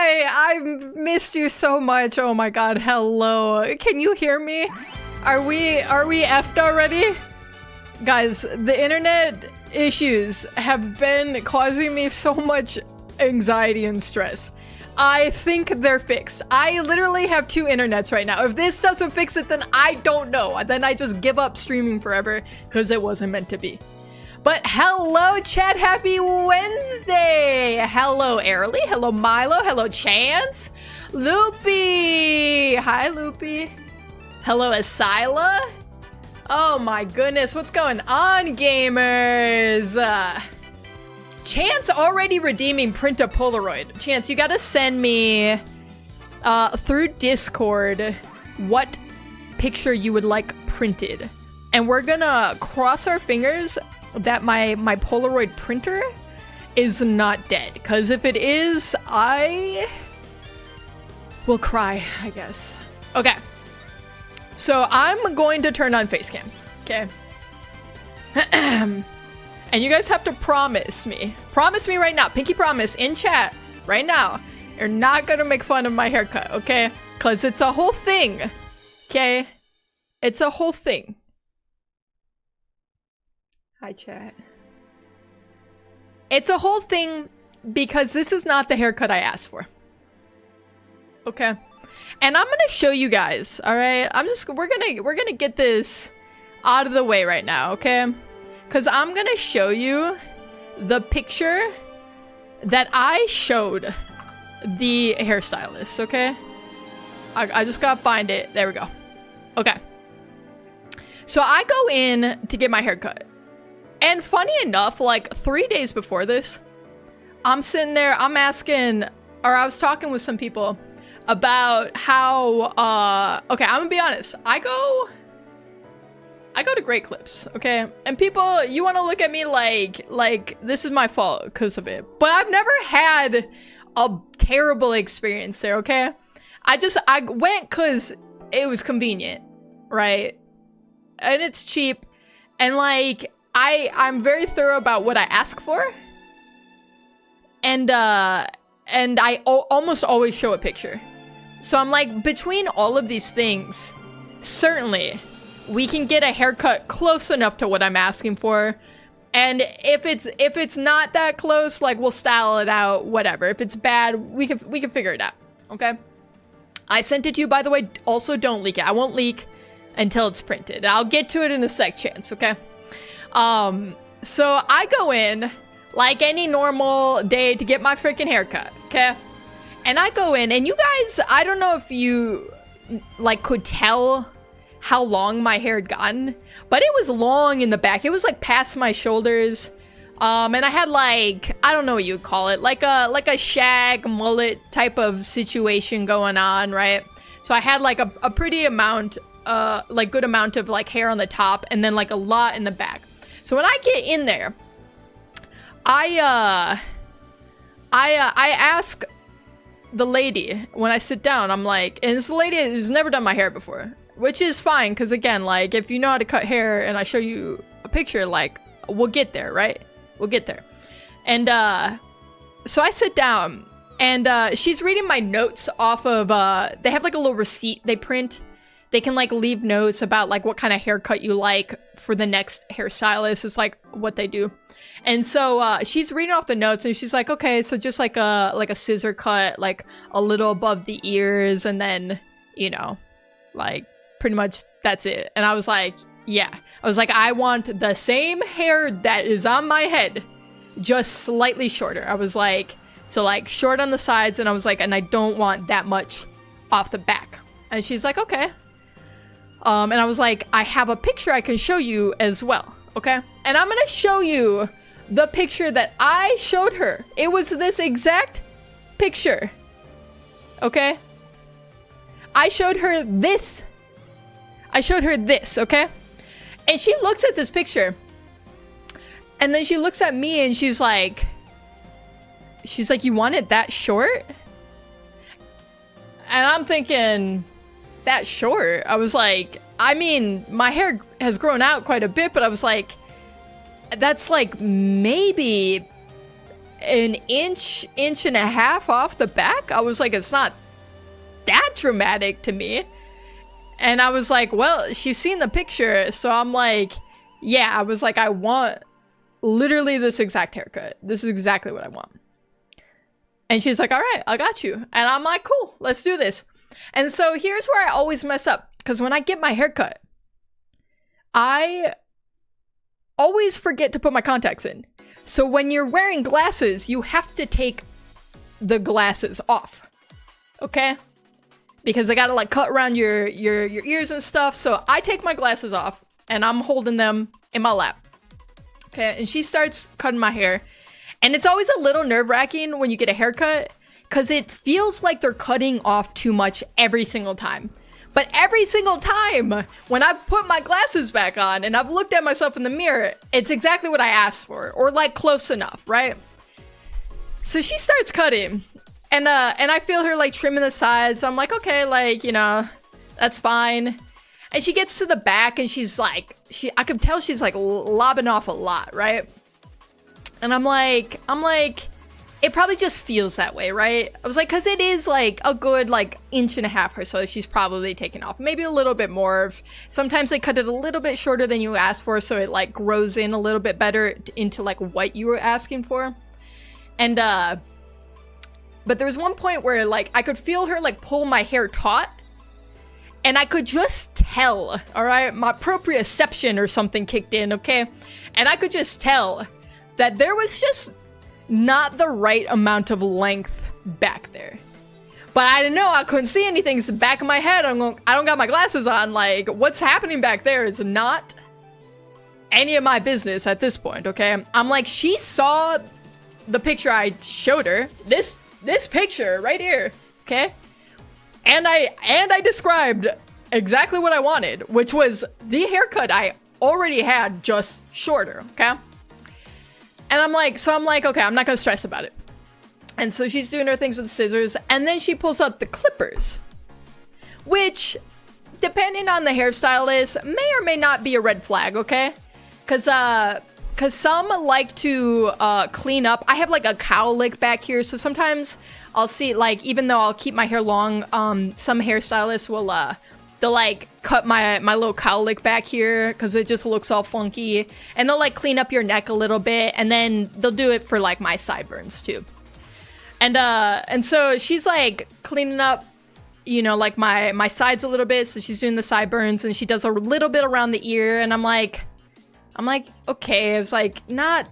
I missed you so much. Oh my god, hello. Can you hear me? Are we effed already? Guys, the internet issues have been causing me so much anxiety and stress. I think they're fixed. I literally have 2 internets right now. If this doesn't fix it, then I don't know. Then I just give up streaming forever because it wasn't meant to be. But hello, chat. Happy Wednesday. Hello, Airly. Hello, Milo. Hello, Chance. Loopy. Hi, Loopy. Hello, Asyla. Oh my goodness. What's going on, gamers? Chance already redeeming print a Polaroid. Chance, you gotta send me through Discord what picture you would like printed. And we're gonna cross our fingers that my Polaroid printer is not dead. Because if it is, I will cry, I guess. Okay. So I'm going to turn on Facecam. Okay. And you guys have to promise me right now, pinky promise in chat right now, you're not gonna make fun of my haircut, okay? Because it's a whole thing, okay? It's a whole thing. Hi, chat. It's a whole thing because this is not the haircut I asked for. Okay? And I'm gonna show you guys, alright? We're gonna get this out of the way right now, okay? Because I'm going to show you the picture that I showed the hairstylist, okay? I just got to find it. There we go. Okay. So I go in to get my haircut. And funny enough, like 3 days before this, I'm sitting there, I'm asking, or I was talking with some people about how, okay, I'm going to be honest. I go to Great Clips, okay? And people, you want to look at me like this is my fault because of it. But I've never had a terrible experience there, okay? I went because it was convenient, right? And it's cheap. And like, I'm very thorough about what I ask for. And I almost always show a picture. So I'm like, between all of these things, certainly we can get a haircut close enough to what I'm asking for. And if it's not that close, like we'll style it out, whatever. If it's bad, we can figure it out. Okay? I sent it to you, by the way. Also, don't leak it. I won't leak until it's printed. I'll get to it in a sec, Chance, okay? So I go in like any normal day to get my freaking haircut, okay? And I go in, and you guys, I don't know if you like could tell how long my hair had gotten, but it was long in the back. It was like past my shoulders. And I had like, I don't know what you would call it, like a shag mullet type of situation going on, right? So I had like a pretty amount, like good amount of like hair on the top and then like a lot in the back. So when I get in there, I ask the lady when I sit down, I'm like, and it's a lady who's never done my hair before. Which is fine, because again, like, if you know how to cut hair and I show you a picture, like, we'll get there, right? We'll get there. And, so I sit down, and, she's reading my notes off of, they have, like, a little receipt they print. They can, like, leave notes about, like, what kind of haircut you like for the next hairstylist. It's, like, what they do. And so, she's reading off the notes, and she's like, okay, so just, like a scissor cut, like, a little above the ears, and then, you know, like, pretty much that's it. And I was like, yeah. I was like, I want the same hair that is on my head, just slightly shorter. I was like, so like short on the sides, and I was like, and I don't want that much off the back. And she's like, okay. And I was like, I have a picture I can show you as well, okay? And I'm gonna show you the picture that I showed her. It was this exact picture, okay? I showed her this, okay? And she looks at this picture. And then she looks at me and she's like, you want it that short? And I'm thinking, that short? I was like, I mean, my hair has grown out quite a bit, but I was like, that's like maybe an inch and a half off the back. I was like, it's not that dramatic to me. And I was like, well, she's seen the picture, so I'm like, yeah, I was like, I want literally this exact haircut. This is exactly what I want. And she's like, all right, I got you. And I'm like, cool, let's do this. And so here's where I always mess up, because when I get my haircut, I always forget to put my contacts in. So when you're wearing glasses, you have to take the glasses off, okay? Because I gotta like cut around your ears and stuff. So I take my glasses off and I'm holding them in my lap. Okay, and she starts cutting my hair. And it's always a little nerve-wracking when you get a haircut, because it feels like they're cutting off too much every single time. But every single time when I've put my glasses back on and I've looked at myself in the mirror, it's exactly what I asked for, or like close enough, right? So she starts cutting, and I feel her like trimming the sides. I'm like, okay, like, you know, that's fine. And she gets to the back and she's like, I can tell she's like lobbing off a lot, right? And I'm like, it probably just feels that way, right? I was like, because it is like a good like inch and a half or so she's probably taken off. Maybe a little bit more. Sometimes they cut it a little bit shorter than you asked for, so it like grows in a little bit better into like what you were asking for. And but there was one point where like I could feel her like pull my hair taut, and I could just tell, all right, my proprioception or something kicked in, okay? And I could just tell that there was just not the right amount of length back there. But I didn't know, I couldn't see anything. It's the back of my head. I don't got my glasses on. Like, what's happening back there is not any of my business at this point, okay? I'm like, she saw the picture I showed her. This picture right here, okay? And I described exactly what I wanted, which was the haircut I already had, just shorter, okay? And I'm like, okay, I'm not gonna stress about it. And so she's doing her things with the scissors, and then she pulls out the clippers, which, depending on the hairstylist, may or may not be a red flag, okay? Cause some like to clean up. I have like a cowlick back here, so sometimes I'll see, like, even though I'll keep my hair long, some hairstylists will they'll like cut my little cowlick back here because it just looks all funky, and they'll like clean up your neck a little bit, and then they'll do it for like my sideburns too. And so she's like cleaning up, you know, like my sides a little bit. So she's doing the sideburns, and she does a little bit around the ear, and I'm like, okay, it was like not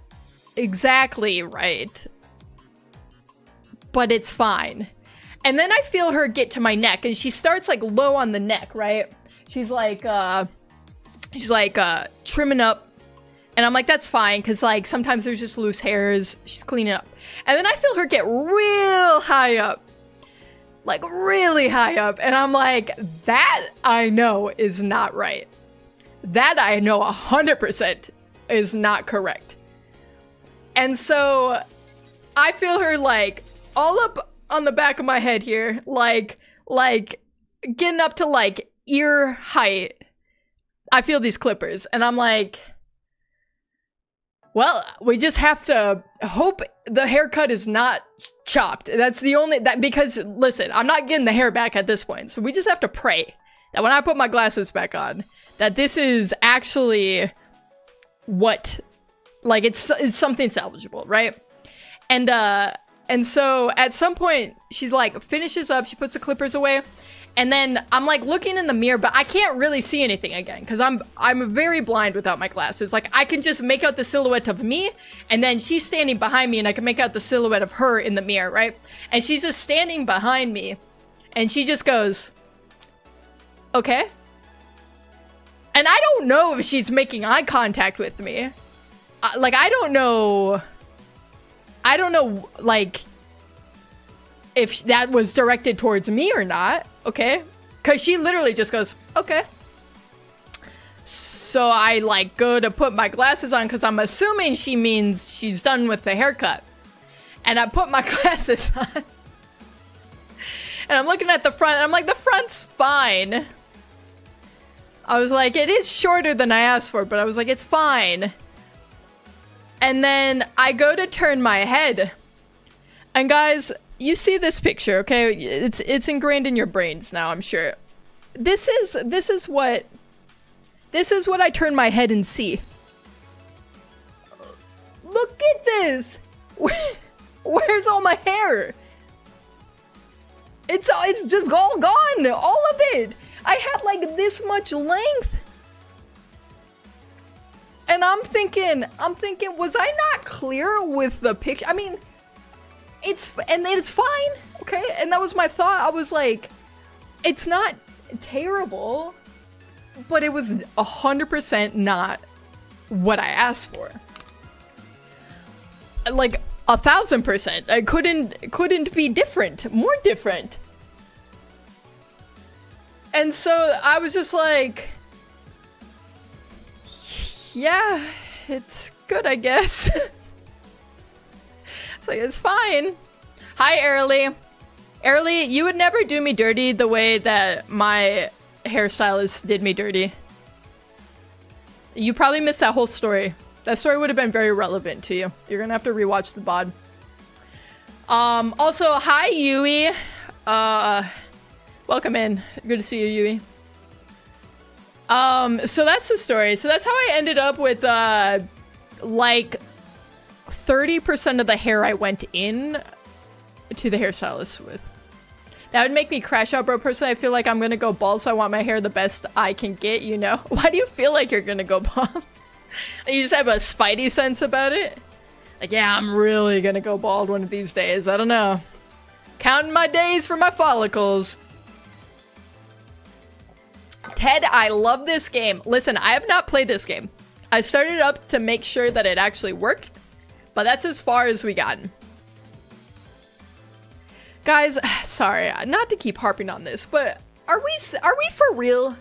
exactly right, but it's fine. And then I feel her get to my neck, and she starts like low on the neck, right? She's like trimming up, and I'm like, that's fine, because like sometimes there's just loose hairs. She's cleaning up, and then I feel her get real high up, like really high up, and I'm like, that I know is not right. That I know 100% is not correct. And so I feel her like all up on the back of my head here, like getting up to like ear height. I feel these clippers, and I'm like, well, we just have to hope the haircut is not chopped. That's the only, that, because listen, I'm not getting the hair back at this point, so we just have to pray that when I put my glasses back on, that this is actually what, like, it's something salvageable, right? And so at some point, she's like, finishes up, she puts the clippers away, and then I'm like looking in the mirror, but I can't really see anything again, because I'm very blind without my glasses. Like, I can just make out the silhouette of me, and then she's standing behind me, and I can make out the silhouette of her in the mirror, right? And she's just standing behind me, and she just goes, okay? And I don't know if she's making eye contact with me. Like, I don't know, like, if that was directed towards me or not, okay? Because she literally just goes, okay. So I, like, go to put my glasses on, because I'm assuming she means she's done with the haircut. And I put my glasses on. And I'm looking at the front, and I'm like, the front's fine. I was like, it is shorter than I asked for, but I was like, it's fine. And then I go to turn my head, And guys, you see this picture, okay? It's ingrained in your brains now, I'm sure. This is what I turn my head and see. Look at this. Where's all my hair? It's just all gone, all of it. I had like this much length. And I'm thinking, was I not clear with the picture? I mean, it's fine, okay? And that was my thought. I was like, it's not terrible, but it was 100% not what I asked for. Like 1000%. I couldn't be different, more different. And so I was just like, yeah, it's good, I guess. It's like, it's fine. Hi, Early. Early, you would never do me dirty the way that my hairstylist did me dirty. You probably missed that whole story. That story would have been very relevant to you. You're gonna have to rewatch the VOD. Also, hi, Yui. Welcome in. Good to see you, Yui. So that's the story. So that's how I ended up with, like 30% of the hair I went in to the hairstylist with. That would make me crash out, bro. Personally, I feel like I'm gonna go bald, so I want my hair the best I can get, you know? Why do you feel like you're gonna go bald? You just have a spidey sense about it? Like, yeah, I'm really gonna go bald one of these days. I don't know. Counting my days for my follicles. Ted, I love this game. Listen, I have not played this game. I started it up to make sure that it actually worked, but that's as far as we gotten. Guys, sorry, not to keep harping on this, but are we for real?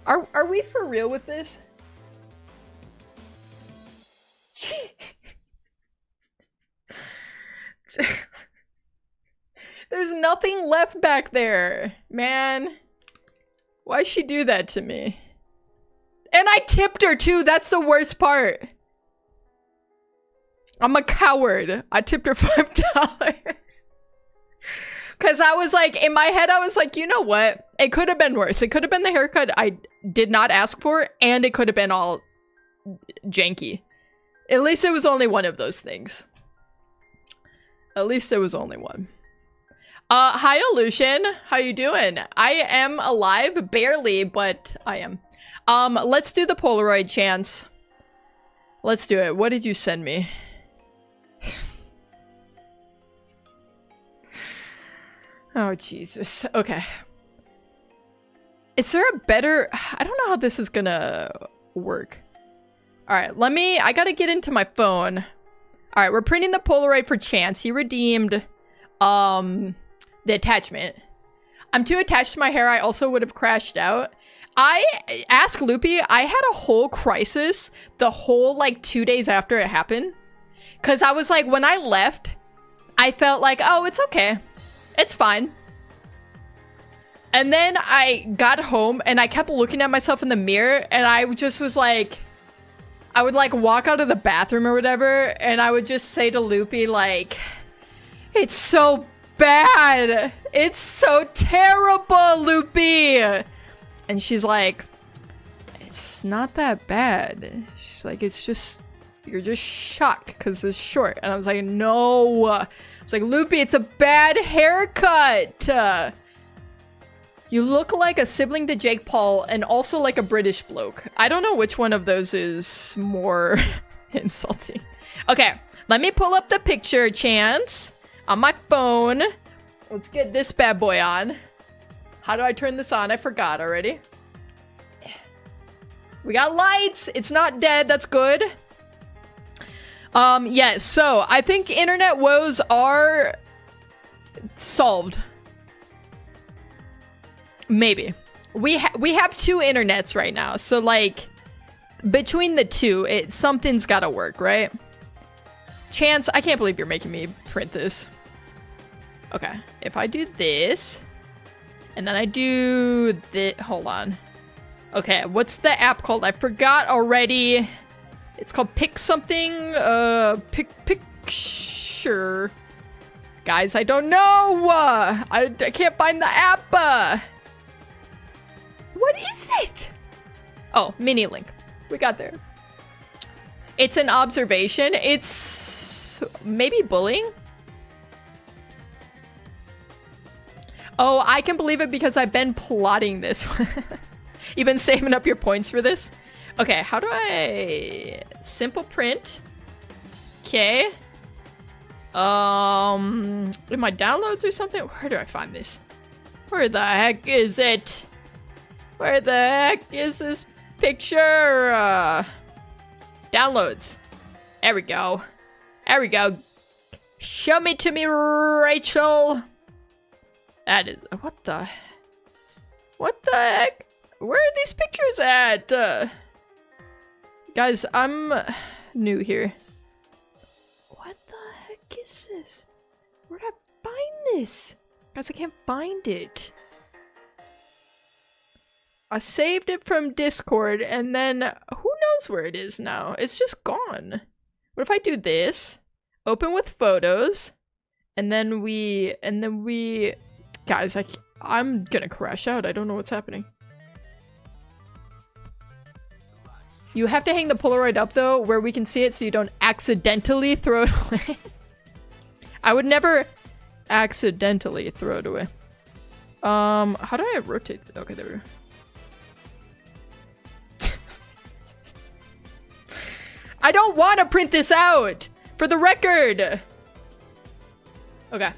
Are we for real with this? There's nothing left back there, man. Why'd she do that to me? And I tipped her too, that's the worst part. I'm a coward. I tipped her $5. Cause I was like, in my head, I was like, you know what? It could have been worse. It could have been the haircut I did not ask for, and it could have been all janky. At least it was only one of those things. At least it was only one. Hi, Aleutian. How you doing? I am alive, barely, but I am. Let's do the Polaroid chance. Let's do it. What did you send me? Oh, Jesus. Okay. Is there a better... I don't know how this is gonna work. Alright, I gotta get into my phone. Alright, we're printing the Polaroid for Chance. He redeemed, the attachment. I'm too attached to my hair. I also would have crashed out. Ask Loopy, I had a whole crisis the whole, like, 2 days after it happened. Because I was like, when I left, I felt like, oh, it's okay. It's fine. And then I got home and I kept looking at myself in the mirror and I just was like, I would like walk out of the bathroom or whatever and I would just say to Loopy like, it's so bad. It's so terrible, Loopy. And she's like, it's not that bad. She's like, it's just, you're just shocked because it's short. And I was like, no. It's like, Loopy, it's a bad haircut. You look like a sibling to Jake Paul and also like a British bloke. I don't know which one of those is more insulting. Okay, let me pull up the picture, Chance, on my phone. Let's get this bad boy on. How do I turn this on? I forgot already. We got lights. It's not dead. That's good. Yes, so I think internet woes are solved. Maybe. We have two internets right now, so like between the two, something's gotta work, right? Chance, I can't believe you're making me print this. Okay, if I do this, and then I do this, hold on. Okay, what's the app called? I forgot already. It's called Pick something, Picture. Guys, I don't know. I can't find the app. What is it? Oh, mini link. We got there. It's an observation. It's maybe bullying. Oh, I can believe it because I've been plotting this. You've been saving up your points for this? Okay, how do I... Simple print. Okay. In my downloads or something? Where do I find this? Where the heck is it? Where the heck is this picture? Downloads. There we go. There we go. Show me to me, Rachel. That is... What the heck? Where are these pictures at? Guys, I'm new here. What the heck is this? Where'd I find this? Guys, I can't find it. I saved it from Discord and then who knows where it is now? It's just gone. What if I do this? Open with photos. And then we... Guys, I'm gonna crash out. I don't know what's happening. You have to hang the Polaroid up, though, where we can see it so you don't accidentally throw it away. I would never accidentally throw it away. How do I rotate? Okay, there we go. I don't want to print this out! For the record! Okay.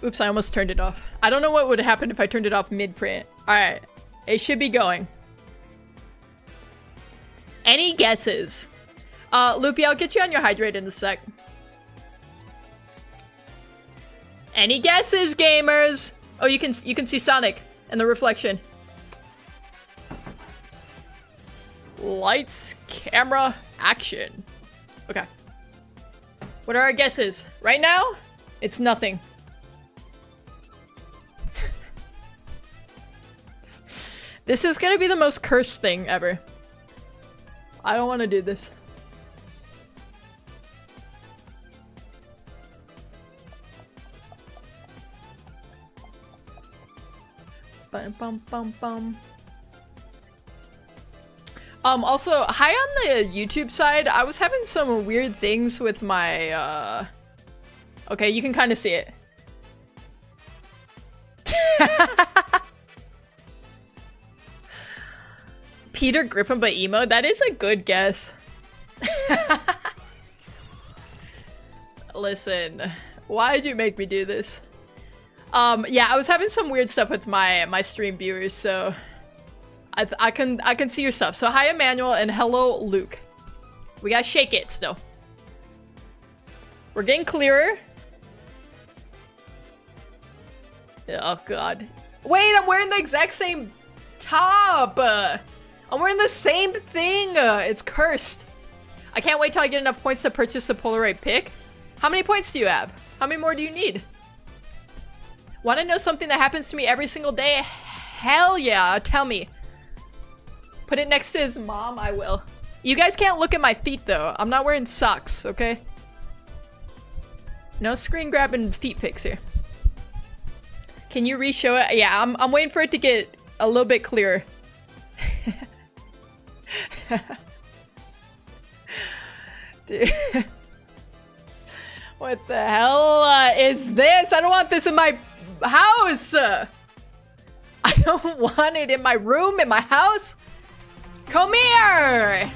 Oops, I almost turned it off. I don't know what would happen if I turned it off mid-print. Alright. It should be going. Any guesses? Loopy, I'll get you on your hydrate in a sec. Any guesses, gamers? Oh, you can see Sonic and the reflection. Lights, camera, action. Okay. What are our guesses? Right now, it's nothing. This is gonna be the most cursed thing ever. I don't want to do this. Bum, bum, bum, bum. Also, hi on the YouTube side. I was having some weird things with my, Okay, you can kind of see it. Peter Griffin but emo? That is a good guess. Listen, why'd you make me do this? Yeah, I was having some weird stuff with my stream viewers, so I can see your stuff. So hi Emmanuel and hello Luke. We gotta shake it still. We're getting clearer. Oh god. Wait, I'm wearing the exact same top! I'm wearing the same thing! It's cursed. I can't wait till I get enough points to purchase a Polaroid pic. How many points do you have? How many more do you need? Want to know something that happens to me every single day? Hell yeah, tell me. Put it next to his mom, I will. You guys can't look at my feet though. I'm not wearing socks, okay? No screen grabbing feet pics here. Can you re-show it? Yeah, I'm waiting for it to get a little bit clearer. Dude. What the hell is this? I don't want this in my house! I don't want it in my room, in my house! Come here!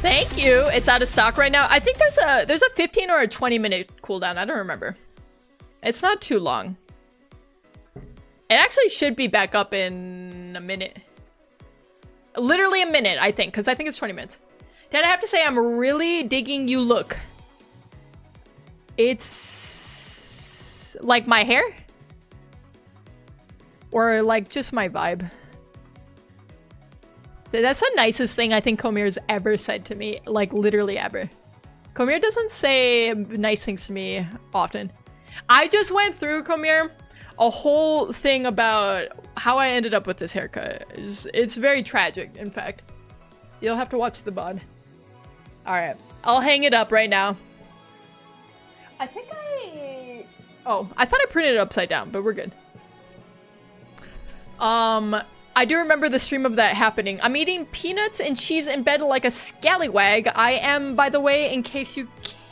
Thank you. It's out of stock right now. I think there's a 15 or a 20-minute cooldown. I don't remember. It's not too long. It actually should be back up in a minute. Literally a minute, I think, because I think it's 20 minutes. Dad, I have to say, I'm really digging you look. It's like my hair? Or like just my vibe. That's the nicest thing I think Komir's ever said to me. Like, literally ever. Komir doesn't say nice things to me often. I just went through, Komir, a whole thing about how I ended up with this haircut. It's very tragic, in fact. You'll have to watch the VOD. Alright, I'll hang it up right now. Oh, I thought I printed it upside down, but we're good. I do remember the stream of that happening. I'm eating peanuts and cheese in bed like a scallywag. I am, by the way, in case you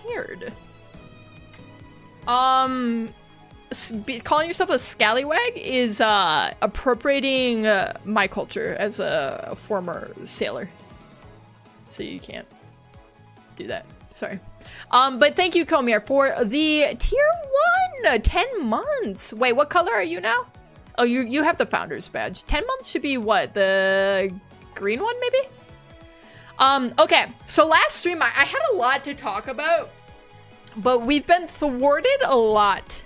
cared. Calling yourself a scallywag is appropriating my culture as a former sailor. So you can't do that. Sorry. But thank you, Komir, for the tier 1! 10 months! Wait, what color are you now? Oh, you have the founder's badge. 10 months should be what? The green one, maybe? Okay. So last stream, I had a lot to talk about. But we've been thwarted a lot.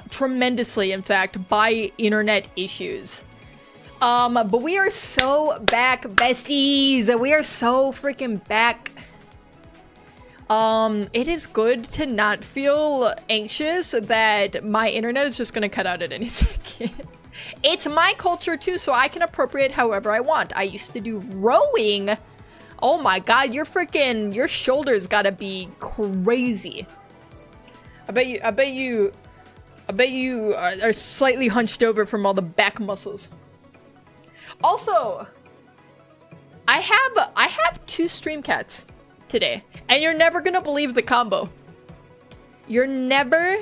Tremendously, in fact, by internet issues. But we are so back, besties! We are so freaking back. It is good to not feel anxious that my internet is just gonna cut out at any second. It's my culture too, so I can appropriate however I want. I used to do rowing. Oh my god, your shoulders gotta be crazy. I bet you are slightly hunched over from all the back muscles. Also, I have 2 stream cats today, and you're never gonna believe the combo. You're never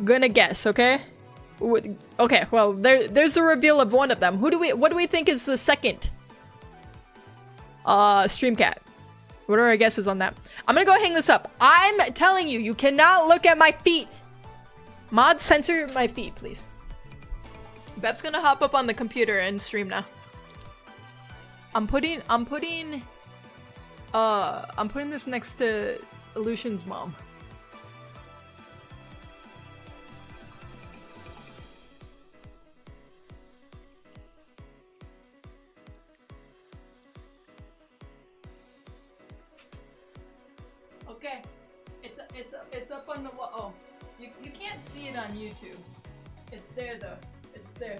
gonna guess, okay? Okay, well, there's a reveal of one of them. What do we think is the second stream cat? What are our guesses on that? I'm gonna go hang this up. I'm telling you, you cannot look at my feet. Mod, censor my feet, please. Bev's gonna hop up on the computer and stream now. I'm putting this next to Lucian's mom. Okay, it's up on the wall. Oh, you can't see it on YouTube. It's there though. It's there.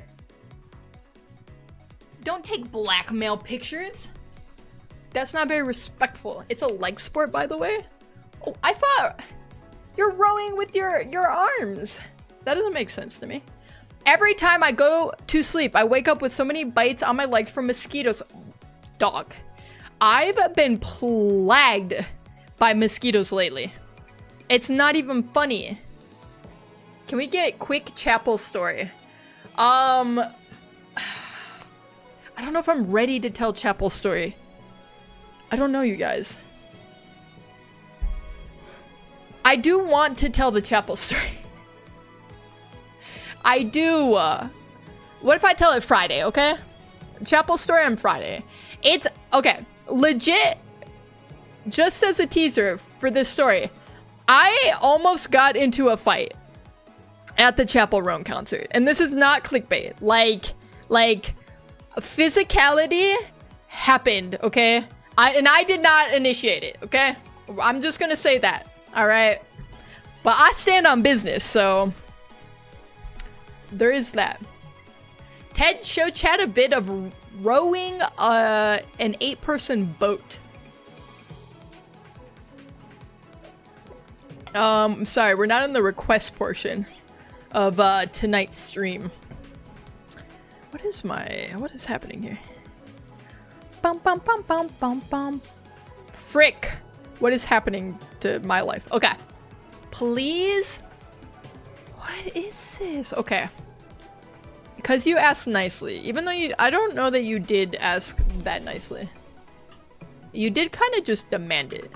Don't take blackmail pictures. That's not very respectful. It's a leg sport, by the way. Oh, I thought you're rowing with your arms. That doesn't make sense to me. Every time I go to sleep, I wake up with so many bites on my legs from mosquitoes. Dog. I've been plagued by mosquitoes lately. It's not even funny. Can we get quick chapel story? I don't know if I'm ready to tell chapel story. I don't know, you guys. I do want to tell the chapel story. I do. What if I tell it Friday, okay? Chapel story on Friday. It's, okay, legit, just as a teaser for this story, I almost got into a fight at the Chapel Roan concert. And this is not clickbait. Like, physicality happened, okay? I did not initiate it, okay? I'm just gonna say that, alright? But I stand on business, so there is that. Ted, show chat a bit of rowing an 8-person boat. Sorry, we're not in the request portion of tonight's stream. What is happening here? Bum bum bum bum bum bum. Frick. What is happening to my life? Okay. Please? What is this? Okay. Because you asked nicely. Even though I don't know that you did ask that nicely. You did kind of just demand it.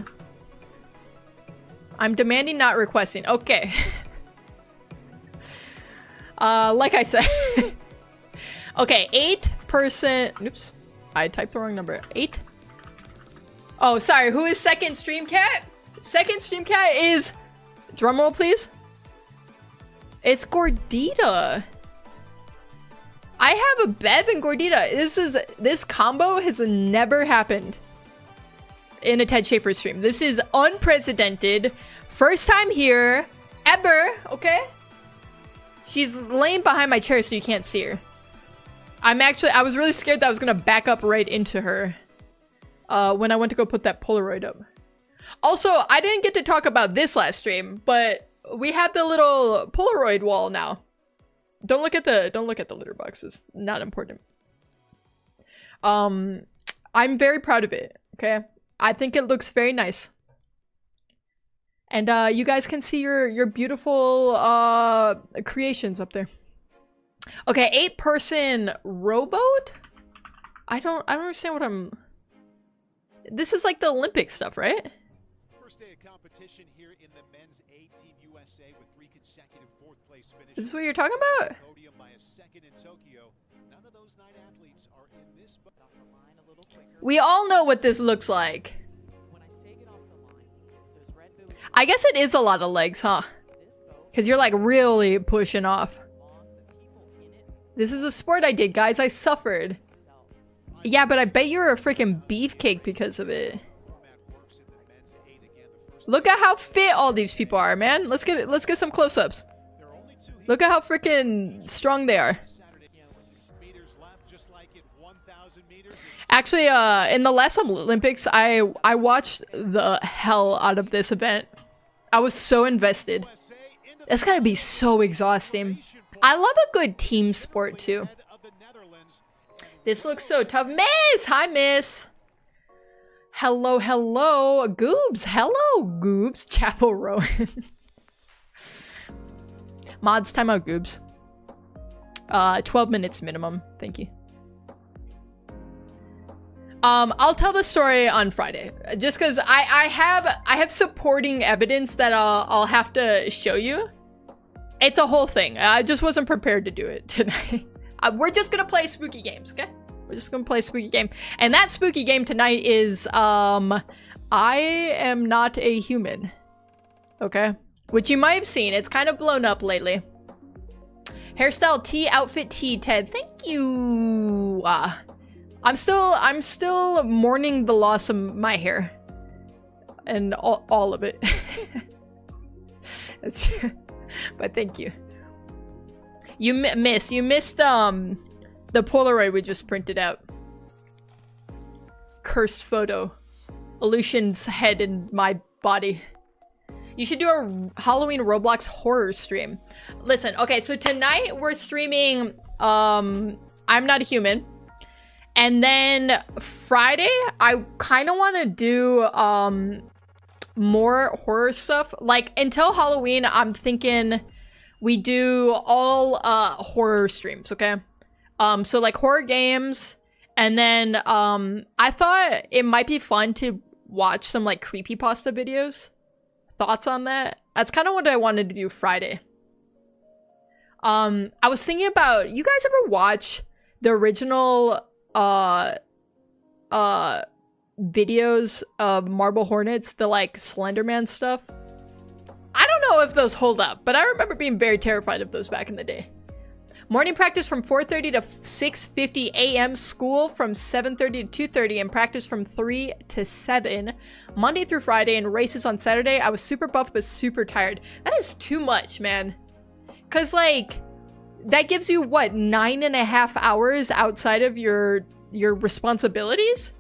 I'm demanding, not requesting. Okay. Like I said. Okay, 8-person. Oops. I typed the wrong number. 8? Oh, sorry. Who is second stream cat? Second stream cat is... Drumroll, please. It's Gordita. I have a Bev and Gordita. This combo has never happened in a Ted Shaper stream. This is unprecedented. First time here. Ever. Okay? She's laying behind my chair so you can't see her. I was really scared that I was gonna back up right into her when I went to go put that Polaroid up. Also, I didn't get to talk about this last stream, but we have the little Polaroid wall now. Don't look at the litter boxes. Not important. I'm very proud of it, okay? I think it looks very nice. And you guys can see your beautiful creations up there. Okay, 8-person rowboat? I don't understand what I'm... This is like the Olympic stuff, right? First day of competition here in the men's A Team USA with 3 consecutive 4th place finishes. Is this what you're talking about? Podium by a second in Tokyo. None of those 9 athletes are in this We all know what this looks like. I guess it is a lot of legs, huh? Because you're like really pushing off. This is a sport I did, guys. I suffered. Yeah, but I bet you're a freaking beefcake because of it. Look at how fit all these people are, man. Let's get some close-ups. Look at how freaking strong they are. Actually, in the last Olympics, I watched the hell out of this event. I was so invested. It's gotta be so exhausting. I love a good team sport too. This looks so tough. Miss! Hi, Miss! Hello, hello. Goobs. Hello, Goobs. Chapel Rowan. Mods, timeout, Goobs. 12 minutes minimum. Thank you. I'll tell the story on Friday, just because I have supporting evidence that I'll have to show you. It's a whole thing. I just wasn't prepared to do it tonight. We're just gonna play spooky games, okay? We're just gonna play a spooky game, and that spooky game tonight is I am not a human, okay? Which you might have seen. It's kind of blown up lately. Hairstyle T, outfit T, Ted. Thank you. I'm still mourning the loss of my hair. And all of it. But thank you. You missed the Polaroid we just printed out. Cursed photo. Aleutian's head in my body. You should do a Halloween Roblox horror stream. Listen, okay, so tonight we're streaming I'm Not a Human. And then Friday, I kind of want to do more horror stuff. Like, until Halloween, I'm thinking we do all horror streams, okay? So like horror games, and then I thought it might be fun to watch some like creepypasta videos. Thoughts on that? That's kind of what I wanted to do Friday. I was thinking about, you guys ever watch the original videos of Marble Hornets, the like Slenderman stuff? I don't know if those hold up, but I remember being very terrified of those back in the day. Morning practice from 4:30 to 6:50 a.m. School from 7:30 to 2:30 and practice from 3 to 7. Monday through Friday and races on Saturday. I was super buff but super tired. That is too much, man. Cause like, that gives you what, 9.5 hours outside of your responsibilities?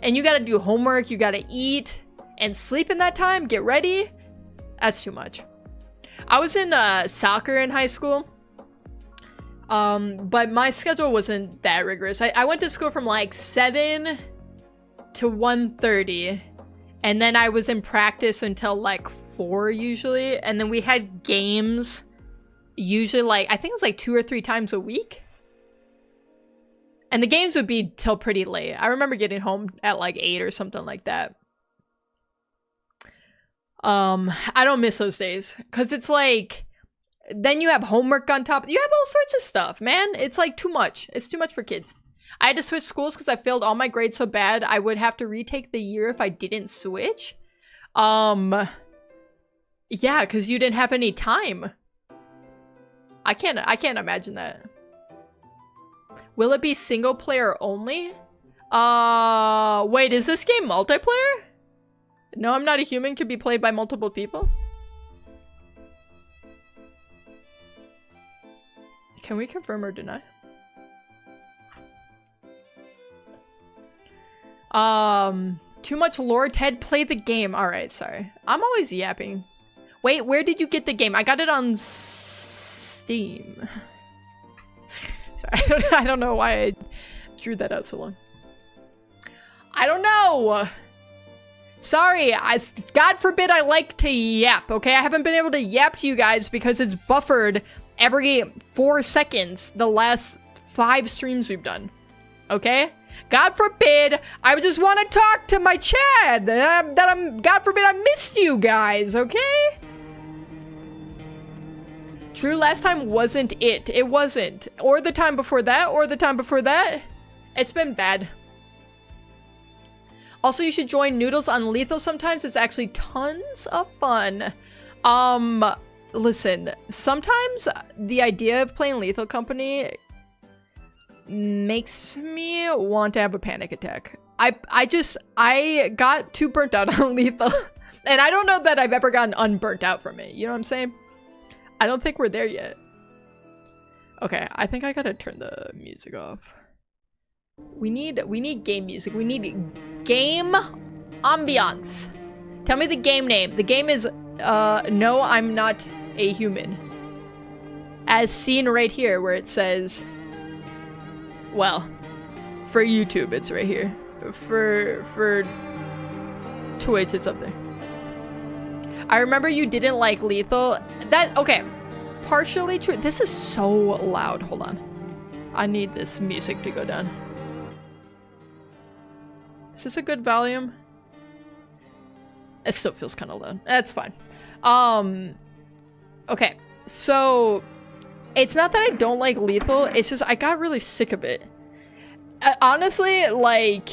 And you gotta do homework, you gotta eat and sleep in that time, get ready. That's too much. I was in soccer in high school. But my schedule wasn't that rigorous. I went to school from like 7 to 1:30, and then I was in practice until like 4 usually, and then we had games usually like, I think it was like 2 or 3 times a week. And the games would be till pretty late. I remember getting home at like 8 or something like that. I don't miss those days, because it's like, then you have homework on top. You have all sorts of stuff, man. It's like too much. It's too much for kids. I had to switch schools because I failed all my grades so bad I would have to retake the year if I didn't switch. Yeah, because you didn't have any time. I can't imagine that. Will it be single player only? Wait, is this game multiplayer? No, I'm Not a Human could be played by multiple people? Can we confirm or deny? Too much lore. Ted, play the game. Alright, sorry. I'm always yapping. Wait, where did you get the game? I got it on Steam. Sorry, I don't know why I drew that out so long. I don't know! Sorry, God forbid I like to yap, okay? I haven't been able to yap to you guys because it's buffered every 4 seconds the last 5 streams we've done. Okay? God forbid I just want to talk to my chat. God forbid I missed you guys, okay? True, last time wasn't it. It wasn't. Or the time before that, or the time before that. It's been bad. Also, you should join Noodles on Lethal sometimes. It's actually tons of fun. Listen, sometimes the idea of playing Lethal Company makes me want to have a panic attack. I got too burnt out on Lethal. And I don't know that I've ever gotten unburnt out from it. You know what I'm saying? I don't think we're there yet. Okay, I think I gotta turn the music off. We need game music. We need game ambiance. Tell me the game name. The game is No, I'm Not a Human. As seen right here where it says, well, for YouTube it's right here. For Twitch it's up there. I remember you didn't like Lethal. Okay. Partially true. This is so loud. Hold on. I need this music to go down. Is this a good volume? It still feels kind of loud. That's fine. Okay. So, it's not that I don't like Lethal. It's just I got really sick of it. Honestly, like,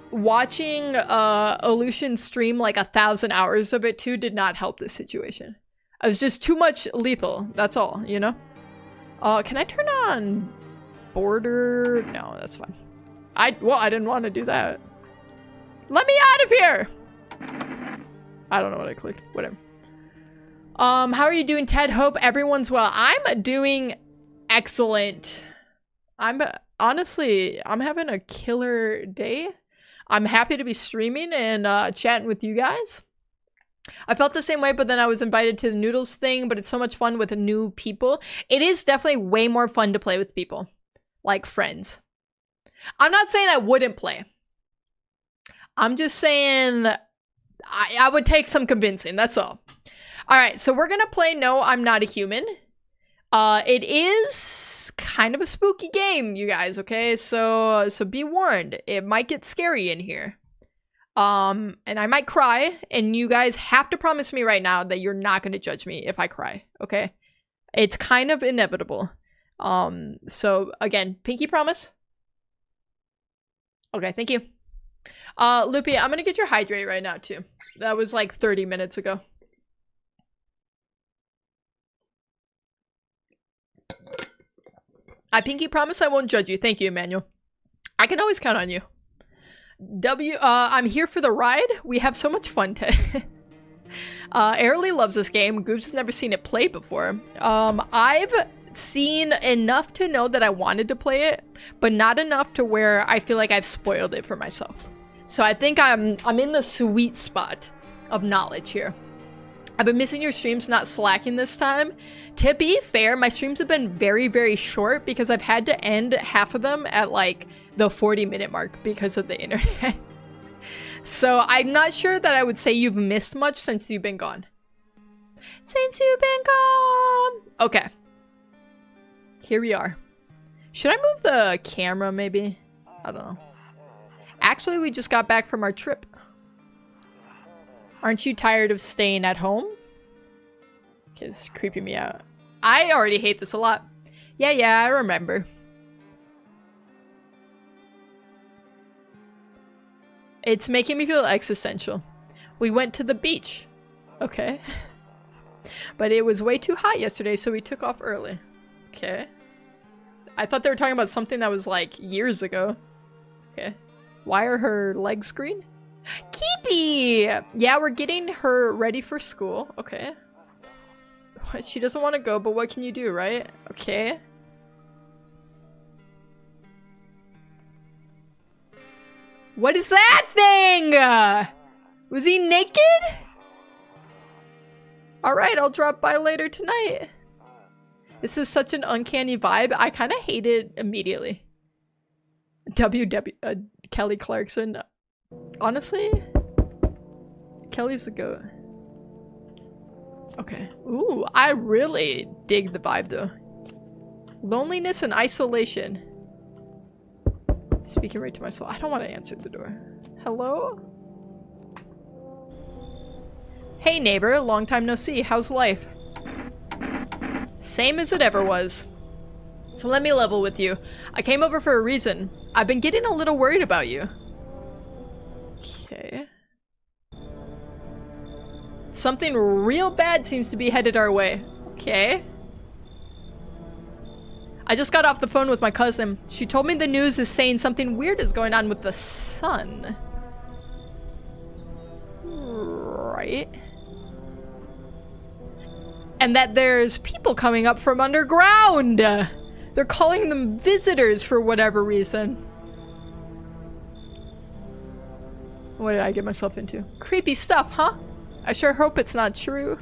watching Olution stream like 1,000 hours of it too did not help this situation. It was just too much Lethal. That's all, you know? Can I turn on border? No, that's fine. Well, I didn't want to do that. Let me out of here! I don't know what I clicked. Whatever. How are you doing, Ted? Hope everyone's well. I'm doing excellent. Honestly, I'm having a killer day. I'm happy to be streaming and chatting with you guys. I felt the same way, but then I was invited to the Noodles thing, but it's so much fun with new people. It is definitely way more fun to play with people. Like friends. I'm not saying I wouldn't play. I'm just saying I would take some convincing, that's all. Alright, so we're gonna play No, I'm Not a Human. It is kind of a spooky game, you guys, okay? So be warned. It might get scary in here. And I might cry, and you guys have to promise me right now that you're not gonna judge me if I cry, okay? It's kind of inevitable. So again, pinky promise. Okay, thank you. Loopy, I'm gonna get your hydrate right now too. That was like 30 minutes ago. I pinky promise I won't judge you. Thank you, Emmanuel. I can always count on you. I'm here for the ride. We have so much fun, Ted. Airly loves this game. Goops has never seen it played before. I've seen enough to know that I wanted to play it, but not enough to where I feel like I've spoiled it for myself. So I think I'm in the sweet spot of knowledge here. I've been missing your streams, not slacking this time. To be fair, my streams have been very, very short because I've had to end half of them at like the 40-minute mark because of the internet. So I'm not sure that I would say you've missed much since you've been gone. Since you've been gone. Okay. Here we are. Should I move the camera maybe? I don't know. Actually, we just got back from our trip. Aren't you tired of staying at home? It's creeping me out. I already hate this a lot. Yeah, I remember. It's making me feel existential. We went to the beach. Okay. But it was way too hot yesterday, so we took off early. Okay. I thought they were talking about something that was like years ago. Okay. Why are her legs green? Keepy! Yeah, we're getting her ready for school. Okay. What? She doesn't want to go, but what can you do, right? Okay. What is that thing? Was he naked? Alright, I'll drop by later tonight. This is such an uncanny vibe. I kind of hate it immediately. Kelly Clarkson. Honestly, Kelly's the goat. Okay. Ooh, I really dig the vibe though. Loneliness and isolation. Speaking right to my soul. I don't want to answer the door. Hello? Hey neighbor, long time no see. How's life? Same as it ever was. So let me level with you. I came over for a reason. I've been getting a little worried about you. Okay. Something real bad seems to be headed our way. Okay. I just got off the phone with my cousin. She told me the news is saying something weird is going on with the sun. Right. And that there's people coming up from underground. They're calling them visitors for whatever reason. What did I get myself into? Creepy stuff, huh? I sure hope it's not true.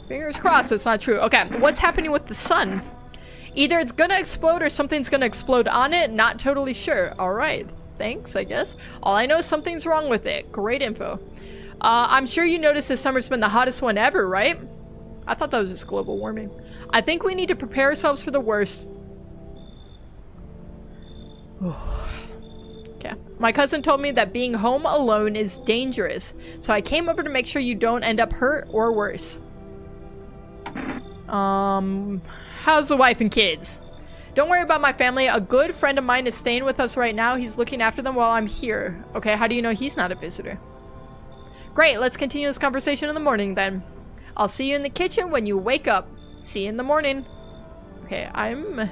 Fingers crossed it's not true. Okay, what's happening with the sun? Either it's gonna explode or something's gonna explode on it. Not totally sure. Alright, thanks, I guess. All I know is something's wrong with it. Great info. I'm sure you noticed this summer's been the hottest one ever, right? I thought that was just global warming. I think we need to prepare ourselves for the worst. Okay. My cousin told me that being home alone is dangerous, so I came over to make sure you don't end up hurt or worse. How's the wife and kids? Don't worry about my family. A good friend of mine is staying with us right now. He's looking after them while I'm here. Okay, how do you know he's not a visitor? Great, let's continue this conversation in the morning then. I'll see you in the kitchen when you wake up. See you in the morning. Okay, I'm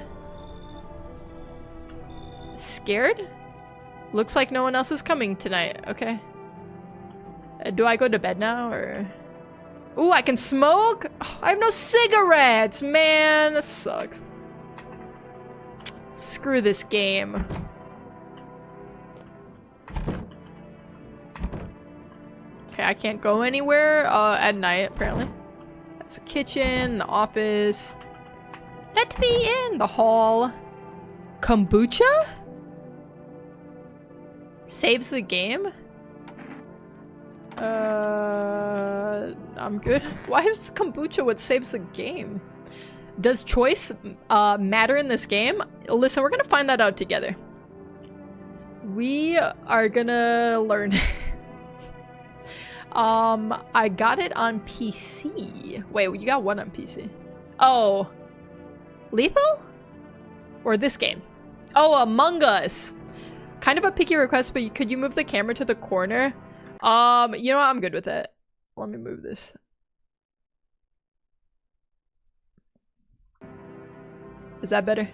scared. Looks like no one else is coming tonight. Okay. Do I go to bed now or? Ooh, I can smoke? Oh, I have no cigarettes, man. This sucks. Screw this game. Okay, I can't go anywhere at night, apparently. That's the kitchen, the office. Let me in! The hall. Kombucha? Saves the game? I'm good. Why is kombucha what saves the game? Does choice matter in this game? Listen, we're gonna find that out together. We are gonna learn. I got it on PC. Wait, you got what on PC? Oh. Lethal? Or this game? Oh, Among Us. Kind of a picky request, but could you move the camera to the corner? You know what? I'm good with it. Let me move this. Is that better?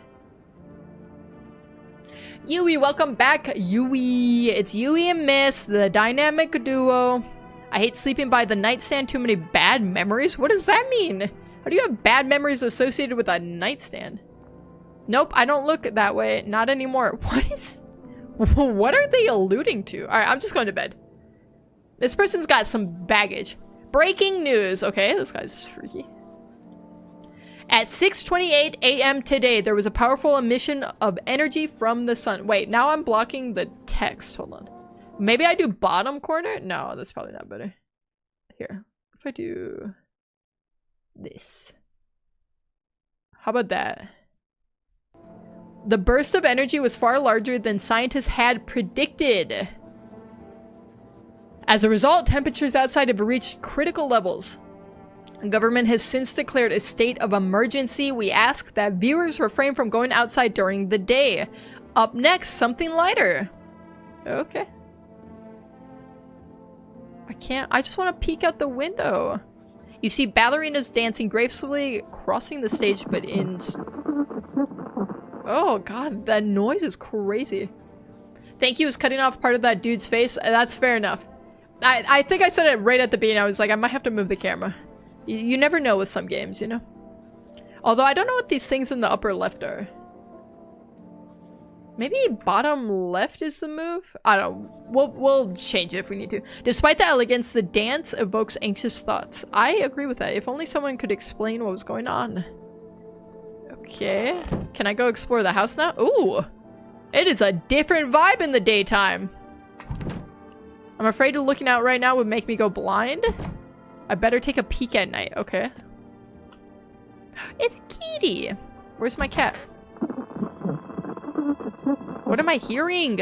Yui, welcome back. Yui. It's Yui and Miss, the dynamic duo. I hate sleeping by the nightstand. Too many bad memories? What does that mean? How do you have bad memories associated with a nightstand? Nope, I don't look that way. Not anymore. What is... What are they alluding to? Alright, I'm just going to bed. This person's got some baggage. Breaking news. Okay, this guy's freaky. At 6:28 a.m. today, there was a powerful emission of energy from the sun. Wait, now I'm blocking the text. Hold on. Maybe I do bottom corner? No, that's probably not better. Here. If I do this. How about that? The burst of energy was far larger than scientists had predicted. As a result, temperatures outside have reached critical levels. The government has since declared a state of emergency. We ask that viewers refrain from going outside during the day. Up next, something lighter. Okay. I just want to peek out the window. You see ballerinas dancing gracefully, crossing the stage, but in... Oh god, that noise is crazy. Thank you is cutting off part of that dude's face. That's fair enough. I think I said it right at the beginning. I was like, I might have to move the camera. You never know with some games, you know? Although I don't know what these things in the upper left are. Maybe bottom left is the move? I don't... We'll change it if we need to. Despite the elegance, the dance evokes anxious thoughts. I agree with that. If only someone could explain what was going on. Okay. Can I go explore the house now? Ooh! It is a different vibe in the daytime. I'm afraid looking out right now would make me go blind. I better take a peek at night. Okay. It's Kitty! Where's my cat? What am I hearing?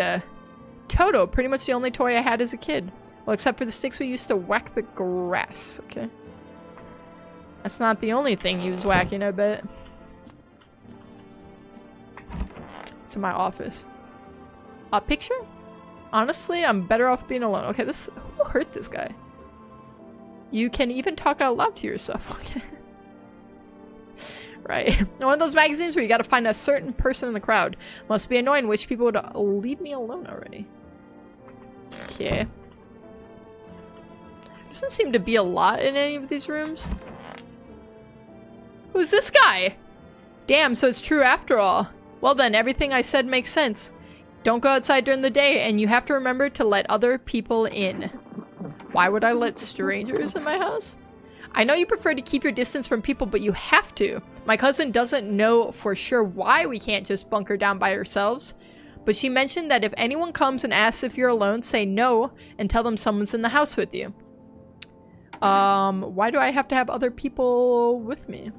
Toto, pretty much the only toy I had as a kid. Well, except for the sticks we used to whack the grass. Okay. That's not the only thing he was whacking, I bet. It's in my office. A picture? Honestly, I'm better off being alone. Okay, this... Who hurt this guy? You can even talk out loud to yourself. Okay. Right. One of those magazines where you gotta find a certain person in the crowd. Must be annoying. Wish people would leave me alone already. Okay. Doesn't seem to be a lot in any of these rooms. Who's this guy? Damn, so it's true after all. Well then, everything I said makes sense. Don't go outside during the day, and you have to remember to let other people in. Why would I let strangers in my house? I know you prefer to keep your distance from people, but you have to. My cousin doesn't know for sure why we can't just bunker down by ourselves. But she mentioned that if anyone comes and asks if you're alone, say no and tell them someone's in the house with you. Why do I have to have other people with me?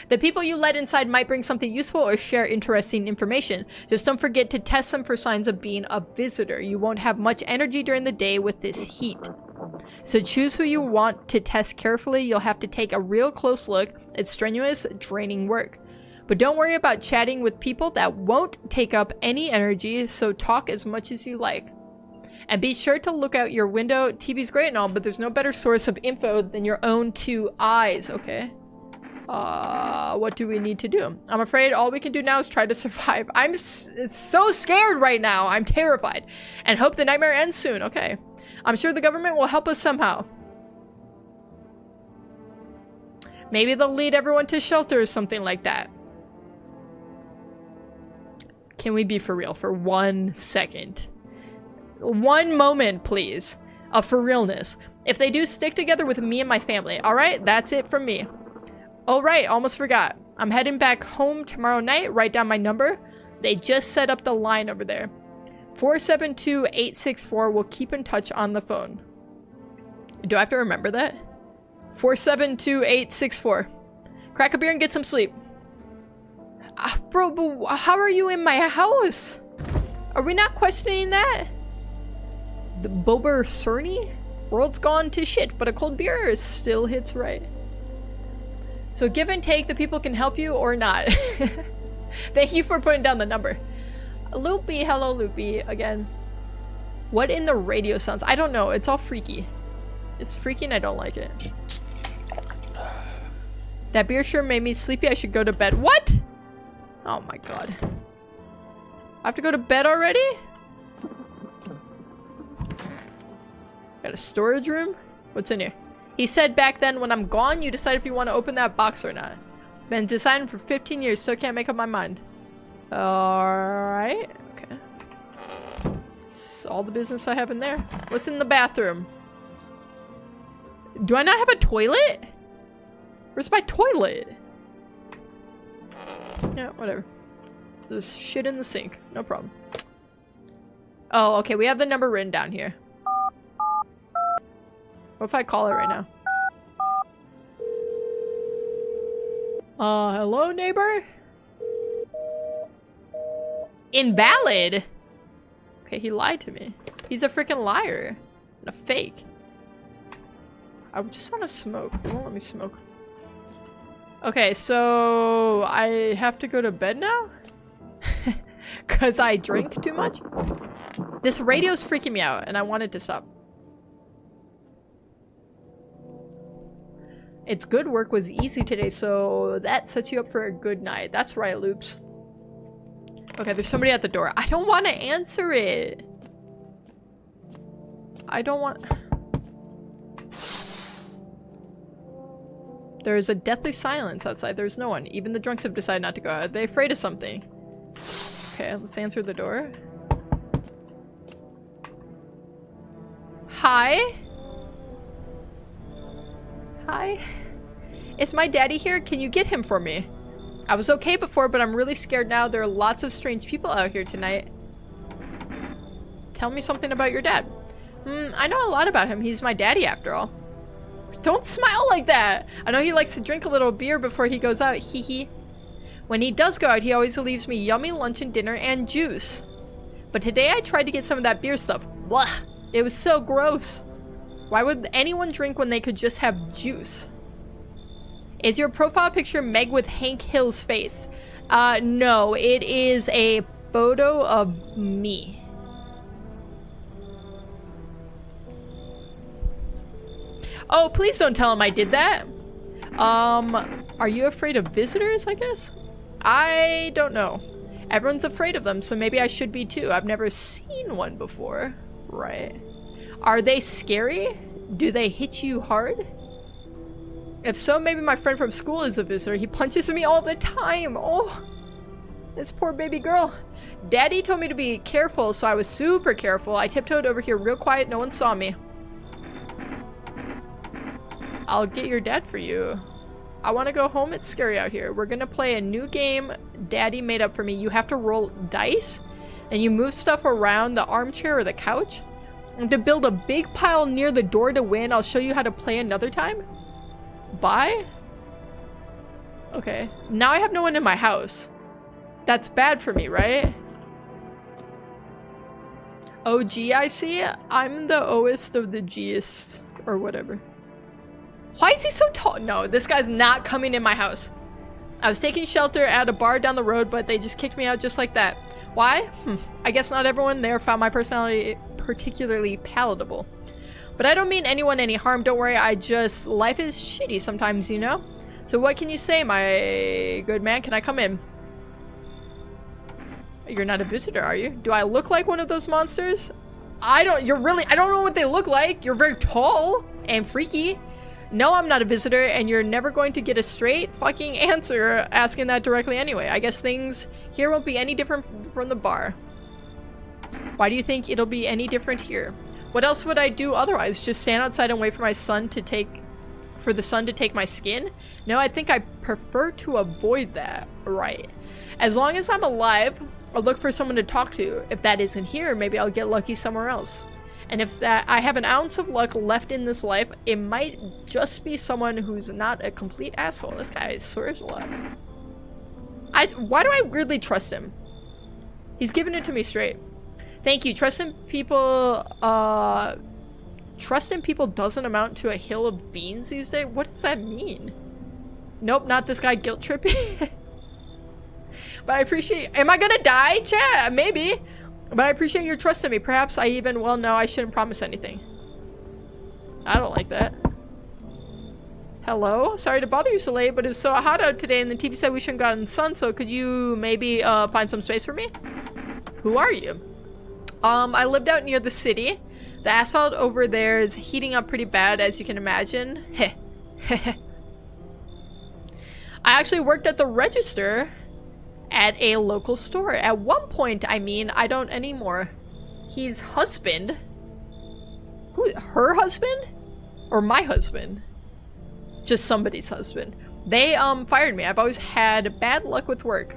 The people you let inside might bring something useful or share interesting information. Just don't forget to test them for signs of being a visitor. You won't have much energy during the day with this heat. So choose who you want to test carefully. You'll have to take a real close look. It's strenuous, draining work. But don't worry about chatting with people that won't take up any energy, so talk as much as you like. And be sure to look out your window. TV's great and all, but there's no better source of info than your own two eyes. Okay. What do we need to do? I'm afraid all we can do now is try to survive. I'm so scared right now. I'm terrified. And hope the nightmare ends soon. Okay. I'm sure the government will help us somehow. Maybe they'll lead everyone to shelter or something like that. Can we be for real for 1 second? 1 moment, please. Of for realness. If they do, stick together with me and my family. Alright, that's it from me. Oh right, almost forgot. I'm heading back home tomorrow night. Write down my number. They just set up the line over there. 472-864. We'll keep in touch on the phone. Do I have to remember that? 472-864. Crack a beer and get some sleep. Bro, but how are you in my house? Are we not questioning that? The Bober Cerny? World's gone to shit, but a cold beer still hits right. So give and take, the people can help you or not. Thank you for putting down the number. Loopy, hello Loopy, again. What in the radio sounds? I don't know, it's all freaky. It's freaky and I don't like it. That beer sure made me sleepy, I should go to bed. What? Oh my god. I have to go to bed already? Got a storage room? What's in here? He said back then, when I'm gone, you decide if you want to open that box or not. Been deciding for 15 years, still can't make up my mind. Alright. Okay. It's all the business I have in there. What's in the bathroom? Do I not have a toilet? Where's my toilet? Yeah, whatever. There's shit in the sink. No problem. Oh, okay. We have the number written down here. What if I call it right now? Hello, neighbor? Invalid? Okay, he lied to me. He's a freaking liar. And a fake. I just want to smoke. They won't let me smoke. Okay, so I have to go to bed now? Because I drink too much? This radio's freaking me out, and I want it to stop. It's good work was easy today, so that sets you up for a good night. That's right, Loops. Okay, there's somebody at the door. I don't want to answer it. I don't want... There's a deathly silence outside. There's no one. Even the drunks have decided not to go out. Are they afraid of something? Okay, let's answer the door. Hi? Hi? Is my daddy here? Can you get him for me? I was okay before, but I'm really scared now. There are lots of strange people out here tonight. Tell me something about your dad. I know a lot about him. He's my daddy after all. Don't smile like that! I know he likes to drink a little beer before he goes out, hee hee. When he does go out, he always leaves me yummy lunch and dinner and juice. But today I tried to get some of that beer stuff. Blah! It was so gross. Why would anyone drink when they could just have juice? Is your profile picture Meg with Hank Hill's face? No, it is a photo of me. Oh, please don't tell him I did that. Are you afraid of visitors, I guess? I don't know. Everyone's afraid of them, so maybe I should be too. I've never seen one before. Right. Are they scary? Do they hit you hard? If so, maybe my friend from school is a visitor. He punches me all the time. Oh, this poor baby girl. Daddy told me to be careful, so I was super careful. I tiptoed over here real quiet. No one saw me. I'll get your dad for you. I want to go home. It's scary out here. We're gonna play a new game Daddy made up for me. You have to roll dice, and you move stuff around the armchair or the couch. And to build a big pile near the door to win, I'll show you how to play another time. Bye? Okay. Now I have no one in my house. That's bad for me, right? OG, I see. I'm the O'est of the Gist, or whatever. Why is he so tall? No, this guy's not coming in my house. I was taking shelter at a bar down the road, but they just kicked me out just like that. Why? I guess not everyone there found my personality particularly palatable. But I don't mean anyone any harm, don't worry, life is shitty sometimes, you know? So what can you say, my good man? Can I come in? You're not a visitor, are you? Do I look like one of those monsters? I don't know what they look like. You're very tall and freaky. No, I'm not a visitor, and you're never going to get a straight fucking answer asking that directly anyway. I guess things here won't be any different from the bar. Why do you think it'll be any different here? What else would I do otherwise? Just stand outside and wait for the sun to take my skin? No, I think I prefer to avoid that. Right. As long as I'm alive, I'll look for someone to talk to. If that isn't here, maybe I'll get lucky somewhere else. And if I have an ounce of luck left in this life, it might just be someone who's not a complete asshole. This guy swears a lot. Why do I weirdly trust him? He's giving it to me straight. Thank you. Trust in people doesn't amount to a hill of beans these days? What does that mean? Nope, not this guy guilt tripping. But I appreciate... Am I gonna die, chat? Maybe. But I appreciate your trust in me. Perhaps I even... Well, no, I shouldn't promise anything. I don't like that. Hello? Sorry to bother you so late, but it was so hot out today and the TV said we shouldn't go out in the sun, so could you maybe find some space for me? Who are you? I lived out near the city. The asphalt over there is heating up pretty bad, as you can imagine. Heh. I actually worked at the register at a local store. At one point, I mean, I don't anymore. He's husband. Who? Her husband? Or my husband? Just somebody's husband. They fired me. I've always had bad luck with work.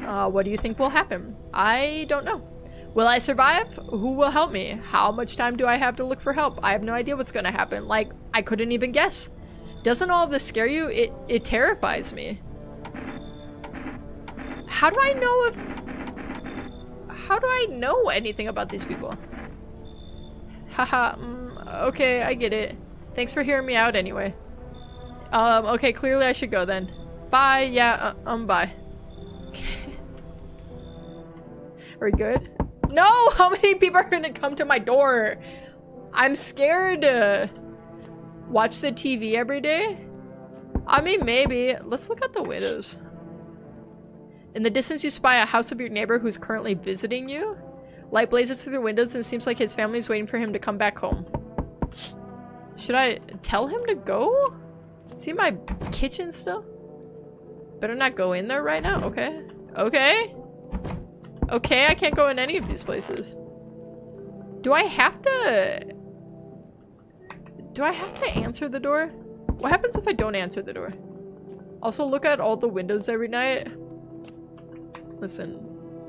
What do you think will happen? I don't know. Will I survive? Who will help me? How much time do I have to look for help? I have no idea what's gonna happen. Like, I couldn't even guess. Doesn't all of this scare you? It terrifies me. How do I know anything about these people? Haha, okay, I get it. Thanks for hearing me out anyway. Okay, clearly I should go then. Bye, yeah, bye. Are we good? No! How many people are gonna come to my door? I'm scared to watch the TV every day. I mean, maybe. Let's look at the windows. In the distance, you spy a house of your neighbor who's currently visiting you. Light blazes through the windows and it seems like his family is waiting for him to come back home. Should I tell him to go? See my kitchen still? Better not go in there right now. Okay. Okay. Okay, I can't go in any of these places. Do I have to answer the door? What happens if I don't answer the door? Also, look at all the windows every night. Listen,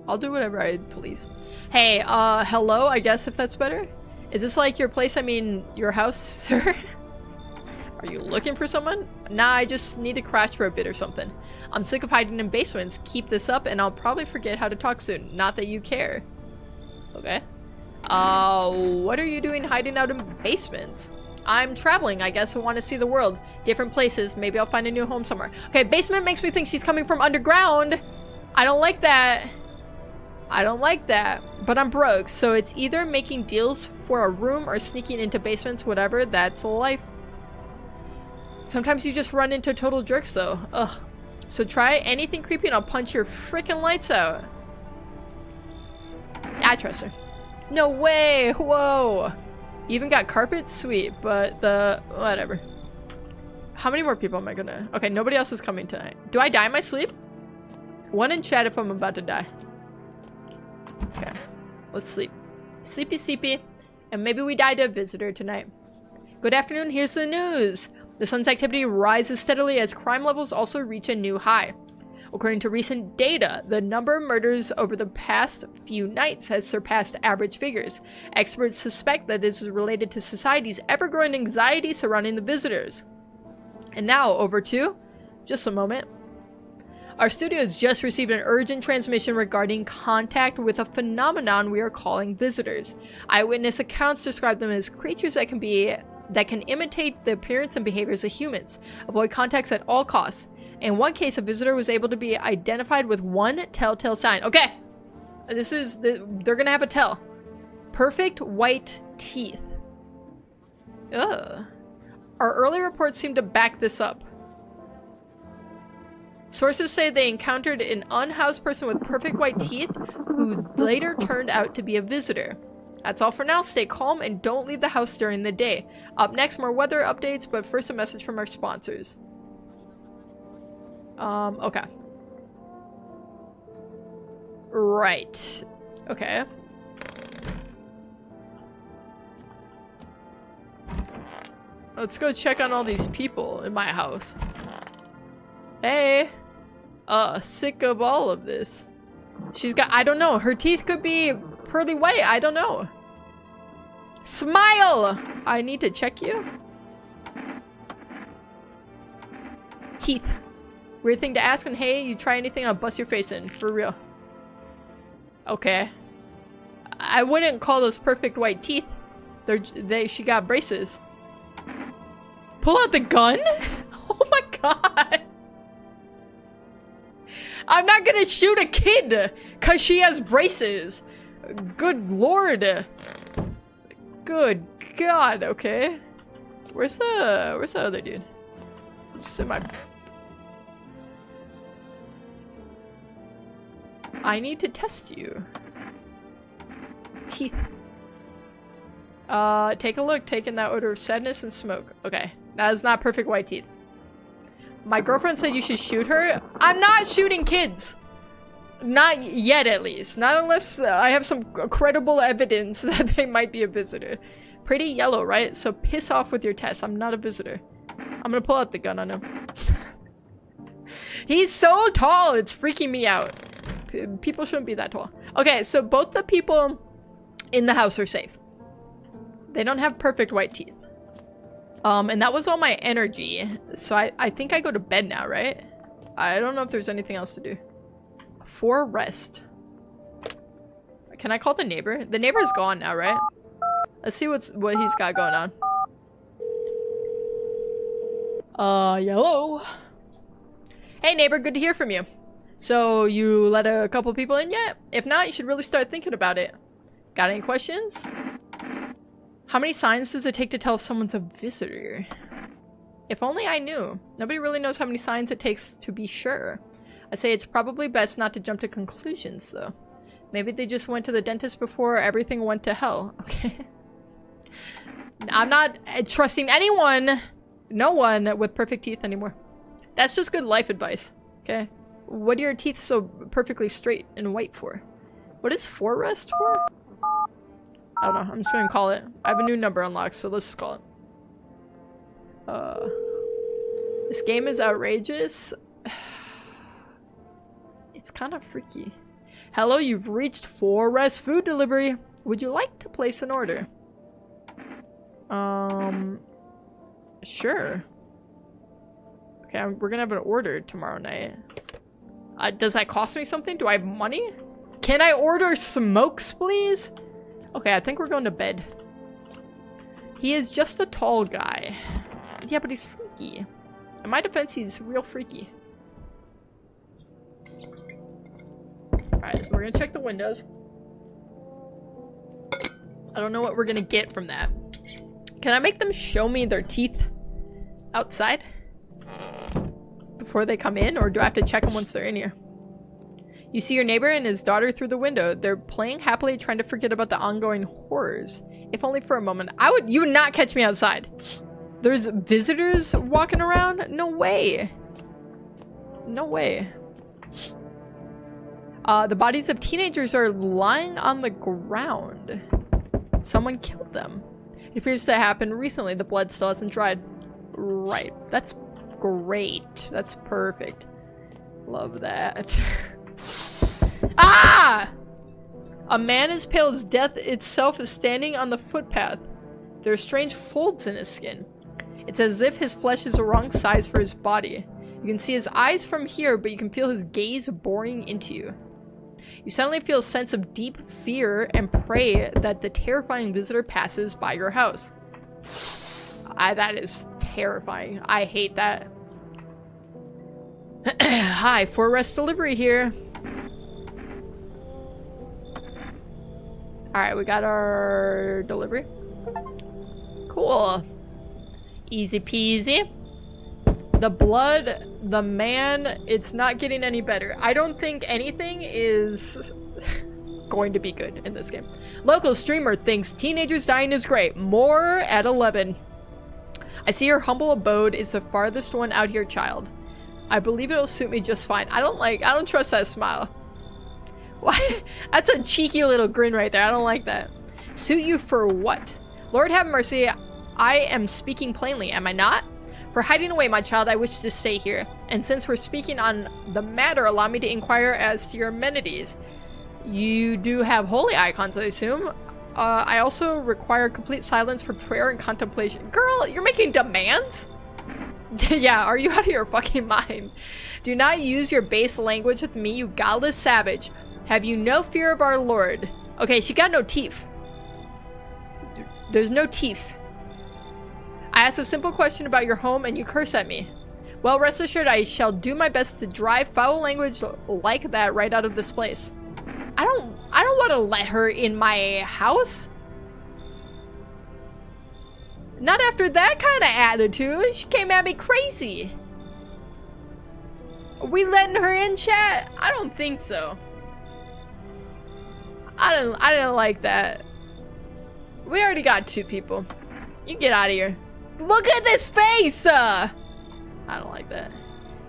I'll do whatever I please. Hey, hello, I guess, if that's better? Is this like your place, I mean, your house, sir? Are you looking for someone? Nah, I just need to crash for a bit or something. I'm sick of hiding in basements. Keep this up and I'll probably forget how to talk soon. Not that you care. Okay. What are you doing hiding out in basements? I'm traveling, I guess. I want to see the world. Different places. Maybe I'll find a new home somewhere. Okay, basement makes me think she's coming from underground. I don't like that. I don't like that. But I'm broke, so it's either making deals for a room or sneaking into basements, whatever. That's life. Sometimes you just run into total jerks, though. Ugh. So try anything creepy and I'll punch your freaking lights out. I trust her. No way! Whoa! You even got carpet? Sweet, but whatever. How many more people am I gonna... Okay, nobody else is coming tonight. Do I die in my sleep? One in chat if I'm about to die. Okay. Let's sleep. Sleepy, sleepy. And maybe we die to a visitor tonight. Good afternoon, here's the news. The sun's activity rises steadily as crime levels also reach a new high. According to recent data, the number of murders over the past few nights has surpassed average figures. Experts suspect that this is related to society's ever-growing anxiety surrounding the visitors. And now, over to... Just a moment. Our studio has just received an urgent transmission regarding contact with a phenomenon we are calling visitors. Eyewitness accounts describe them as creatures that can imitate the appearance and behaviors of humans. Avoid contacts at all costs. In one case, a visitor was able to be identified with one telltale sign. Okay, they're gonna have a tell. Perfect white teeth. Ugh. Our early reports seem to back this up. Sources say they encountered an unhoused person with perfect white teeth who later turned out to be a visitor. That's all for now. Stay calm and don't leave the house during the day. Up next, more weather updates, but first a message from our sponsors. Okay. Right. Okay. Let's go check on all these people in my house. Hey! Sick of all of this. She's got, I don't know, her teeth could be pearly white, I don't know. Smile! I need to check you. Teeth. Weird thing to ask, and hey, you try anything, I'll bust your face in. For real. Okay. I wouldn't call those perfect white teeth. She got braces. Pull out the gun? Oh my god. I'm not gonna shoot a kid cause she has braces. Good lord. Good god, okay. Where's the other dude? So just in my... I need to test you. Teeth. Take a look. Taking that odor of sadness and smoke. Okay. That is not perfect white teeth. My girlfriend said you should shoot her. I'm not shooting kids. Not yet, at least. Not unless I have some credible evidence that they might be a visitor. Pretty yellow, right? So piss off with your test. I'm not a visitor. I'm gonna pull out the gun on him. He's so tall. It's freaking me out. People shouldn't be that tall. Okay, so both the people in the house are safe. They don't have perfect white teeth. And that was all my energy. So I think I go to bed now, right? I don't know if there's anything else to do. For rest. Can I call the neighbor? The neighbor's gone now, right? Let's see what he's got going on. Hello. Hey neighbor, good to hear from you. So, you let a couple people in yet? If not, you should really start thinking about it. Got any questions? How many signs does it take to tell if someone's a visitor? If only I knew. Nobody really knows how many signs it takes to be sure. I'd say it's probably best not to jump to conclusions, though. Maybe they just went to the dentist before everything went to hell. Okay. I'm not trusting anyone No one with perfect teeth anymore. That's just good life advice, okay? What are your teeth so perfectly straight and white for? What is forest for? I don't know. I'm just gonna call it. I have a new number unlocked, so let's just call it. This game is outrageous. It's kind of freaky. Hello, you've reached Forest Food Delivery. Would you like to place an order? Sure. Okay, we're gonna have an order tomorrow night. Does that cost me something? Do I have money? Can I order smokes, please? Okay, I think we're going to bed. He is just a tall guy. Yeah, but he's freaky. In my defense, he's real freaky. Alright, so we're gonna check the windows. I don't know what we're gonna get from that. Can I make them show me their teeth outside before they come in, or do I have to check them once they're in here? You see your neighbor and his daughter through the window. They're playing happily, trying to forget about the ongoing horrors. If only for a moment. You would not catch me outside. There's visitors walking around? No way. No way. The bodies of teenagers are lying on the ground. Someone killed them. It appears to have happened recently. The blood still hasn't dried. Right. That's great. That's perfect. Love that. Ah! A man as pale as death itself is standing on the footpath. There are strange folds in his skin. It's as if his flesh is the wrong size for his body. You can see his eyes from here, but you can feel his gaze boring into you. You suddenly feel a sense of deep fear and pray that the terrifying visitor passes by your house. That is terrifying. I hate that. Hi, Forest Delivery here. Alright, we got our delivery. Cool. Easy peasy. The blood, the man, it's not getting any better. I don't think anything is going to be good in this game. Local streamer thinks teenagers dying is great. More at 11. I see your humble abode is the farthest one out here, child. I believe it'll suit me just fine. I don't trust that smile. Why? That's a cheeky little grin right there. I don't like that. Suit you for what? Lord have mercy. I am speaking plainly, am I not? For hiding away, my child, I wish to stay here. And since we're speaking on the matter, allow me to inquire as to your amenities. You do have holy icons, I assume. I also require complete silence for prayer and contemplation. Girl, you're making demands? Yeah, are you out of your fucking mind? Do not use your base language with me, you godless savage. Have you no fear of our Lord? Okay, she got no teeth. There's no teeth. I asked a simple question about your home and you curse at me. Well, rest assured I shall do my best to drive foul language like that right out of this place. I don't want to let her in my house. Not after that kind of attitude. She came at me crazy. Are we letting her in, chat? I don't think so. I didn't like that. We already got 2 people. You get out of here. Look at this face! I don't like that.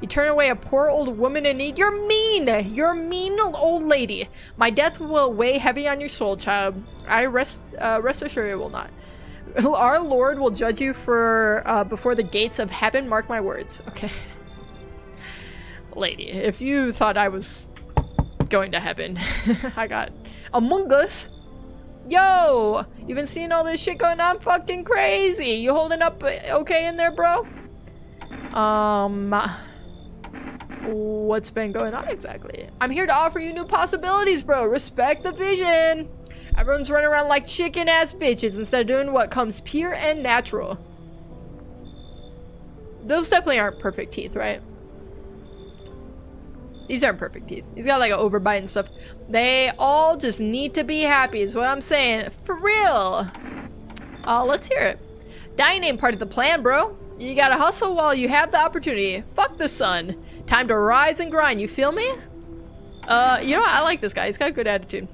You turn away a poor old woman in need. You're mean! You're a mean old lady. My death will weigh heavy on your soul, child. I rest assured it will not. Our Lord will judge you for before the gates of heaven. Mark my words. Okay. Lady, if you thought I was going to heaven, I got Among Us. Yo, you been seeing all this shit going on? Fucking crazy. You holding up okay in there, bro? What's been going on exactly? I'm here to offer you new possibilities, bro. Respect the vision. Everyone's running around like chicken ass bitches instead of doing what comes pure and natural. Those definitely aren't perfect teeth, right? These aren't perfect teeth. He's got like an overbite and stuff. They all just need to be happy is what I'm saying. For real. Let's hear it. Dying ain't part of the plan, bro. You gotta hustle while you have the opportunity. Fuck the sun. Time to rise and grind, you feel me? You know what? I like this guy. He's got a good attitude.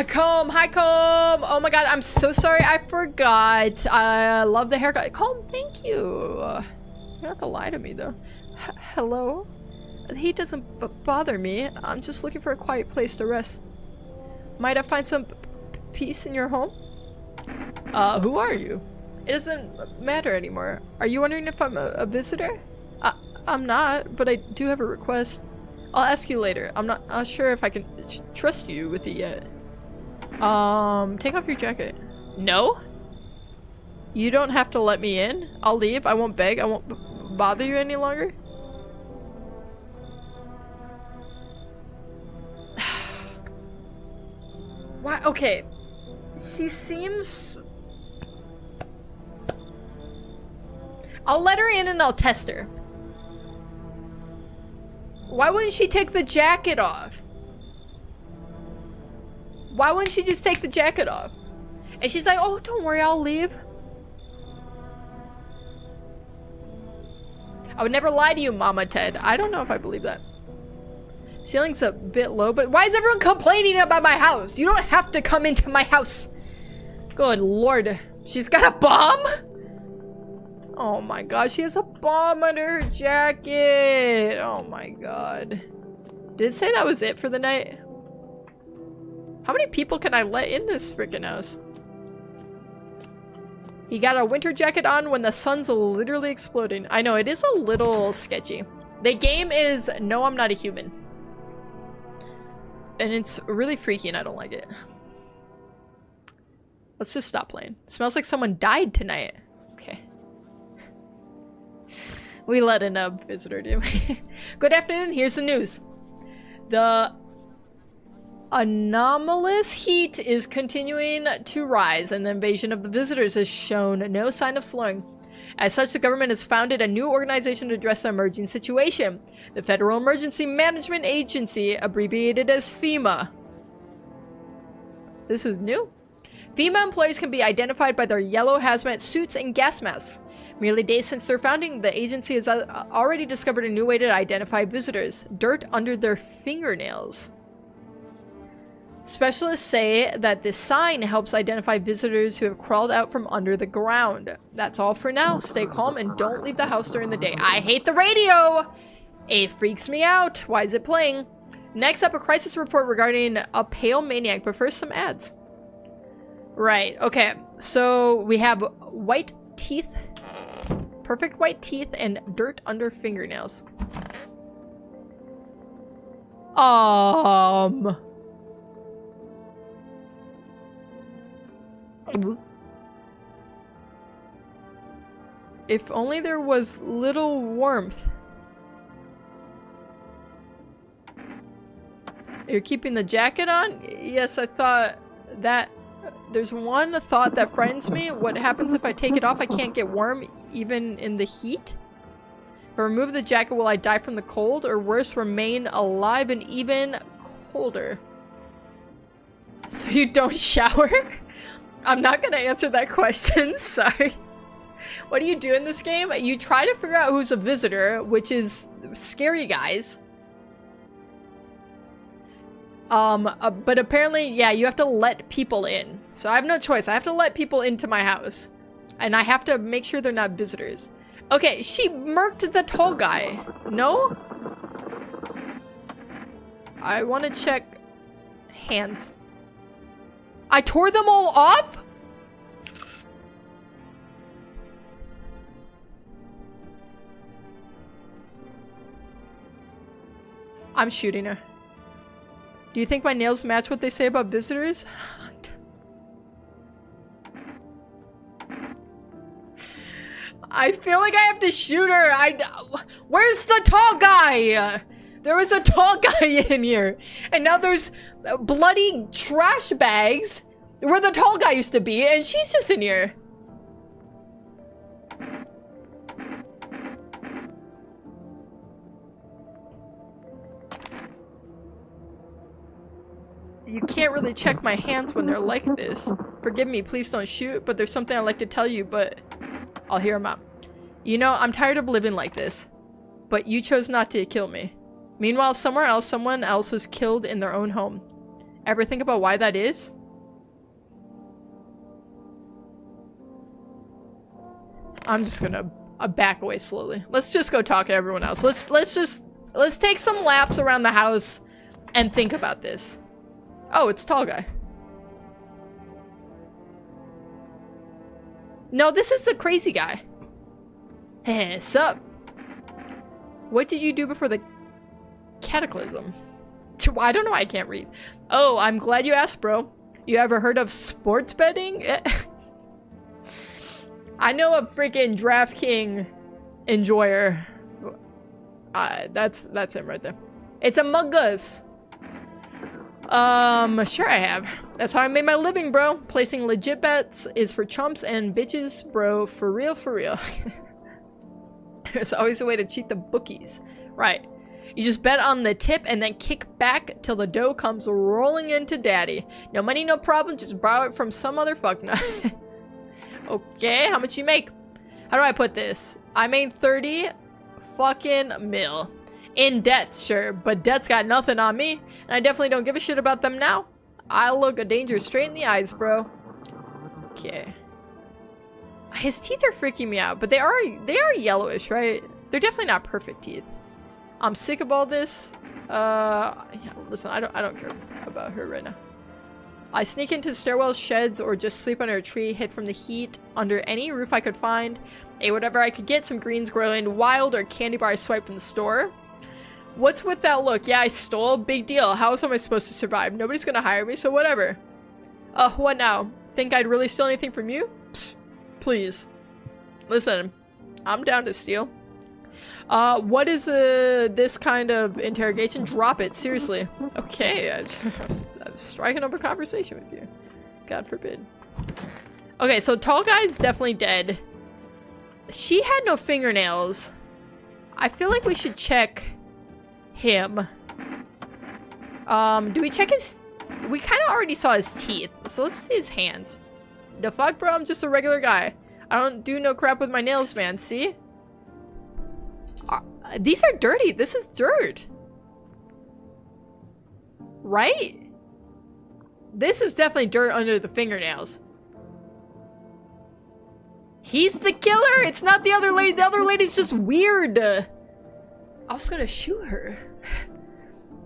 Comb, hi Comb. Oh my god, I'm so sorry, I forgot. I love the haircut. Comb, thank you. You don't have to lie to me though. Hello? He doesn't bother me. I'm just looking for a quiet place to rest. Might I find some peace in your home? Who are you? It doesn't matter anymore. Are you wondering if I'm a visitor? I'm not, but I do have a request. I'll ask you later. I'm not sure if I can trust you with it yet. Take off your jacket. No? You don't have to let me in. I'll leave. I won't beg. I won't bother you any longer. Why? Okay. She seems... I'll let her in and I'll test her. Why wouldn't she take the jacket off? Why wouldn't she just take the jacket off? And she's like, oh, don't worry, I'll leave. I would never lie to you, Mama Ted. I don't know if I believe that. Ceiling's a bit low, but why is everyone complaining about my house? You don't have to come into my house. Good lord. She's got a bomb? Oh my god, she has a bomb under her jacket. Oh my god. Did it say that was it for the night? How many people can I let in this freaking house? He got a winter jacket on when the sun's literally exploding. I know, it is a little sketchy. The game is No, I'm Not a Human. And it's really freaky and I don't like it. Let's just stop playing. It smells like someone died tonight. Okay. We let in a visitor, didn't we? Good afternoon, here's the news. The anomalous heat is continuing to rise and the invasion of the visitors has shown no sign of slowing. As such, the government has founded a new organization to address the emerging situation. The Federal Emergency Management Agency, abbreviated as FEMA. This is new. FEMA employees can be identified by their yellow hazmat suits and gas masks. Merely days since their founding, the agency has already discovered a new way to identify visitors. Dirt under their fingernails. Specialists say that this sign helps identify visitors who have crawled out from under the ground. That's all for now. Stay calm and don't leave the house during the day. I hate the radio! It freaks me out. Why is it playing? Next up, a crisis report regarding a pale maniac, but first some ads. Right, okay. So we have white teeth. Perfect white teeth and dirt under fingernails. If only there was little warmth. You're keeping the jacket on? Yes, I thought that. There's one thought that frightens me. What happens if I take it off? I can't get warm even in the heat? If I remove the jacket, will I die from the cold? Or worse, remain alive and even colder? So you don't shower? I'm not gonna answer that question, sorry. What do you do in this game? You try to figure out who's a visitor, which is scary guys. But apparently, yeah, you have to let people in. So I have no choice. I have to let people into my house. And I have to make sure they're not visitors. Okay, she murked the tall guy. No? I want to check hands. I tore them all off? I'm shooting her. Do you think my nails match what they say about visitors? I feel like I have to shoot her. Where's the tall guy? There was a tall guy in here. And now there's bloody trash bags where the tall guy used to be. And she's just in here. You can't really check my hands when they're like this. Forgive me, please don't shoot, but there's something I'd like to tell you, but I'll hear him out. You know, I'm tired of living like this, but you chose not to kill me. Meanwhile, somewhere else, someone else was killed in their own home. Ever think about why that is? I'm just gonna back away slowly. Let's just go talk to everyone else. Let's take some laps around the house and think about this. Oh, it's tall guy. No, this is the crazy guy. Hey, sup? What did you do before the cataclysm? I don't know, I can't read. Oh, I'm glad you asked, bro. You ever heard of sports betting? I know a freaking DraftKings enjoyer. That's him right there. It's Among Us. Sure I have. That's how I made my living, bro. Placing legit bets is for chumps and bitches, bro. For real, for real. There's always a way to cheat the bookies. Right. You just bet on the tip and then kick back till the dough comes rolling into daddy. No money, no problem. Just borrow it from some other fuck. Okay, how much you make? How do I put this? I made 30 fucking mil. In debt, sure, but debt's got nothing on me, and I definitely don't give a shit about them now. I'll look a danger straight in the eyes, bro. Okay. His teeth are freaking me out, but they are yellowish, right? They're definitely not perfect teeth. I'm sick of all this. Yeah, listen, I don't care about her right now. I sneak into stairwell sheds or just sleep under a tree, hid from the heat, under any roof I could find. Ate whatever I could get, some greens growing wild or candy bar I swiped from the store. What's with that look? Yeah, I stole. Big deal. How else am I supposed to survive? Nobody's gonna hire me, so whatever. What now? Think I'd really steal anything from you? Psst, please. Listen, I'm down to steal. What is this kind of interrogation? Drop it, seriously. Okay, I was striking up a conversation with you. God forbid. Okay, so tall guy's definitely dead. She had no fingernails. I feel like we should check him. Do we check his... We kind of already saw his teeth, so let's see his hands. The fuck, bro? I'm just a regular guy. I don't do no crap with my nails, man. See? These are dirty. This is dirt. Right? This is definitely dirt under the fingernails. He's the killer! It's not the other lady. The other lady's just weird. I was gonna shoot her.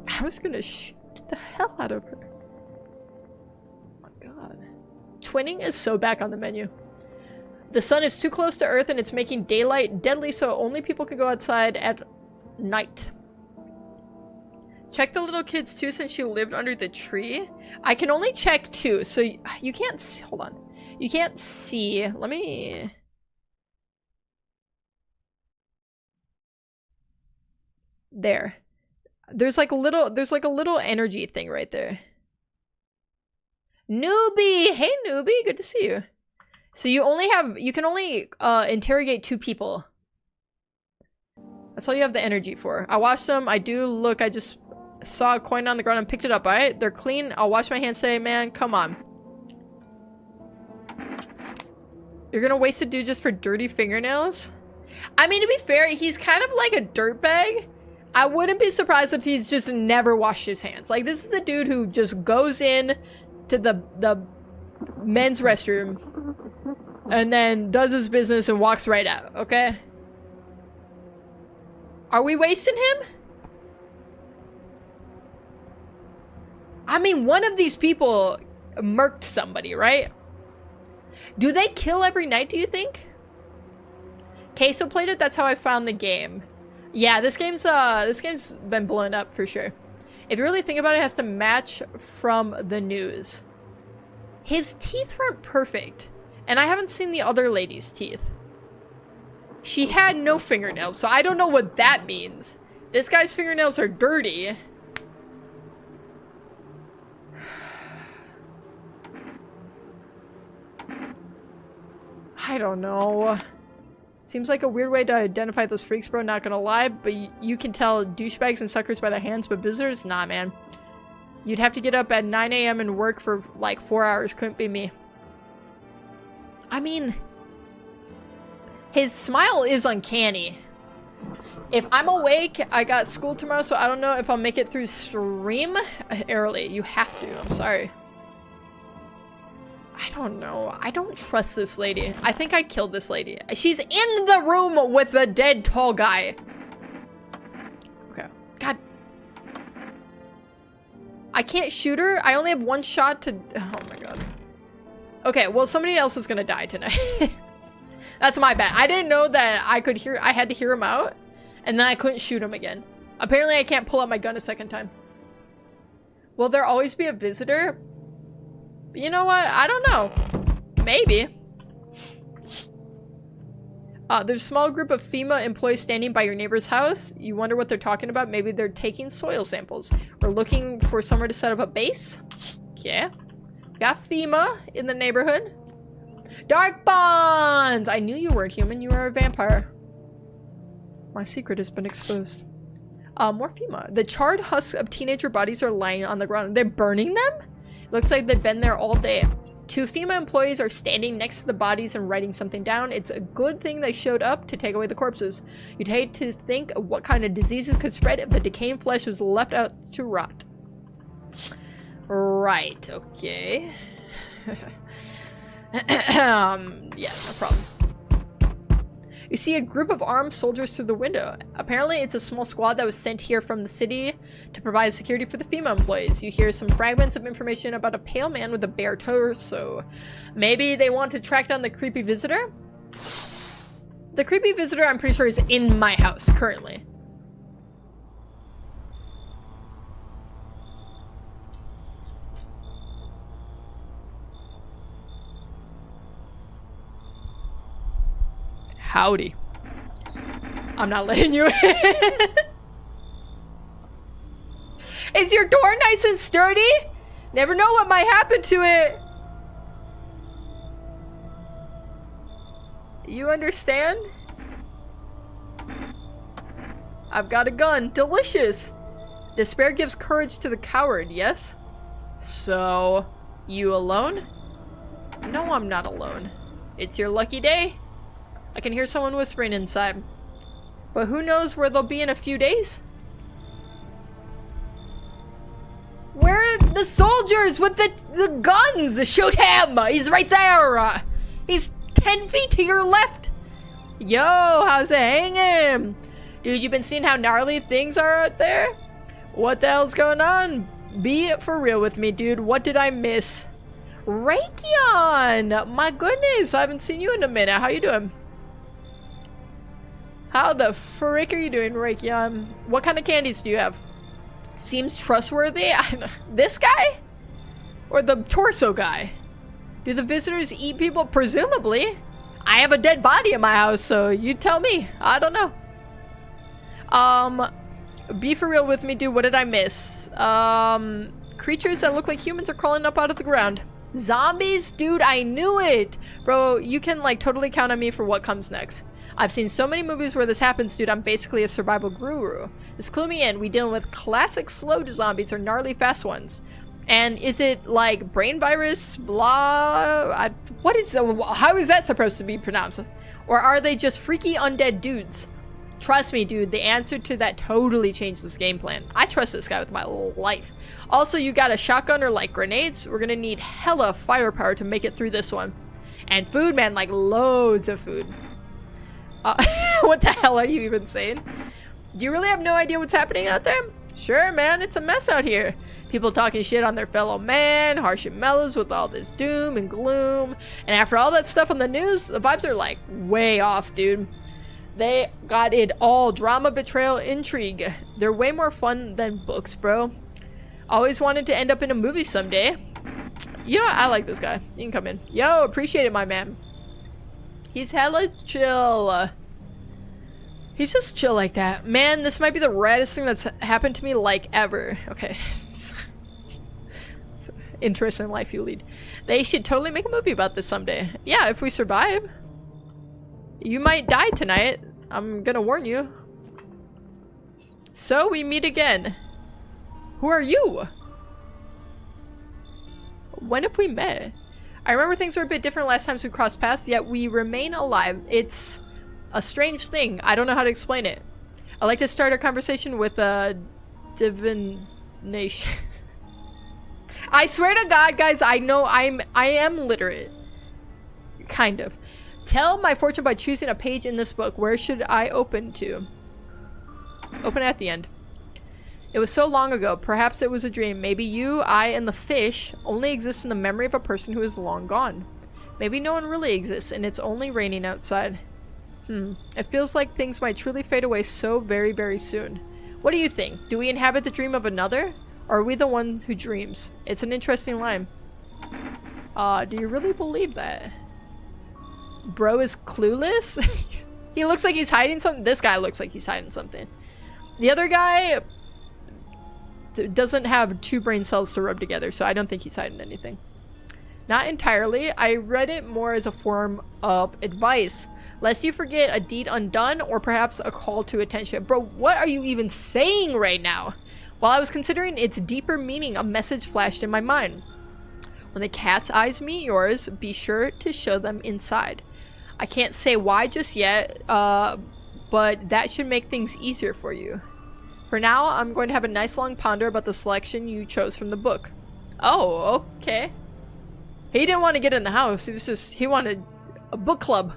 I was gonna shoot the hell out of her. Oh my god. Twinning is so back on the menu. The sun is too close to Earth and it's making daylight deadly, so only people can go outside at night. Check the little kids too, since she lived under the tree. I can only check two, so you can't see. Hold on. You can't see. Let me... There. There's like a little energy thing right there. Newbie! Hey newbie, good to see you. So you can only interrogate two people. That's all you have the energy for. I washed them. I just saw a coin on the ground and picked it up. Alright, they're clean. I'll wash my hands today, man. Come on. You're gonna waste a dude just for dirty fingernails? I mean, to be fair, he's kind of like a dirtbag. I wouldn't be surprised if he's just never washed his hands. Like, this is the dude who just goes in to the men's restroom and then does his business and walks right out, okay? Are we wasting him? I mean, one of these people murked somebody, right? Do they kill every night, do you think? Queso played it, that's how I found the game. Yeah, this game's been blown up for sure. If you really think about it, it has to match from the news. His teeth weren't perfect. And I haven't seen the other lady's teeth. She had no fingernails, so I don't know what that means. This guy's fingernails are dirty. I don't know. Seems like a weird way to identify those freaks, bro, not gonna lie, but you can tell douchebags and suckers by their hands, but visitors? Nah, man. You'd have to get up at 9 a.m. and work for like 4 hours. Couldn't be me. I mean, his smile is uncanny. If I'm awake, I got school tomorrow, so I don't know if I'll make it through stream early. You have to. I'm sorry. I don't know. I don't trust this lady. I think I killed this lady. She's in the room with the dead tall guy. Okay. God. I can't shoot her. I only have one shot to... Oh my god. Okay, well, somebody else is gonna die tonight. That's my bad. I didn't know that I could hear... I had to hear him out, and then I couldn't shoot him again. Apparently, I can't pull out my gun a second time. Will there always be a visitor? You know what? I don't know. Maybe. There's a small group of FEMA employees standing by your neighbor's house. You wonder what they're talking about. Maybe they're taking soil samples. We're looking for somewhere to set up a base. Okay. Got FEMA in the neighborhood. Dark Bonds! I knew you weren't human. You are a vampire. My secret has been exposed. More FEMA. The charred husks of teenager bodies are lying on the ground. They're burning them? Looks like they've been there all day. 2 FEMA employees are standing next to the bodies and writing something down. It's a good thing they showed up to take away the corpses. You'd hate to think of what kind of diseases could spread if the decaying flesh was left out to rot. Right, okay. Yeah, no problem. You see a group of armed soldiers through the window. Apparently, it's a small squad that was sent here from the city to provide security for the FEMA employees. You hear some fragments of information about a pale man with a bare torso. Maybe they want to track down the creepy visitor? The creepy visitor, I'm pretty sure, is in my house currently. Howdy. I'm not letting you in. Is your door nice and sturdy? Never know what might happen to it. You understand? I've got a gun. Delicious. Despair gives courage to the coward, yes? So, you alone? No, I'm not alone. It's your lucky day. I can hear someone whispering inside. But who knows where they'll be in a few days? Where are the soldiers with the guns? Shoot him! He's right there! He's 10 feet to your left! Yo, how's it hanging? Dude, you been seeing how gnarly things are out there? What the hell's going on? Be for real with me, dude. What did I miss? Raykion! My goodness, I haven't seen you in a minute. How you doing? How the frick are you doing, Raykion? What kind of candies do you have? Seems trustworthy. This guy? Or the torso guy? Do the visitors eat people? Presumably. I have a dead body in my house, so you tell me. I don't know. Be for real with me, dude. What did I miss? Creatures that look like humans are crawling up out of the ground. Zombies? Dude, I knew it! Bro, you can, like, totally count on me for what comes next. I've seen so many movies where this happens, dude. I'm basically a survival guru. Just clue me in. We dealing with classic slow zombies or gnarly fast ones. And is it like brain virus, blah? How is that supposed to be pronounced? Or are they just freaky undead dudes? Trust me, dude. The answer to that totally changed this game plan. I trust this guy with my life. Also, you got a shotgun or like grenades? We're gonna need hella firepower to make it through this one. And food, man, like loads of food. What the hell are you even saying? Do you really have no idea what's happening out there? Sure, man, it's a mess out here. People talking shit on their fellow man, harsh and mellows with all this doom and gloom. And after all that stuff on the news, the vibes are like way off, dude. They got it all. Drama, betrayal, intrigue. They're way more fun than books, bro. Always wanted to end up in a movie someday. You know, I like this guy. You can come in. Yo, appreciate it, my man. He's hella chill. He's just chill like that. Man, this might be the raddest thing that's happened to me like ever. Okay. It's an interesting life you lead. They should totally make a movie about this someday. Yeah, if we survive. You might die tonight. I'm gonna warn you. So we meet again. Who are you? When have we met? I remember things were a bit different last times we crossed paths, yet we remain alive. It's a strange thing. I don't know how to explain it. I like to start a conversation with a divination. I swear to God, guys, I know I am literate. Kind of. Tell my fortune by choosing a page in this book. Where should I open to? Open at the end. It was so long ago. Perhaps it was a dream. Maybe you, I, and the fish only exist in the memory of a person who is long gone. Maybe no one really exists, and it's only raining outside. It feels like things might truly fade away so very, very soon. What do you think? Do we inhabit the dream of another? Or are we the one who dreams? It's an interesting line. Do you really believe that? Bro is clueless? He looks like he's hiding something. This guy looks like he's hiding something. The other guy doesn't have two brain cells to rub together, so I don't think he's hiding anything. Not entirely. I read it more as a form of advice. Lest you forget a deed undone, or perhaps a call to attention. Bro, what are you even saying right now? While I was considering its deeper meaning, a message flashed in my mind. When the cat's eyes meet yours, be sure to show them inside. I can't say why just yet, but that should make things easier for you. For now, I'm going to have a nice long ponder about the selection you chose from the book. Oh, okay. He didn't want to get in the house. He wanted a book club.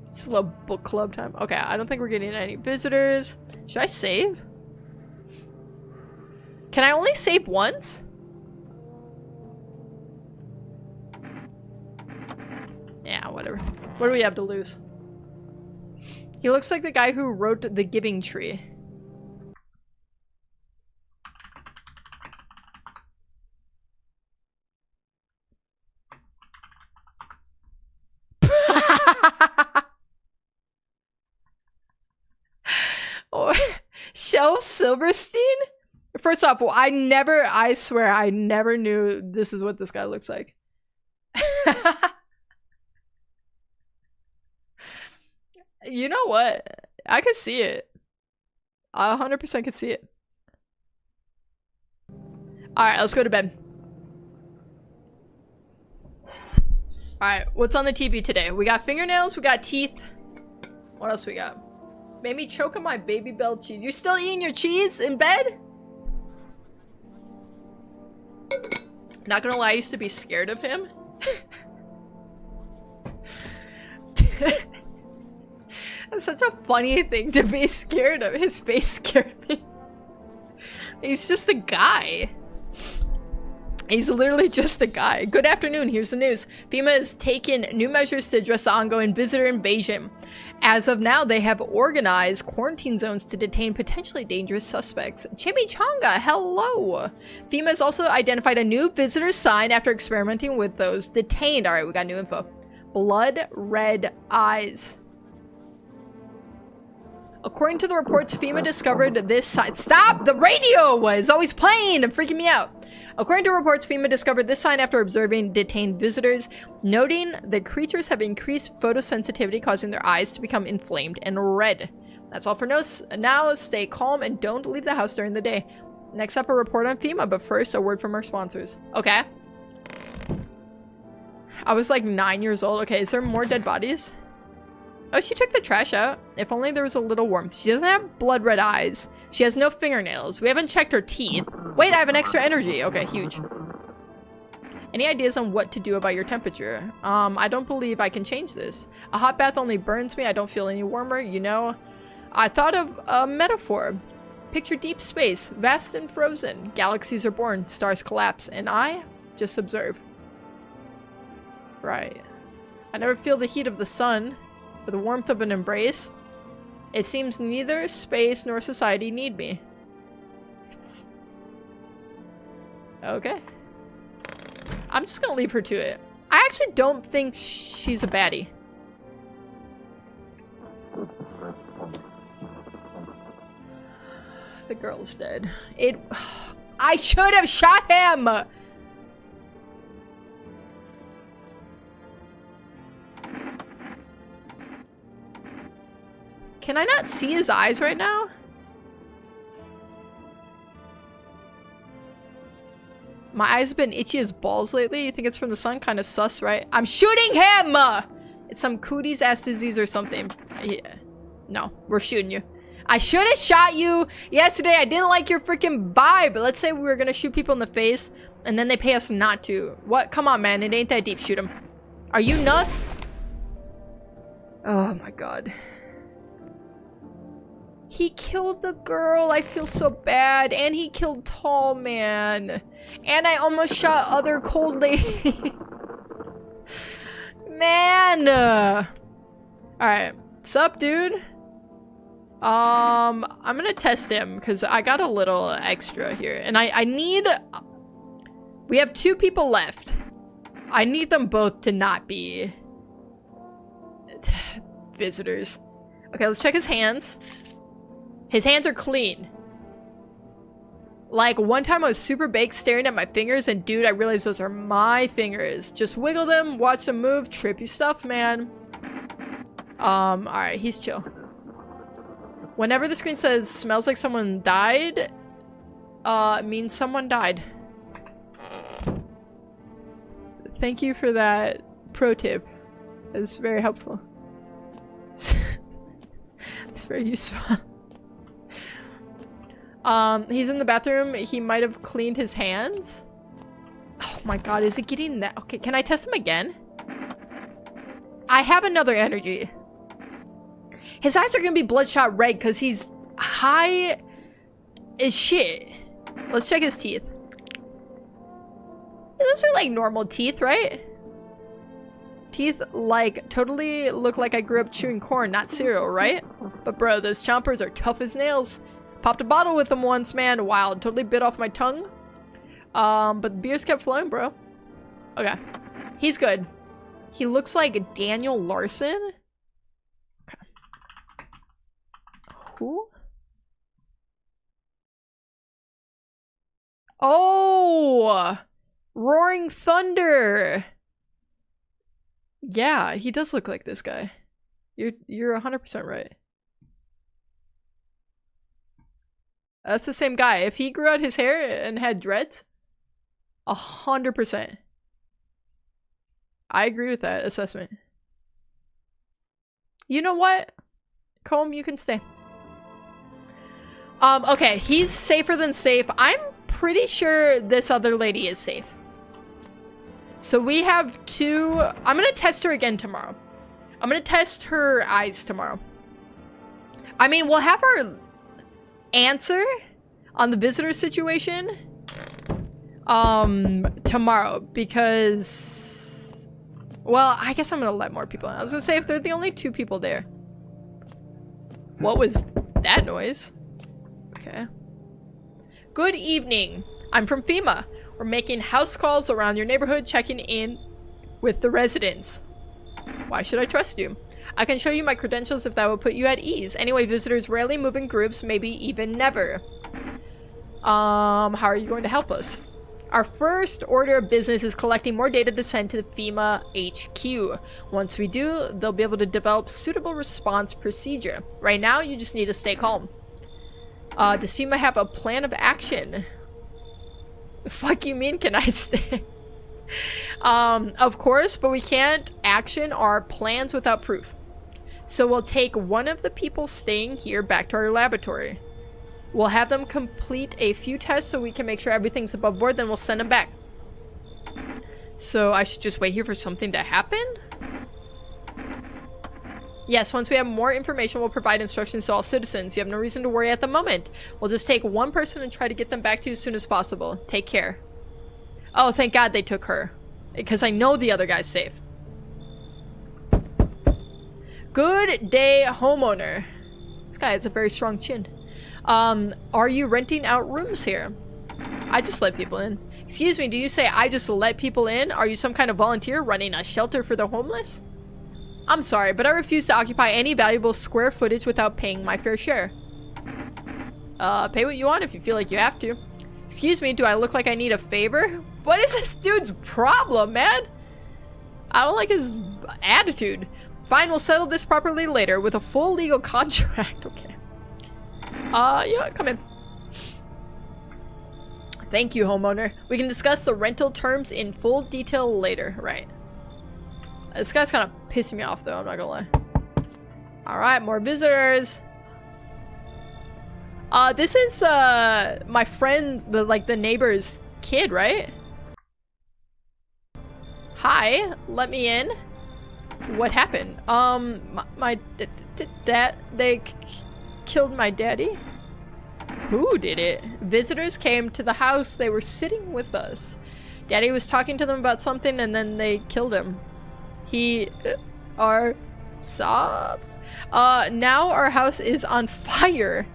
It's a little book club time. Okay, I don't think we're getting any visitors. Should I save? Can I only save once? Yeah, whatever. What do we have to lose? He looks like the guy who wrote The Giving Tree. Shel Silverstein? First off, well, I swear I never knew this is what this guy looks like. You know what? I could see it. I 100% could see it. Alright, let's go to bed. Alright, what's on the TV today? We got fingernails, we got teeth. What else we got? Made me choke on my Baby Bell cheese. You still eating your cheese in bed? Not gonna lie, I used to be scared of him. That's such a funny thing to be scared of. His face scared me. He's just a guy. He's literally just a guy. Good afternoon, here's the news. FEMA has taken new measures to address the ongoing visitor invasion. As of now, they have organized quarantine zones to detain potentially dangerous suspects. Chimichanga, hello! FEMA has also identified a new visitor sign after experimenting with those detained. Alright, we got new info. Blood red eyes. According to the reports, FEMA discovered this sign. Stop! The radio is always playing and freaking me out. According to reports, FEMA discovered this sign after observing detained visitors, noting the creatures have increased photosensitivity, causing their eyes to become inflamed and red. That's all for now. Stay calm and don't leave the house during the day. Next up, a report on FEMA, but first, a word from our sponsors. Okay. I was like 9 years old. Okay, is there more dead bodies? Oh, she took the trash out. If only there was a little warmth. She doesn't have blood red eyes. She has no fingernails. We haven't checked her teeth. Wait, I have an extra energy. Okay, huge. Any ideas on what to do about your temperature? I don't believe I can change this. A hot bath only burns me. I don't feel any warmer, you know. I thought of a metaphor. Picture deep space, vast and frozen. Galaxies are born, stars collapse, and I just observe. Right. I never feel the heat of the sun or the warmth of an embrace. It seems neither space nor society need me. Okay. I'm just gonna leave her to it. I actually don't think she's a baddie. The girl's dead. I should have shot him! Can I not see his eyes right now? My eyes have been itchy as balls lately. You think it's from the sun? Kind of sus, right? I'm shooting him! It's some cooties ass disease or something. Yeah. No, we're shooting you. I should have shot you yesterday. I didn't like your freaking vibe. But let's say we were gonna shoot people in the face and then they pay us not to. What? Come on, man. It ain't that deep. Shoot him. Are you nuts? Oh my god. He killed the girl. I feel so bad. And he killed Tall Man. And I almost shot other cold lady. Man. Alright. Sup, dude? I'm gonna test him because I got a little extra here. And I need... We have 2 people left. I need them both to not be... visitors. Okay, let's check his hands. His hands are clean. Like, one time I was super baked staring at my fingers, and dude, I realized those are my fingers. Just wiggle them, watch them move, trippy stuff, man. Alright, he's chill. Whenever the screen says, smells like someone died, it means someone died. Thank you for that pro tip. It's very helpful. It's very useful. He's in the bathroom. He might have cleaned his hands. Oh my god, is it getting that? Okay, can I test him again? I have another energy. His eyes are gonna be bloodshot red because he's high as shit. Let's check his teeth. Those are like normal teeth, right? Teeth like totally look like I grew up chewing corn, not cereal, right? But bro, those chompers are tough as nails. Popped a bottle with them once, man. Wild. Totally bit off my tongue. But the beers kept flowing, bro. Okay. He's good. He looks like Daniel Larson. Okay. Who? Oh! Roaring Thunder! Yeah, he does look like this guy. You're 100% right. That's the same guy. If he grew out his hair and had dreads, 100%. I agree with that assessment. You know what? Comb, you can stay. Okay, he's safer than safe. I'm pretty sure this other lady is safe. So we have 2. I'm gonna test her again tomorrow. I'm gonna test her eyes tomorrow. I mean, we'll have her answer on the visitor situation tomorrow because, well, I guess I'm gonna let more people in. I was gonna say if they're the only 2 people there. What was that noise? Okay. Good evening. I'm from FEMA. We're making house calls around your neighborhood, checking in with the residents. Why should I trust you? I can show you my credentials if that will put you at ease. Anyway, visitors rarely move in groups, maybe even never. How are you going to help us? Our first order of business is collecting more data to send to the FEMA HQ. Once we do, they'll be able to develop suitable response procedure. Right now, you just need to stay calm. Does FEMA have a plan of action? The fuck you mean, can I stay? Of course, but we can't action our plans without proof. So we'll take one of the people staying here back to our laboratory. We'll have them complete a few tests so we can make sure everything's above board, then we'll send them back. So I should just wait here for something to happen? Yes, once we have more information, we'll provide instructions to all citizens. You have no reason to worry at the moment. We'll just take one person and try to get them back to you as soon as possible. Take care. Oh, thank God they took her. Because I know the other guy's safe. Good day, homeowner. This guy has a very strong chin. Are you renting out rooms here? I just let people in. Excuse me, do you say I just let people in? Are you some kind of volunteer running a shelter for the homeless? I'm sorry, but I refuse to occupy any valuable square footage without paying my fair share. Pay what you want if you feel like you have to. Excuse me, do I look like I need a favor? What is this dude's problem, man? I don't like his attitude. Fine, we'll settle this properly later with a full legal contract. Okay. You know what? Come in. Thank you, homeowner. We can discuss the rental terms in full detail later. Right. This guy's kind of pissing me off, though. I'm not gonna lie. Alright, more visitors. This is, my friend, the neighbor's kid, right? Hi, let me in. What happened? My dad, they killed my daddy? Who did it? Visitors came to the house. They were sitting with us. Daddy was talking to them about something and then they killed him. He, our sobs? Now our house is on fire.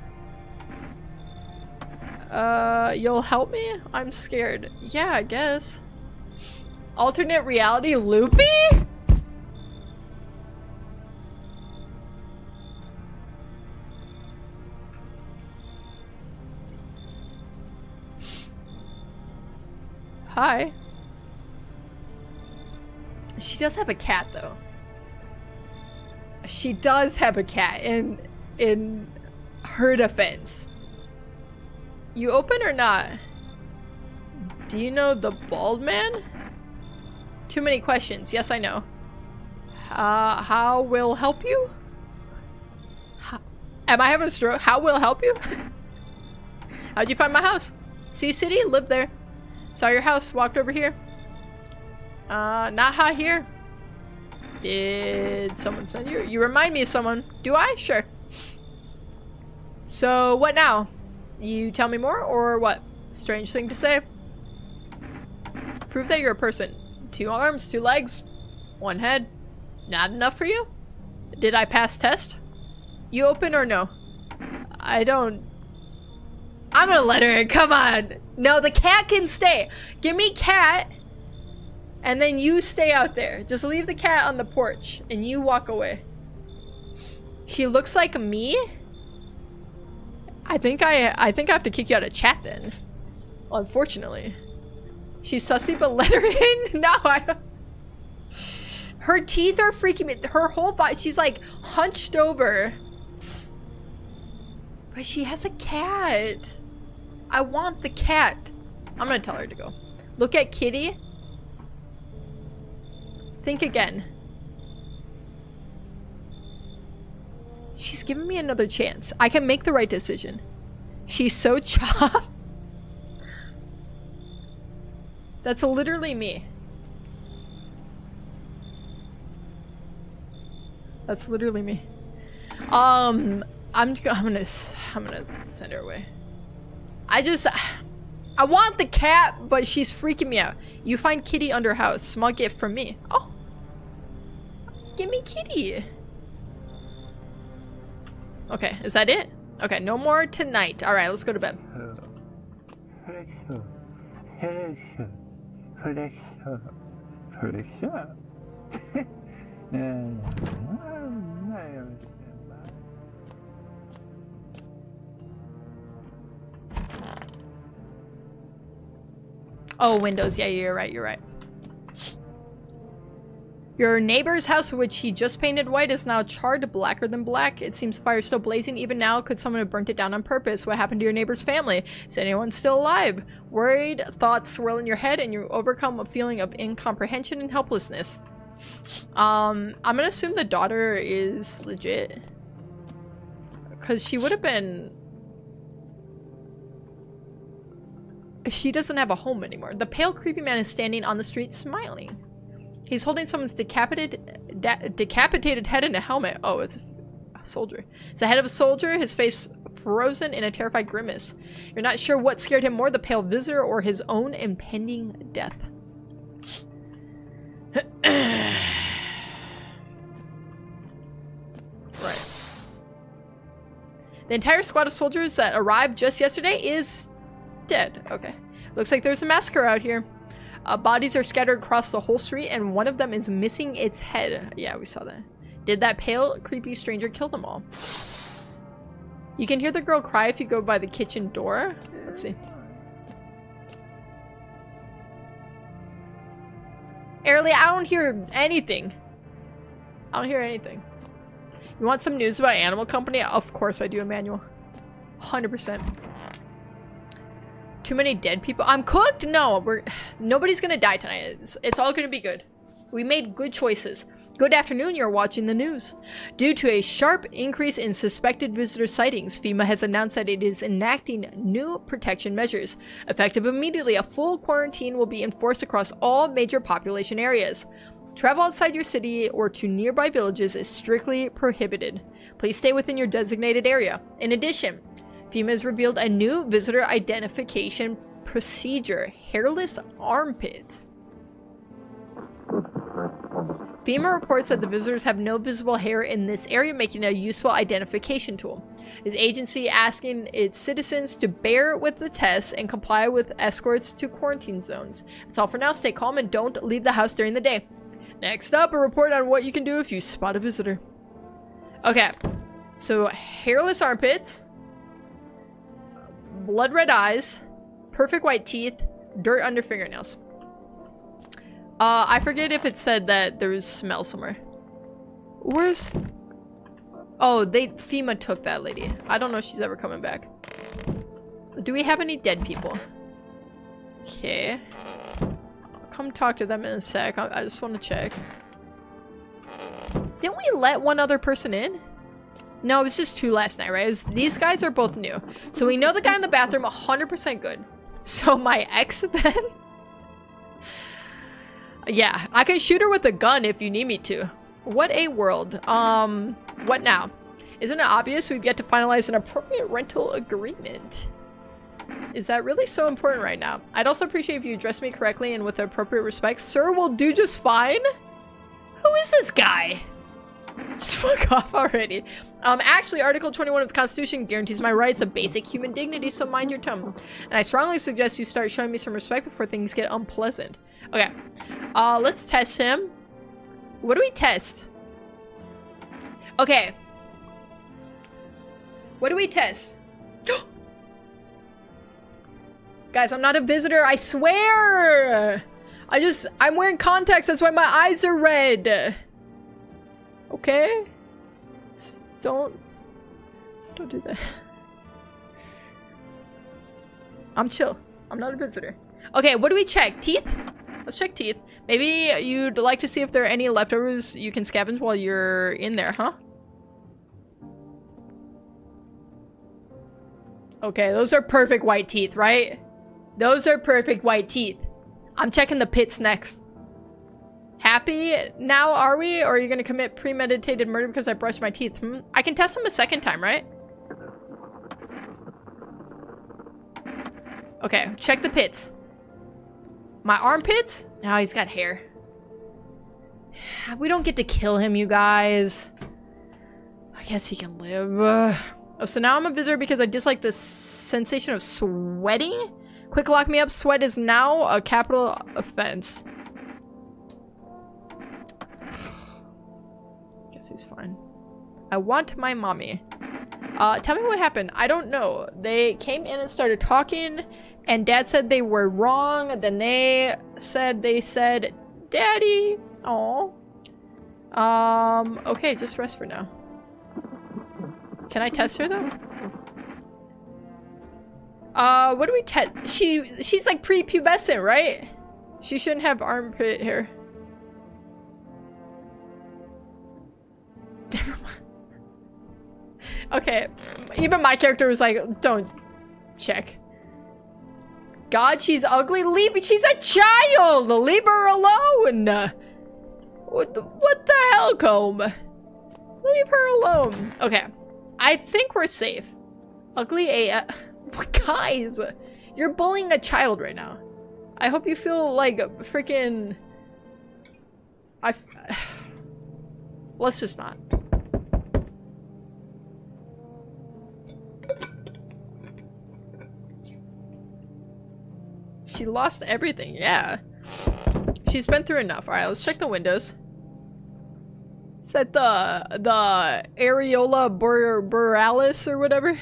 You'll help me? I'm scared. Yeah, I guess. Alternate reality loopy? Hi. She does have a cat, though. She does have a cat in her defense. You open or not? Do you know the bald man? Too many questions. Yes, I know. How will help you? Am I having a stroke? How will help you? How'd you find my house? Sea City? Lived there. Saw your house. Walked over here. Not hot here. Did someone send you? You remind me of someone. Do I? Sure. So, what now? You tell me more, or what? Strange thing to say. Prove that you're a person. 2 arms, 2 legs, 1 head. Not enough for you? Did I pass test? You open or no? I don't... I'm gonna let her in, come on! No, the cat can stay! Give me cat, and then you stay out there. Just leave the cat on the porch, and you walk away. She looks like me? I think I have to kick you out of chat then. Unfortunately. She's sussy, but let her in? No, I don't. Her teeth are freaking me. Her whole body, she's like hunched over. But she has a cat. I want the cat. I'm gonna tell her to go. Look at Kitty. Think again. She's giving me another chance. I can make the right decision. She's so chopped. That's literally me. That's literally me. I'm gonna send her away. I want the cat, but she's freaking me out. You find Kitty under house. Small gift from me. Oh. Give me Kitty. Okay, is that it? Okay, no more tonight. Alright, let's go to bed. Oh, windows. Yeah, you're right, you're right. Your neighbor's house, which he just painted white, is now charred blacker than black. It seems the fire is still blazing even now. Could someone have burnt it down on purpose? What happened to your neighbor's family? Is anyone still alive? Worried thoughts swirl in your head and you overcome a feeling of incomprehension and helplessness. I'm gonna assume the daughter is legit. Because she would have been... She doesn't have a home anymore. The pale, creepy man is standing on the street smiling. He's holding someone's decapitated head in a helmet. Oh, it's a soldier. It's the head of a soldier, his face frozen in a terrified grimace. You're not sure what scared him more, the pale visitor or his own impending death. Right. The entire squad of soldiers that arrived just yesterday is dead. Okay. Looks like there's a massacre out here. Bodies are scattered across the whole street, and one of them is missing its head. Yeah, we saw that. Did that pale, creepy stranger kill them all? You can hear the girl cry if you go by the kitchen door. Let's see. Airly, I don't hear anything. I don't hear anything. You want some news about Animal Company? Of course I do, Emmanuel. 100%. Too many dead people. I'm cooked? No, nobody's gonna die tonight. It's all gonna be good. We made good choices. Good afternoon, you're watching the news. Due to a sharp increase in suspected visitor sightings, FEMA has announced that it is enacting new protection measures. Effective immediately, a full quarantine will be enforced across all major population areas. Travel outside your city or to nearby villages is strictly prohibited. Please stay within your designated area. In addition, FEMA has revealed a new visitor identification procedure: hairless armpits. FEMA reports that the visitors have no visible hair in this area, making it a useful identification tool. The agency asking its citizens to bear with the tests and comply with escorts to quarantine zones. That's all for now. Stay calm and don't leave the house during the day. Next up, a report on what you can do if you spot a visitor. Okay, so hairless armpits, blood red eyes, perfect white teeth, dirt under fingernails. I forget if it said that there was smell somewhere. Where's... Oh, FEMA took that lady. I don't know if she's ever coming back. Do we have any dead people? Okay. Come talk to them in a sec. I just want to check. Didn't we let one other person in? No, it was just 2 last night, right? These guys are both new. So we know the guy in the bathroom 100% good. So my ex then? Yeah, I can shoot her with a gun if you need me to. What a world. What now? Isn't it obvious we've yet to finalize an appropriate rental agreement? Is that really so important right now? I'd also appreciate if you address me correctly and with appropriate respect. Sir will do just fine? Who is this guy? Just fuck off already. Actually, Article 21 of the Constitution guarantees my rights of basic human dignity, so mind your tongue. And I strongly suggest you start showing me some respect before things get unpleasant. Okay. Let's test him. What do we test? Okay. What do we test? Guys, I'm not a visitor, I swear! I'm wearing contacts, that's why my eyes are red. Okay? Don't do that. I'm chill. I'm not a visitor. Okay, what do we check? Teeth? Let's check teeth. Maybe you'd like to see if there are any leftovers you can scavenge while you're in there, huh? Okay, those are perfect white teeth, right? Those are perfect white teeth. I'm checking the pits next. Happy now, are we? Or are you gonna commit premeditated murder because I brushed my teeth? I can test them a second time, right? Okay, check the pits. My armpits? No, he's got hair. We don't get to kill him, you guys. I guess he can live. Oh, so now I'm a visitor because I dislike the sensation of sweating? Quick lock me up. Sweat is now a capital offense. Guess he's fine. I want my mommy. Tell me what happened. I don't know. They came in and started talking, and Dad said they were wrong. Then they said, Daddy. Aw. Okay, just rest for now. Can I test her though? What do we test? She's like prepubescent, right? She shouldn't have armpit hair. Never mind. Okay, even my character was like, don't check. God, she's ugly. She's a child. Leave her alone. What the hell, Comb? Leave her alone. Okay, I think we're safe. Ugly guys, you're bullying a child right now. I hope you feel like freaking. Let's just not. She lost everything, yeah. She's been through enough. Alright, let's check the windows. Is that the areola borealis or whatever?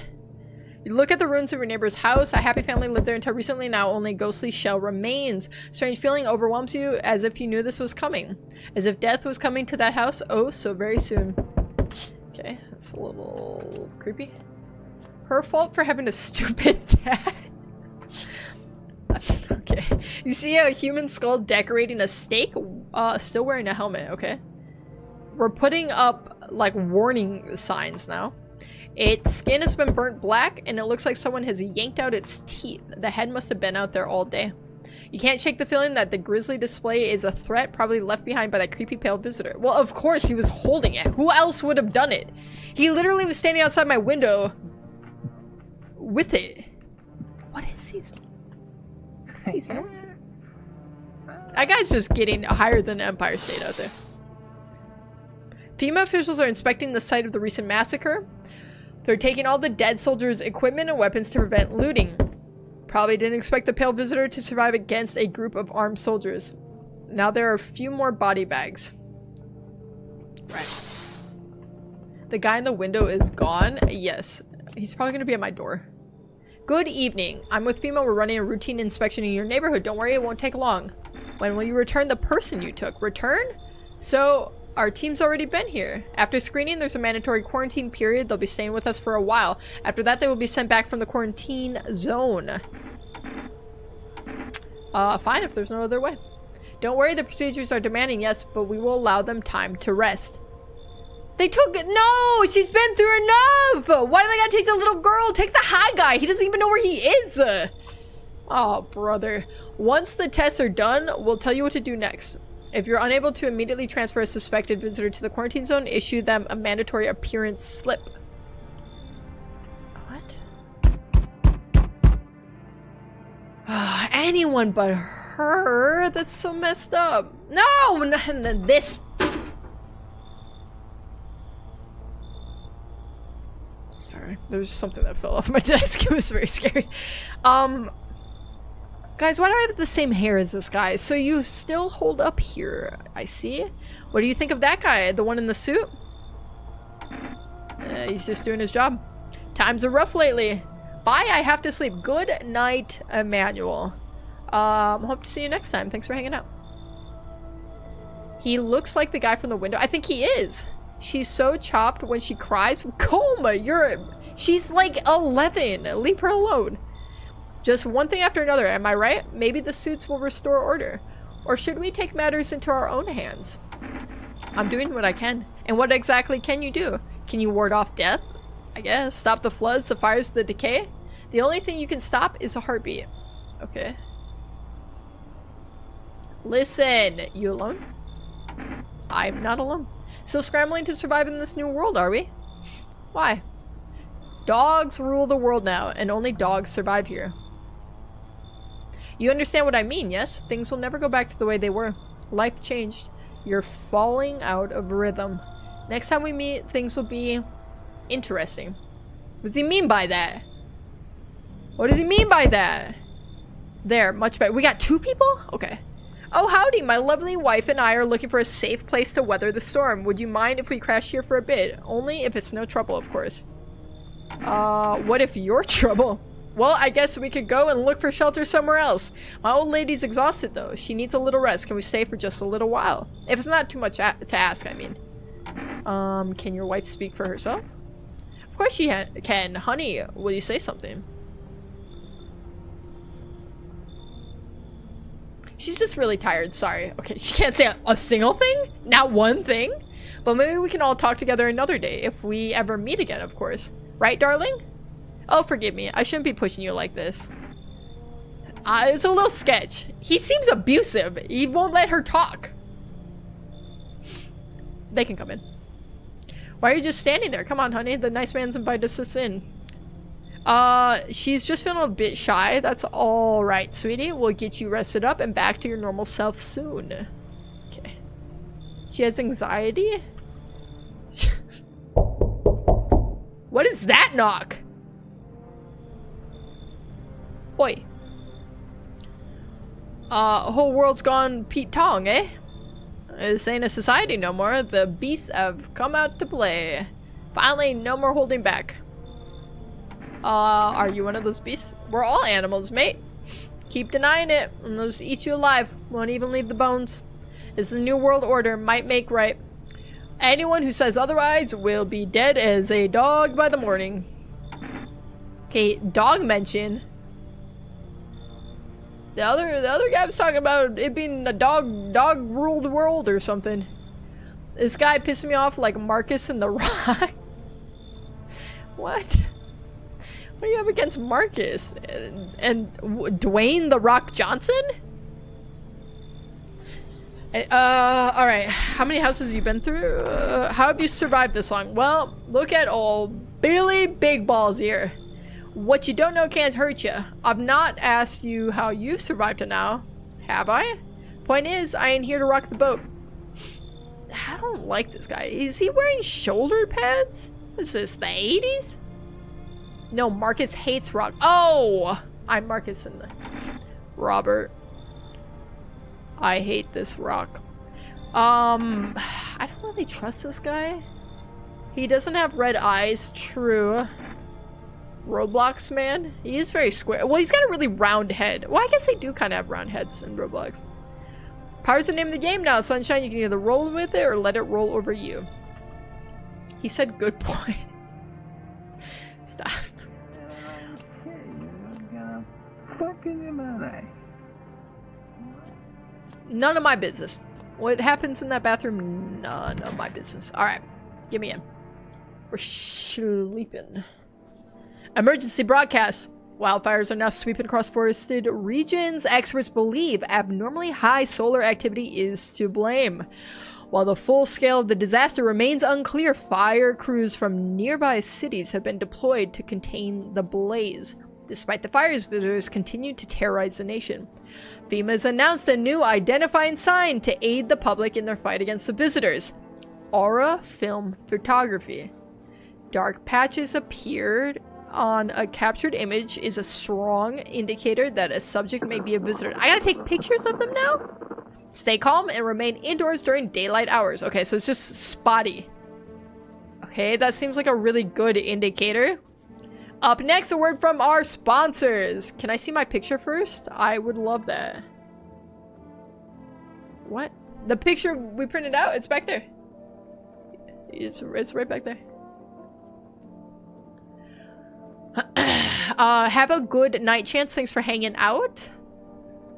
You look at the ruins of your neighbor's house. A happy family lived there until recently. Now only ghostly shell remains. Strange feeling overwhelms you as if you knew this was coming. As if death was coming to that house. Oh, so very soon. Okay, that's a little creepy. Her fault for having a stupid dad. Okay. You see a human skull decorating a stake? Still wearing a helmet, okay. We're putting up, like, warning signs now. Its skin has been burnt black, and it looks like someone has yanked out its teeth. The head must have been out there all day. You can't shake the feeling that the grisly display is a threat, probably left behind by that creepy pale visitor. Well, of course he was holding it. Who else would have done it? He literally was standing outside my window with it. What is these noises? That guy's just getting higher than Empire State out there. FEMA officials are inspecting the site of the recent massacre. They're taking all the dead soldiers' equipment and weapons to prevent looting. Probably didn't expect the pale visitor to survive against a group of armed soldiers. Now there are a few more body bags. Right. The guy in the window is gone? Yes. He's probably gonna be at my door. Good evening. I'm with FEMA. We're running a routine inspection in your neighborhood. Don't worry, it won't take long. When will you return the person you took? Return? So, our team's already been here. After screening, there's a mandatory quarantine period. They'll be staying with us for a while. After that, they will be sent back from the quarantine zone. Fine, if there's no other way. Don't worry, the procedures are demanding, yes, but we will allow them time to rest. They took it. No, she's been through enough. Why do they gotta take the little girl? Take the high guy. He doesn't even know where he is. Oh, brother. Once the tests are done, we'll tell you what to do next. If you're unable to immediately transfer a suspected visitor to the quarantine zone, issue them a mandatory appearance slip. What? Anyone but her? That's so messed up. No! And then this. Sorry, there's something that fell off my desk. It was very scary. Guys, why do I have the same hair as this guy? So you still hold up here. I see. What do you think of that guy? The one in the suit? He's just doing his job. Times are rough lately. Bye, I have to sleep. Good night, Emmanuel. Hope to see you next time. Thanks for hanging out. He looks like the guy from the window. I think he is. She's so chopped when she cries. Coma, she's like 11. Leave her alone. Just one thing after another, am I right? Maybe the suits will restore order. Or should we take matters into our own hands? I'm doing what I can. And what exactly can you do? Can you ward off death? I guess. Stop the floods, the fires, the decay? The only thing you can stop is a heartbeat. Okay. Listen, you alone? I'm not alone. Still scrambling to survive in this new world, are we? Why? Dogs rule the world now, and only dogs survive here. You understand what I mean, yes? Things will never go back to the way they were. Life changed. You're falling out of rhythm. Next time we meet, things will be interesting. What does he mean by that? What does he mean by that? There, much better. We got 2 people? Okay. Oh, howdy. My lovely wife and I are looking for a safe place to weather the storm. Would you mind if we crash here for a bit? Only if it's no trouble, of course. What if you're trouble? Well, I guess we could go and look for shelter somewhere else. My old lady's exhausted, though. She needs a little rest. Can we stay for just a little while? If it's not too much to ask, I mean. Can your wife speak for herself? Of course she can. Honey, will you say something? She's just really tired, sorry. Okay, she can't say a single thing? Not one thing? But maybe we can all talk together another day, if we ever meet again, of course. Right, darling? Oh, forgive me. I shouldn't be pushing you like this. It's a little sketch. He seems abusive. He won't let her talk. They can come in. Why are you just standing there? Come on, honey. The nice man's invited us in. She's just feeling a bit shy. That's all right, sweetie. We'll get you rested up and back to your normal self soon. Okay. She has anxiety? What is that knock? Oi. Whole world's gone Pete Tong, eh? This ain't a society no more. The beasts have come out to play. Finally, no more holding back. Are you one of those beasts? We're all animals, mate. Keep denying it, and they'll just eat you alive. Won't even leave the bones. It's the new world order. Might make right. Anyone who says otherwise will be dead as a dog by the morning. Okay, dog mention. The other guy was talking about it being a dog ruled world or something. This guy pissed me off like Marcus in The Rock. What? What do you have against Marcus? And Dwayne The Rock Johnson? Alright. How many houses have you been through? How have you survived this long? Well, look at old Billy Big Balls here. What you don't know can't hurt you. I've not asked you how you've survived to now. Have I? Point is, I ain't here to rock the boat. I don't like this guy. Is he wearing shoulder pads? What is this, the 80s? No, Marcus hates rock. Oh! I'm Marcus and Robert. I hate this rock. I don't really trust this guy. He doesn't have red eyes, true. Roblox man? He is very square. Well, he's got a really round head. Well, I guess they do kind of have round heads in Roblox. Power's the name of the game now, Sunshine. You can either roll with it or let it roll over you. He said good point. Stop. None of my business. What happens in that bathroom? None of my business. Alright. Get me in. We're sleeping. Emergency broadcast. Wildfires are now sweeping across forested regions. Experts believe abnormally high solar activity is to blame. While the full scale of the disaster remains unclear, fire crews from nearby cities have been deployed to contain the blaze. Despite the fires, visitors continue to terrorize the nation. FEMA has announced a new identifying sign to aid the public in their fight against the visitors. Aura Film Photography. Dark patches appeared on a captured image is a strong indicator that a subject may be a visitor. I gotta take pictures of them now? Stay calm and remain indoors during daylight hours. Okay, so it's just spotty. Okay, that seems like a really good indicator. Up next, a word from our sponsors. Can I see my picture first? I would love that. What? The picture we printed out? It's back there. It's right back there. Have a good night, Chance. Thanks for hanging out.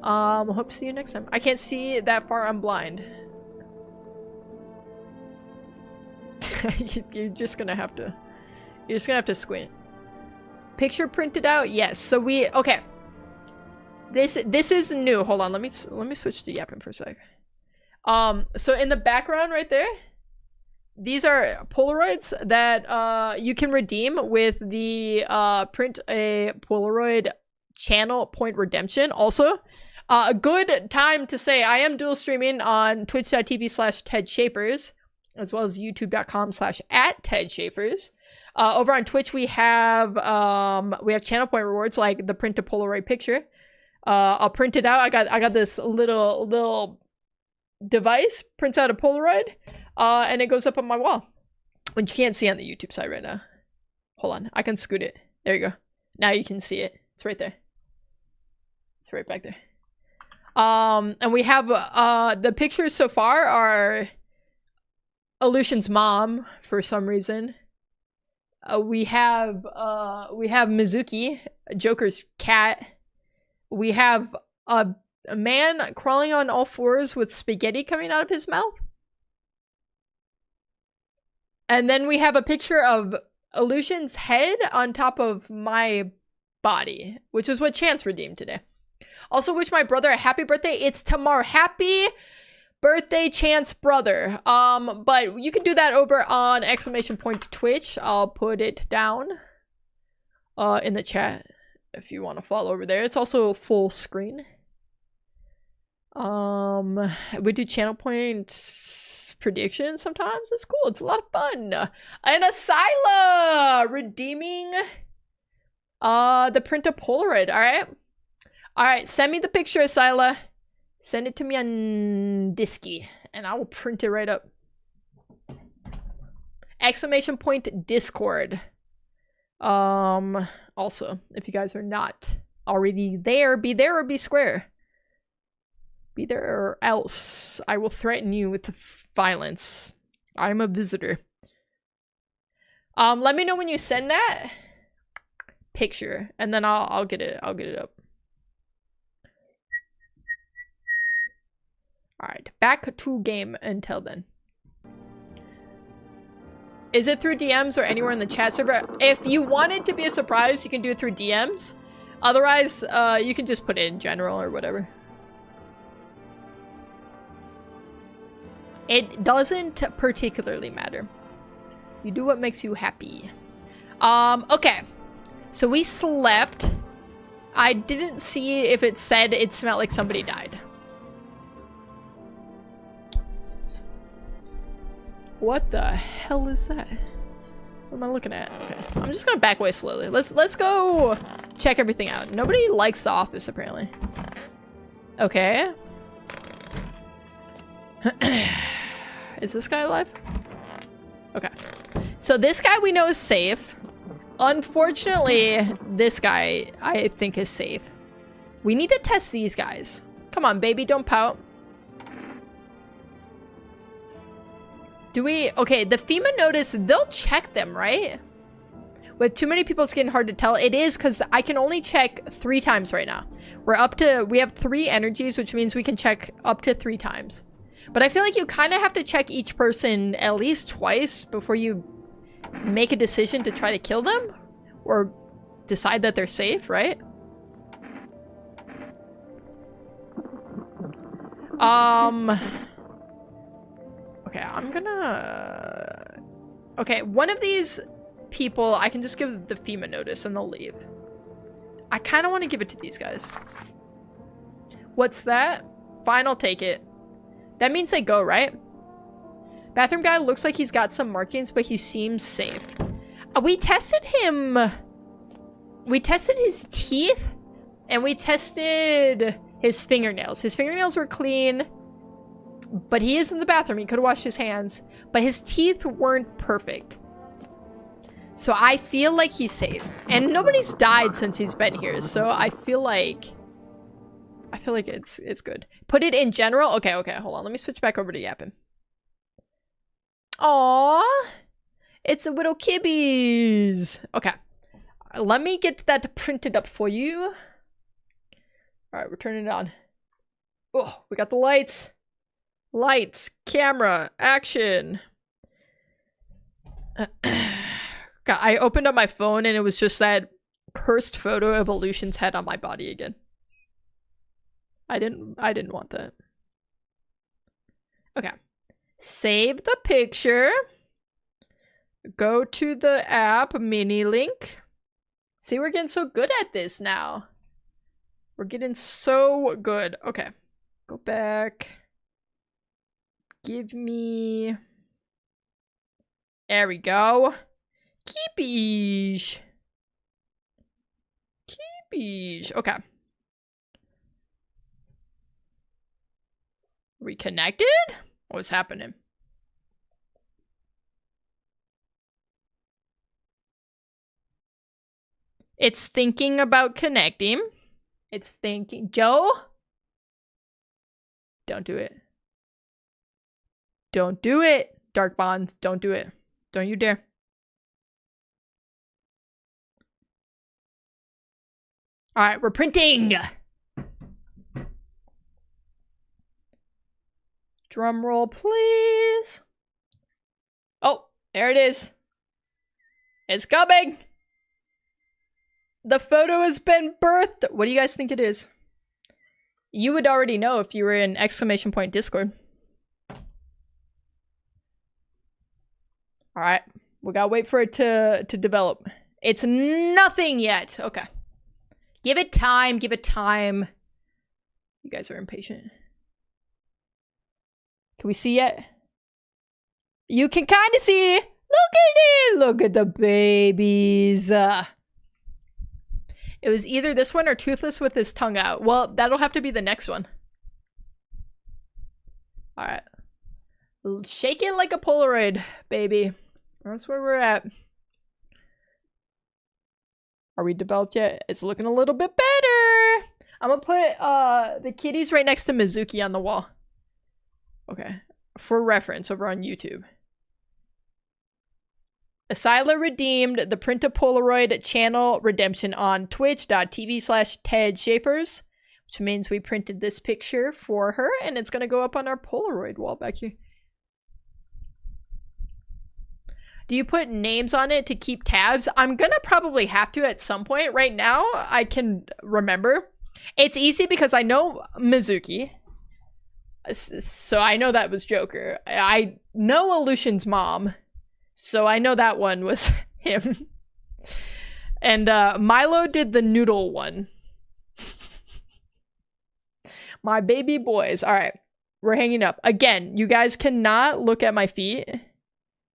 Hope to see you next time. I can't see that far. I'm blind. You're just gonna have to squint. Picture printed out? Yes. So we okay. This is new. Hold on. Let me switch to yapping for a sec. So in the background right there, these are Polaroids that you can redeem with the print a Polaroid channel point redemption. Also, a good time to say I am dual streaming on twitch.tv/TedShapers as well as youtube.com/@TedShapers. Over on Twitch we have channel point rewards like the print a Polaroid picture. I'll print it out. I got this little device, prints out a Polaroid, and it goes up on my wall, which you can't see on the YouTube side right now. Hold on, I can scoot it. There you go. Now you can see it. It's right there. It's right back there. And we have the pictures so far are Aleutian's mom for some reason. We have Mizuki, Joker's cat. We have a man crawling on all fours with spaghetti coming out of his mouth. And then we have a picture of Aleutian's head on top of my body, which is what Chance redeemed today. Also wish my brother a happy birthday. It's tomorrow. Happy birthday, Chance brother. But you can do that over on !Twitch. I'll put it down in the chat if you want to follow over there. It's also full screen. We do channel point predictions sometimes. It's cool. It's a lot of fun. And Asyla redeeming the print a Polaroid. All right, send me the picture, Asyla. Send it to me on Disky, and I will print it right up. !Discord. Also, if you guys are not already there, be there or be square. Be there or else I will threaten you with violence. I'm a visitor. Let me know when you send that picture, and then I'll get it up. Alright, back to game until then. Is it through DMs or anywhere in the chat server? If you want it to be a surprise, you can do it through DMs. Otherwise, you can just put it in general or whatever. It doesn't particularly matter. You do what makes you happy. Okay. So we slept. I didn't see if it said it smelled like somebody died. What the hell is that? What am I looking at? Okay. I'm just gonna back away slowly. Let's go check everything out. Nobody likes the office, apparently. Okay. Is this guy alive? Okay. So this guy we know is safe. Unfortunately, this guy I think is safe. We need to test these guys. Come on, baby, don't pout. Do we... Okay, the FEMA notice, they'll check them, right? With too many people, it's getting hard to tell. It is, because I can only check 3 times right now. We have 3 energies, which means we can check up to 3 times. But I feel like you kind of have to check each person at least twice before you make a decision to try to kill them. Or decide that they're safe, right? Okay, I'm gonna... Okay, one of these people, I can just give the FEMA notice and they'll leave. I kind of want to give it to these guys. What's that? Fine, I'll take it. That means they go, right? Bathroom guy looks like he's got some markings, but he seems safe. We tested him. We tested his teeth, and we tested his fingernails. His fingernails were clean. But he is in the bathroom. He could have washed his hands. But his teeth weren't perfect. So I feel like he's safe. And nobody's died since he's been here. So I feel like it's good. Put it in general. Okay, hold on. Let me switch back over to Yappin. Aww. It's a little kibbies. Okay. Let me get that printed up for you. Alright, we're turning it on. Oh, we got the lights. Lights, camera, action. God, I opened up my phone and it was just that cursed photo of Evolution's head on my body again. I didn't want that. Okay. Save the picture. Go to the app, mini link. See, we're getting so good at this now. We're getting so good. Okay. Go back. Give me... There we go. Keepish. Keepish. Okay. Reconnected? What's happening? It's thinking about connecting. It's thinking... Joe? Don't do it. Don't do it. Dark Bonds, don't do it. Don't you dare. Alright, we're printing! Drum roll, please. Oh, there it is. It's coming! The photo has been birthed! What do you guys think it is? You would already know if you were in ! Discord. Alright, we gotta wait for it to develop. It's nothing yet! Okay. Give it time, give it time. You guys are impatient. Can we see yet? You can kind of see! Look at it! Look at the babies! It was either this one or Toothless with his tongue out. Well, that'll have to be the next one. Alright. Shake it like a Polaroid, baby. That's where we're at. Are we developed yet? It's looking a little bit better! I'm gonna put the kitties right next to Mizuki on the wall. Okay. For reference over on YouTube. Asyla redeemed the print a Polaroid channel redemption on twitch.tv/TedShapers, which means we printed this picture for her and it's gonna go up on our Polaroid wall back here. Do you put names on it to keep tabs? I'm gonna probably have to at some point. Right now, I can remember. It's easy because I know Mizuki. So I know that was Joker. I know Aleutian's mom. So I know that one was him. And Milo did the noodle one. My baby boys. All right. We're hanging up. Again, you guys cannot look at my feet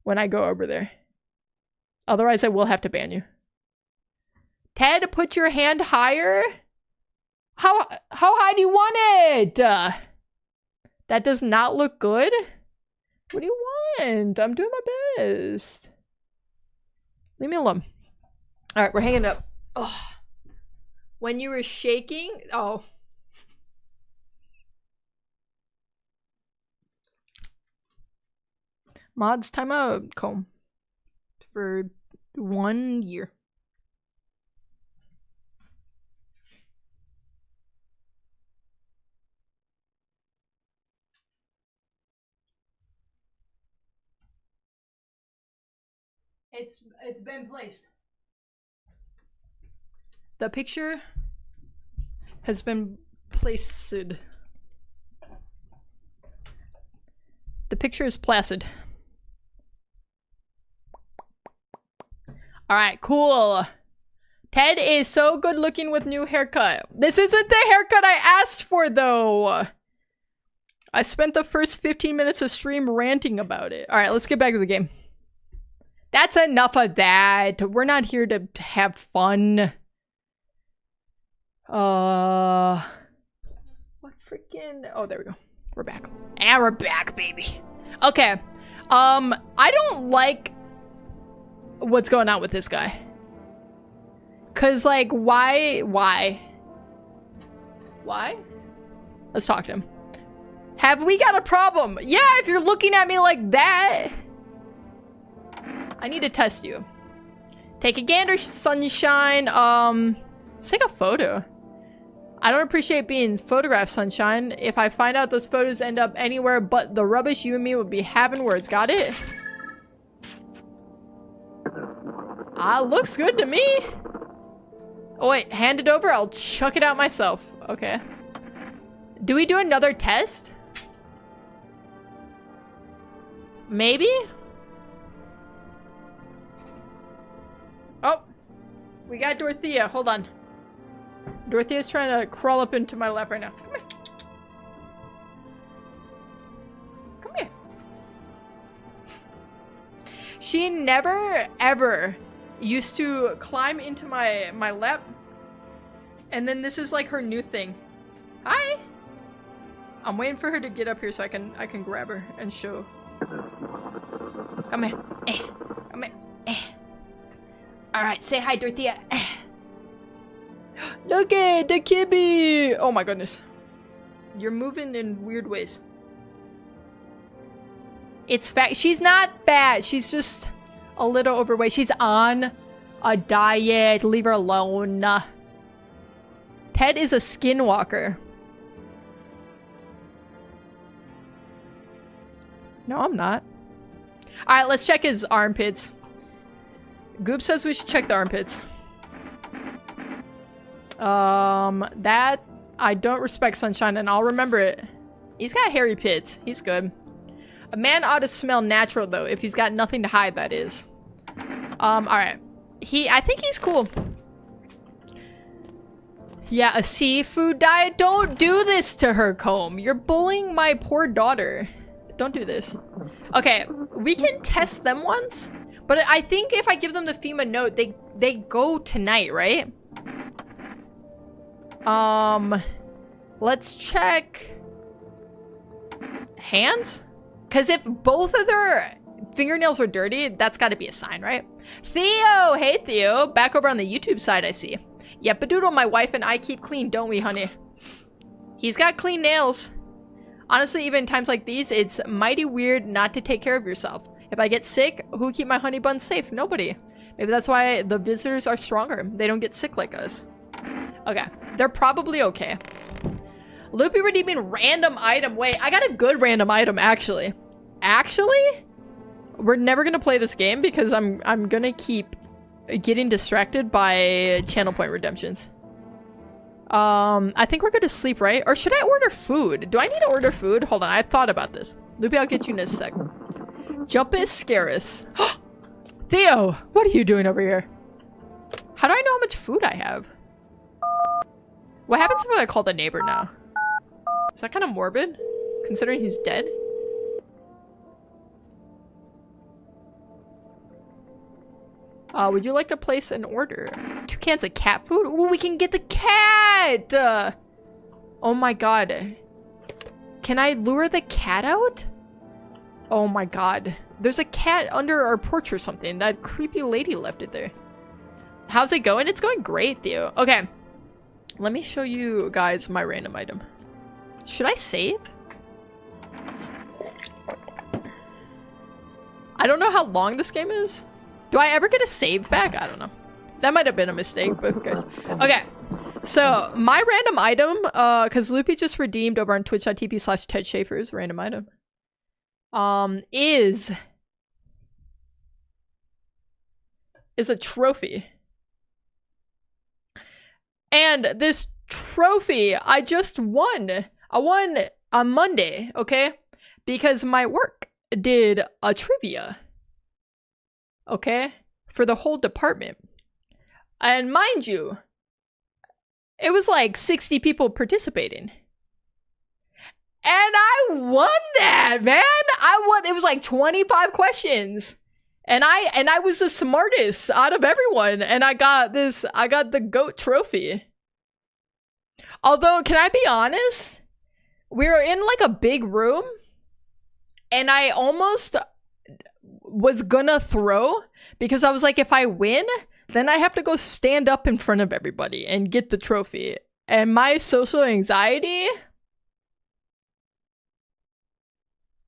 when I go over there. Otherwise, I will have to ban you. Ted, put your hand higher. How high do you want it? That does not look good. What do you want? I'm doing my best. Leave me alone. All right, we're hanging up. Oh. When you were shaking, oh. Mods, time out comb for 1 year. It's been placed. The picture has been placed. The picture is placid. Alright, cool. Ted is so good looking with new haircut. This isn't the haircut I asked for, though. I spent the first 15 minutes of stream ranting about it. Alright, let's get back to the game. That's enough of that. We're not here to have fun. What freaking... Oh, there we go. We're back. And we're back, baby. Okay. I don't like what's going on with this guy. Cause, like, why? Let's talk to him. Have we got a problem? Yeah, if you're looking at me like that. I need to test you. Take a gander, sunshine. Let's take a photo. I don't appreciate being photographed, sunshine. If I find out those photos end up anywhere but the rubbish, you and me would be having words. Got it? Looks good to me. Oh wait, hand it over. I'll chuck it out myself. Okay. Do we do another test? Maybe? Oh, we got Dorothea. Hold on. Dorothea's trying to crawl up into my lap right now. Come here. Come here. She never, ever used to climb into my lap. And then this is like her new thing. Hi. I'm waiting for her to get up here so I can grab her and show. Come here. Come here. Alright, say hi, Dorothea. Look at the kibby! Oh my goodness. You're moving in weird ways. It's fat. She's not fat. She's just a little overweight. She's on a diet. Leave her alone. Ted is a skinwalker. No, I'm not. Alright, let's check his armpits. Goop says we should check the armpits. That I don't respect, sunshine, and I'll remember it. He's got hairy pits. He's good. A man ought to smell natural, though, if he's got nothing to hide, that is. Alright. I think he's cool. Yeah, a seafood diet? Don't do this to her, Comb. You're bullying my poor daughter. Don't do this. Okay, we can test them once, but I think if I give them the FEMA note, they go tonight, right? Let's check hands? Because if both of their fingernails are dirty, that's got to be a sign, right? Theo! Hey, Theo. Back over on the YouTube side, I see. Yep-a-doodle, my wife and I keep clean, don't we, honey? He's got clean nails. Honestly, even in times like these, it's mighty weird not to take care of yourself. If I get sick, who keep my honey buns safe? Nobody. Maybe that's why the visitors are stronger. They don't get sick like us. Okay. They're probably okay. Loopy redeeming random item. Wait, I got a good random item, actually. Actually? We're never gonna play this game because I'm gonna keep getting distracted by channel point redemptions. I think we're gonna sleep, right? Or should I order food? Do I need to order food? Hold on, I thought about this. Loopy, I'll get you in a sec. Jumpus Scarus. Theo, what are you doing over here? How do I know how much food I have? What happens if I call the neighbor now? Is that kind of morbid, considering he's dead? Would you like to place an order? 2 cans of cat food? Oh, we can get the cat! Oh my god. Can I lure the cat out? Oh my god. There's a cat under our porch or something. That creepy lady left it there. How's it going? It's going great, Theo. Okay. Let me show you guys my random item. Should I save? I don't know how long this game is. Do I ever get a save back? I don't know. That might have been a mistake, but who cares? Okay. So, my random item, because Loopy just redeemed over on twitch.tv/TedSchafer's random item, is a trophy. And this trophy I just won. I won on Monday, okay? Because my work did a trivia. Okay? For the whole department. And mind you, it was like 60 people participating. And I won that, man! I won. It was like 25 questions. And I was the smartest out of everyone. And I got the GOAT trophy. Although, can I be honest? We were in like a big room. And I almost was gonna throw. Because I was like, if I win, then I have to go stand up in front of everybody and get the trophy. And my social anxiety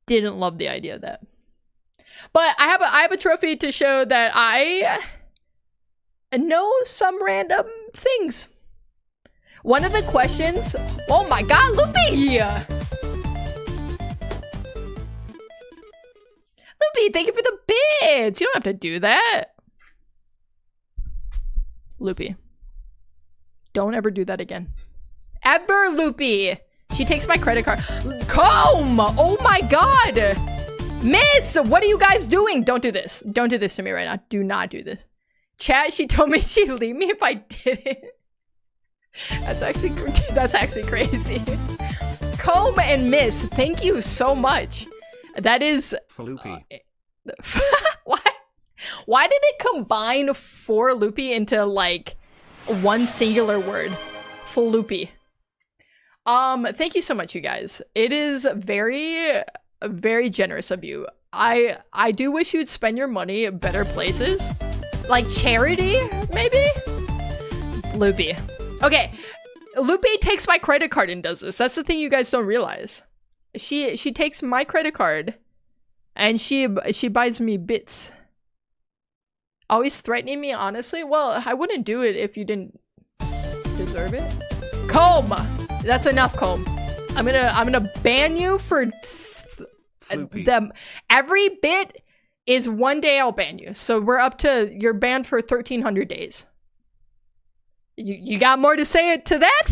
didn't love the idea of that. But I have a trophy to show that I know some random things. One of the questions... Oh my god, Loopy! Loopy, thank you for the bits! You don't have to do that. Loopy. Don't ever do that again. Ever, Loopy! She takes my credit card. Comb! Oh my god! Miss! What are you guys doing? Don't do this. Don't do this to me right now. Do not do this. Chat, she told me she'd leave me if I did it. That's actually crazy. Comb and Miss, thank you so much. That is... For Loopy. Why did it combine for Loopy into, like, one singular word? Floopy. Thank you so much, you guys. It is very, very generous of you. I do wish you'd spend your money at better places. Like charity, maybe? Loopy. Okay, Loopy takes my credit card and does this. That's the thing you guys don't realize. She takes my credit card and she buys me bits. Always threatening me, honestly? Well, I wouldn't do it if you didn't deserve it. Comb! That's enough, Comb. I'm gonna ban you for them. Every bit is 1 day I'll ban you. So we're up to, you're banned for 1,300 days. You got more to say to that?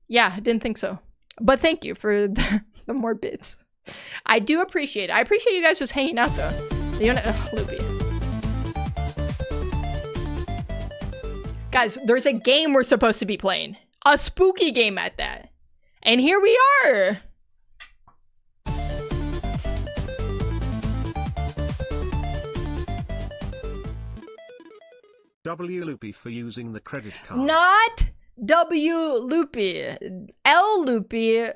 Yeah, I didn't think so. But thank you for the more bits. I do appreciate it. I appreciate you guys just hanging out though. You know, Loopy. Guys, there's a game we're supposed to be playing. A spooky game at that. And here we are. W Loopy for using the credit card. Not W Loopy. L Loopy.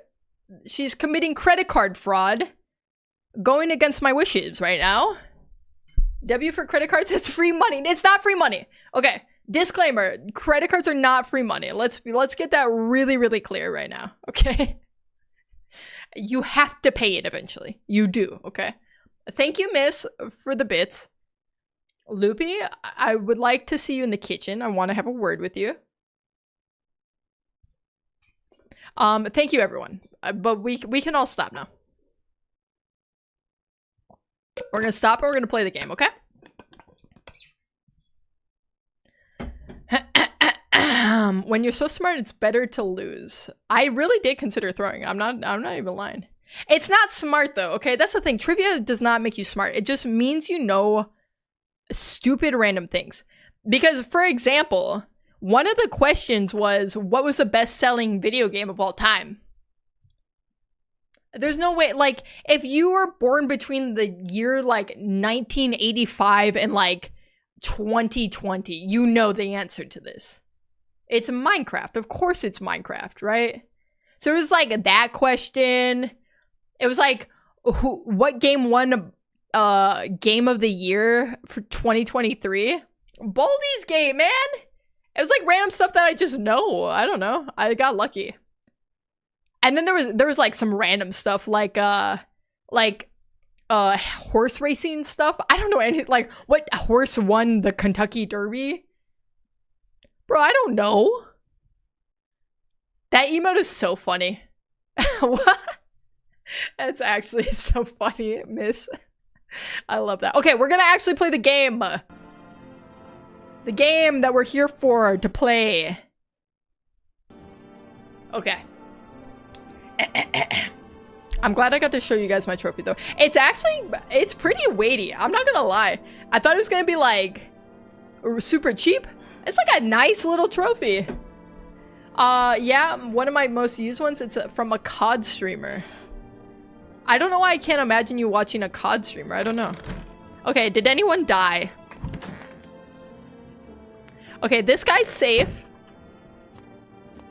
She's committing credit card fraud. Going against my wishes right now. W for credit cards, it's free money. It's not free money. Okay. Disclaimer, credit cards are not free money. Let's get that really, really clear right now, okay? You have to pay it eventually. You do, okay? Thank you, Miss, for the bits. Loopy, I would like to see you in the kitchen. I want to have a word with you. Thank you, everyone. But we can all stop now. We're gonna stop and we're gonna play the game, okay? When you're so smart, it's better to lose. I really did consider throwing. I'm not even lying. It's not smart though, okay? That's the thing. Trivia does not make you smart. It just means you know stupid random things. Because, for example, one of the questions was, what was the best-selling video game of all time? There's no way, like, if you were born between the year, like, 1985 and, like, 2020, you know the answer to this. It's Minecraft. Of course it's Minecraft, right? So it was, like, that question. It was, like, what game won Game of the Year for 2023? Baldi's Game, man! It was, like, random stuff that I just know. I don't know. I got lucky. And then there was like some random stuff like horse racing stuff. I don't know any, like, what horse won the Kentucky Derby? Bro, I don't know. That emote is so funny. What? That's actually so funny, miss. I love that. Okay, we're gonna actually play the game. The game that we're here for to play. Okay. I'm glad I got to show you guys my trophy though. It's pretty weighty. I'm not gonna lie. I thought it was gonna be like super cheap. It's like a nice little trophy. Yeah, one of my most used ones. It's from a COD streamer. I don't know why I can't imagine you watching a COD streamer. I don't know. Okay, did anyone die? Okay, this guy's safe.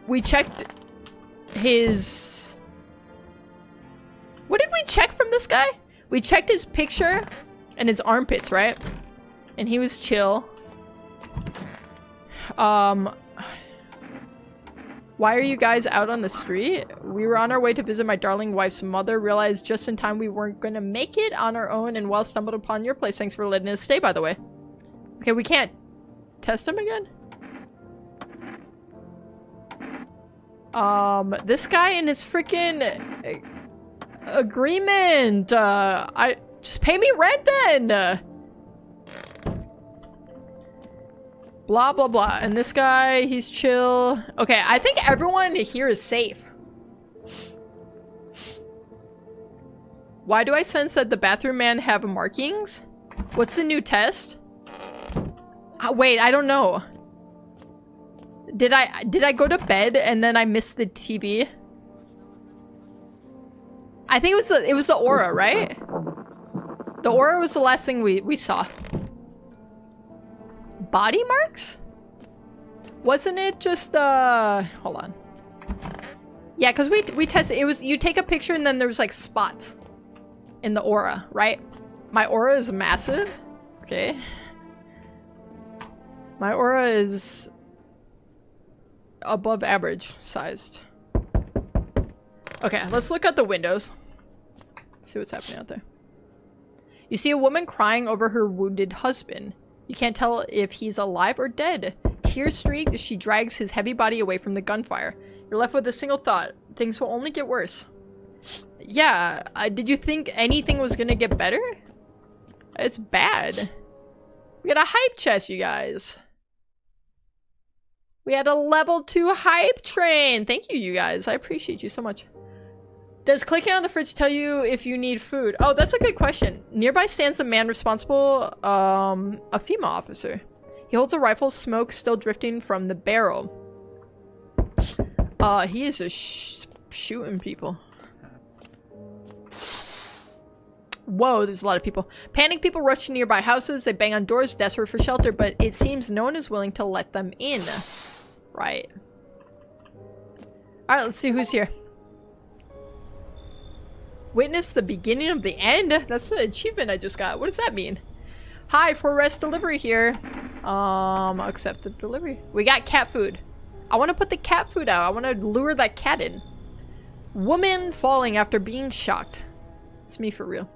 We checked his... What did we check from this guy? We checked his picture and his armpits, right? And he was chill. Why are you guys out on the street? We were on our way to visit my darling wife's mother. Realized just in time we weren't going to make it on our own and well stumbled upon your place. Thanks for letting us stay, by the way. Okay, we can't test him again? This guy and his freaking agreement. Just pay me rent then. Blah, blah, blah. And this guy, he's chill. Okay, I think everyone here is safe. Why do I sense that the bathroom man have markings? What's the new test? Wait, I don't know. Did I go to bed and then I missed the TV? I think it was the aura, right? The aura was the last thing we saw. Body marks? Wasn't it just hold on. Yeah, because we tested, it was, you take a picture and then there was like spots in the aura, right? My aura is massive. Okay. My aura is above average sized. Okay, let's look at the windows. See what's happening out there. You see a woman crying over her wounded husband. You can't tell if he's alive or dead. Tears streaked as she drags his heavy body away from the gunfire. You're left with a single thought. Things will only get worse. Yeah, did you think anything was gonna get better? It's bad. We got a hype chest, you guys. We had a level 2 hype train. Thank you, you guys. I appreciate you so much. Does clicking on the fridge tell you if you need food? Oh, that's a good question. Nearby stands the man responsible, a female officer. He holds a rifle, smoke still drifting from the barrel. He is just shooting people. Whoa, there's a lot of people. Panicked people rush to nearby houses. They bang on doors, desperate for shelter, but it seems no one is willing to let them in. Right. Alright, let's see who's here. Witness the beginning of the end? That's the achievement I just got. What does that mean? Hi, for rest delivery here. Accept the delivery. We got cat food. I want to put the cat food out. I want to lure that cat in. Woman falling after being shocked. It's me for real.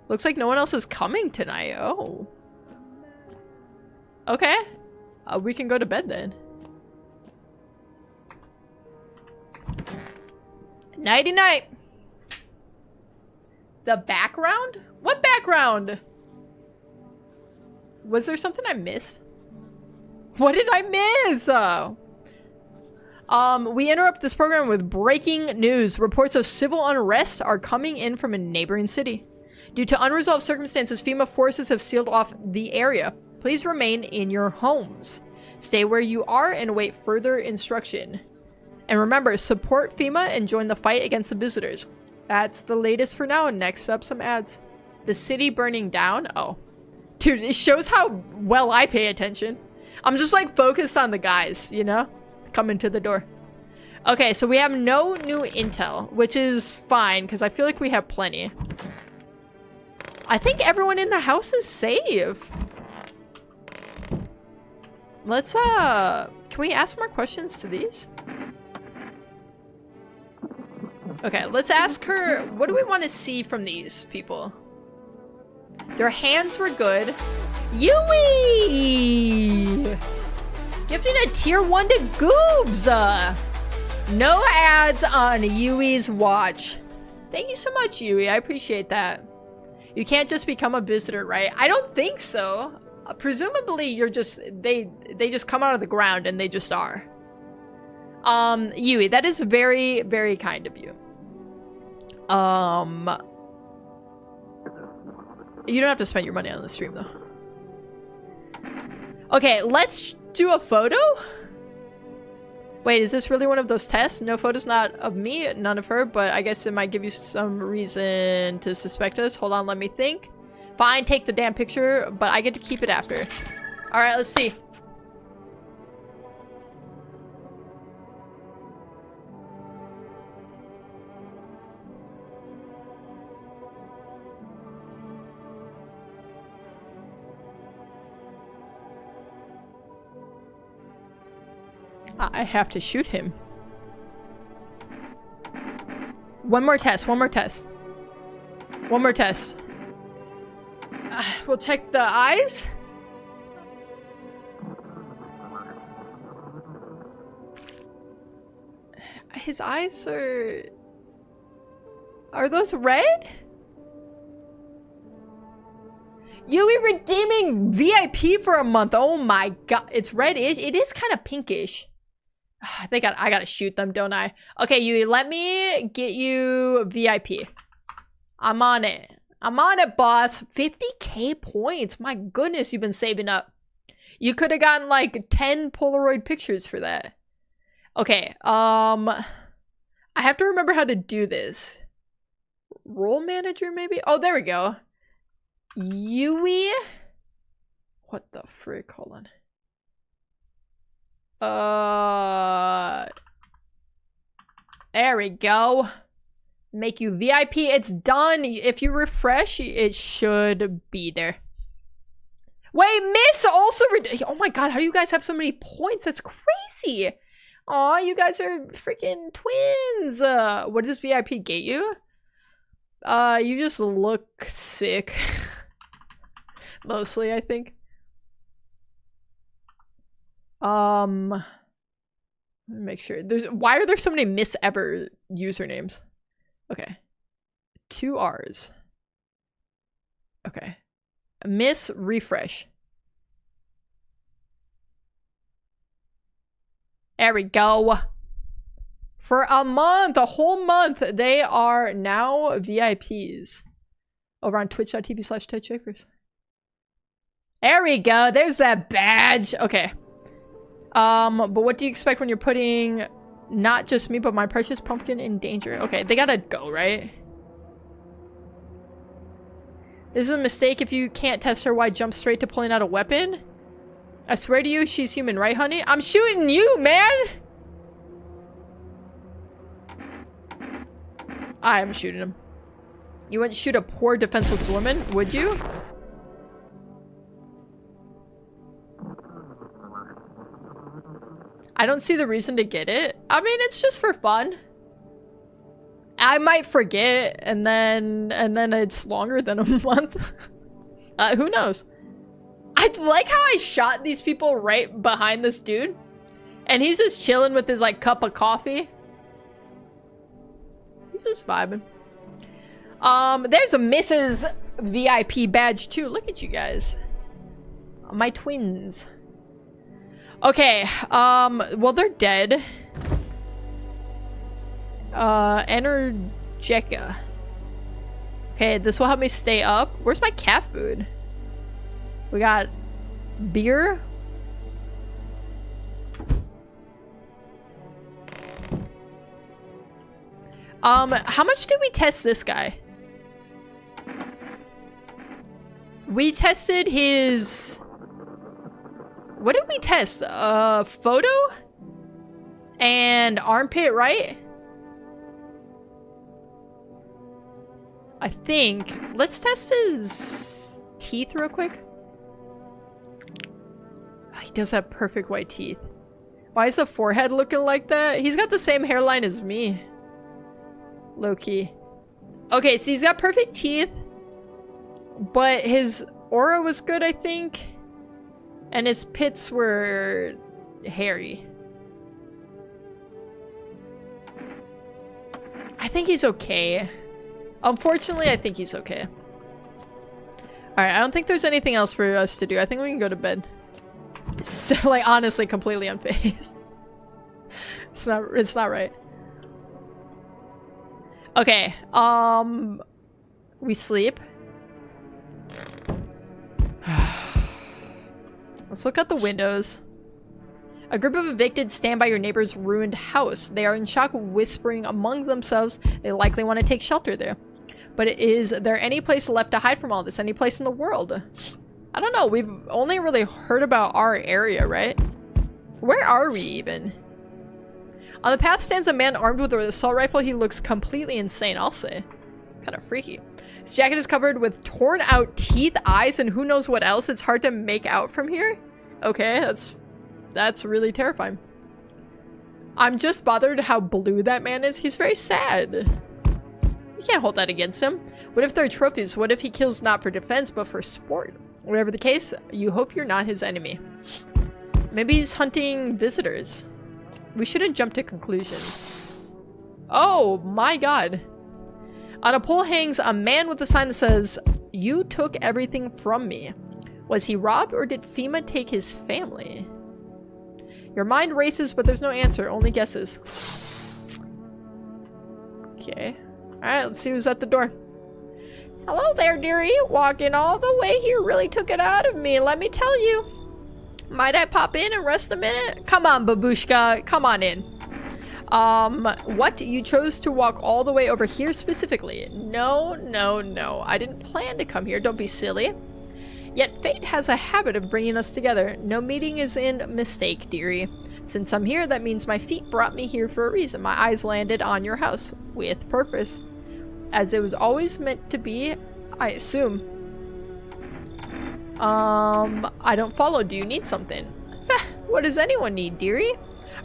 Looks like no one else is coming tonight. Oh. Okay. We can go to bed then. Nighty night. The background? What background? Was there something I missed? What did I miss? We interrupt this program with breaking news. Reports of civil unrest are coming in from a neighboring city. Due to unresolved circumstances, FEMA forces have sealed off the area. Please remain in your homes. Stay where you are and await further instruction. And remember, support FEMA and join the fight against the visitors. That's the latest for now. Next up, some ads. The city burning down? Oh. Dude, it shows how well I pay attention. I'm just like focused on the guys, you know? Coming to the door. Okay, so we have no new intel, which is fine because I feel like we have plenty. I think everyone in the house is safe. Let's, can we ask more questions to these? Okay, let's ask her, what do we want to see from these people? Their hands were good. Yui! Gifting a tier 1 to Goobs! No ads on Yui's watch. Thank you so much, Yui. I appreciate that. You can't just become a visitor, right? I don't think so. Presumably, you're just... They just come out of the ground and they just are. Yui, that is very, very kind of you. You don't have to spend your money on the stream, though. Okay, let's do a photo? Wait, is this really one of those tests? No photos, not of me, none of her, but I guess it might give you some reason to suspect us. Hold on, let me think. Fine, take the damn picture, but I get to keep it after. Alright, let's see. I have to shoot him. One more test, one more test. One more test. We'll check the eyes. His eyes are... Are those red? Yui redeeming VIP for a month. Oh my god. It's reddish. It is kind of pinkish. I think I gotta shoot them, don't I? Okay, Yui, let me get you VIP. I'm on it. I'm on it, boss. 50k points. My goodness, you've been saving up. You could have gotten like 10 Polaroid pictures for that. Okay, I have to remember how to do this. Role manager, maybe? Oh, there we go. Yui? What the frick? Hold on. There we go. Make you VIP. It's done. If you refresh, it should be there. Wait, Miss also... Oh my god, how do you guys have so many points? That's crazy. Aw, you guys are freaking twins. What does VIP get you? You just look sick. Mostly, I think. Let me make sure. Why are there so many Miss Ever usernames? Okay. 2 R's. Okay. Miss refresh. There we go. For a month, a whole month, they are now VIPs. Over on twitch.tv/TouchShakers. There we go. There's that badge. Okay. But what do you expect when you're putting not just me, but my precious pumpkin in danger? Okay, they gotta go, right? This is a mistake. If you can't test her, why jump straight to pulling out a weapon? I swear to you, she's human, right, honey? I'm shooting you, man! I am shooting him. You wouldn't shoot a poor defenseless woman, would you? I don't see the reason to get it. I mean, it's just for fun. I might forget, and then it's longer than a month. Who knows? I like how I shot these people right behind this dude. And he's just chilling with his, like, cup of coffee. He's just vibing. There's a Mrs. VIP badge too. Look at you guys. My twins. Okay, well, they're dead. Energetica. Okay, this will help me stay up. Where's my cat food? We got beer. How much did we test this guy? We tested his... What did we test? Photo? And armpit, right? I think. Let's test his teeth real quick. He does have perfect white teeth. Why is the forehead looking like that? He's got the same hairline as me. Low-key. Okay, so he's got perfect teeth. But his aura was good, I think. And his pits were hairy. I think he's okay. Unfortunately, I think he's okay. Alright, I don't think there's anything else for us to do. I think we can go to bed. It's, like, honestly, completely unfazed. It's not right. Okay, we sleep. Let's look out the windows. A group of evicted stand by your neighbor's ruined house. They are in shock, whispering among themselves. They likely want to take shelter there. But is there any place left to hide from all this? Any place in the world? I don't know. We've only really heard about our area, right? Where are we even? On the path stands a man armed with an assault rifle. He looks completely insane, I'll say. Kind of freaky. His jacket is covered with torn out teeth, eyes, and who knows what else. It's hard to make out from here. Okay, that's really terrifying. I'm just bothered how blue that man is. He's very sad. You can't hold that against him. What if they're trophies? What if he kills not for defense, but for sport? Whatever the case, you hope you're not his enemy. Maybe he's hunting visitors. We shouldn't jump to conclusions. Oh my god. On a pole hangs a man with a sign that says, "You took everything from me." Was he robbed or did FEMA take his family? Your mind races, but there's no answer, only guesses. Okay. Alright, let's see who's at the door. Hello there, dearie. Walking all the way here really took it out of me, let me tell you. Might I pop in and rest a minute? Come on, babushka. Come on in. What? You chose to walk all the way over here specifically? No, no, no. I didn't plan to come here. Don't be silly. Yet fate has a habit of bringing us together. No meeting is in mistake, dearie. Since I'm here, that means my feet brought me here for a reason. My eyes landed on your house. With purpose. As it was always meant to be, I assume. I don't follow. Do you need something? What does anyone need, dearie?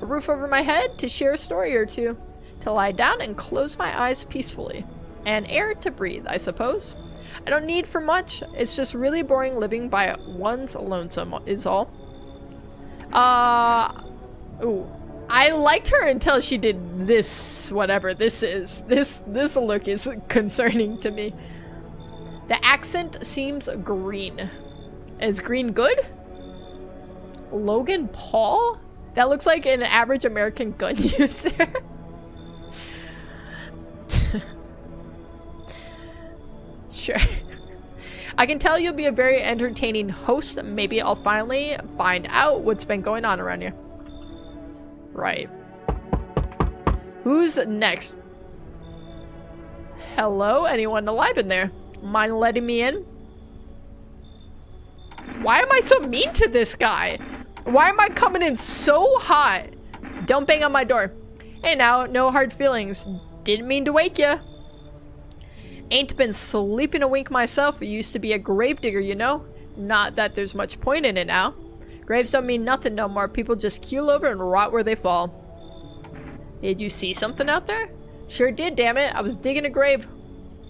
A roof over my head to share a story or two. To lie down and close my eyes peacefully. And air to breathe, I suppose. I don't need for much. It's just really boring living by one's lonesome is all. Ooh. I liked her until she did this, whatever this is. This look is concerning to me. The accent seems green. Is green good? Logan Paul? That looks like an average American gun user. Sure. I can tell you'll be a very entertaining host. Maybe I'll finally find out what's been going on around here. Right. Who's next? Hello? Anyone alive in there? Mind letting me in? Why am I so mean to this guy? Why am I coming in so hot? Don't bang on my door. Hey now, no hard feelings. Didn't mean to wake ya. Ain't been sleeping a wink myself. I used to be a gravedigger, you know? Not that there's much point in it now. Graves don't mean nothing no more. People just keel over and rot where they fall. Did you see something out there? Sure did, damn it. I was digging a grave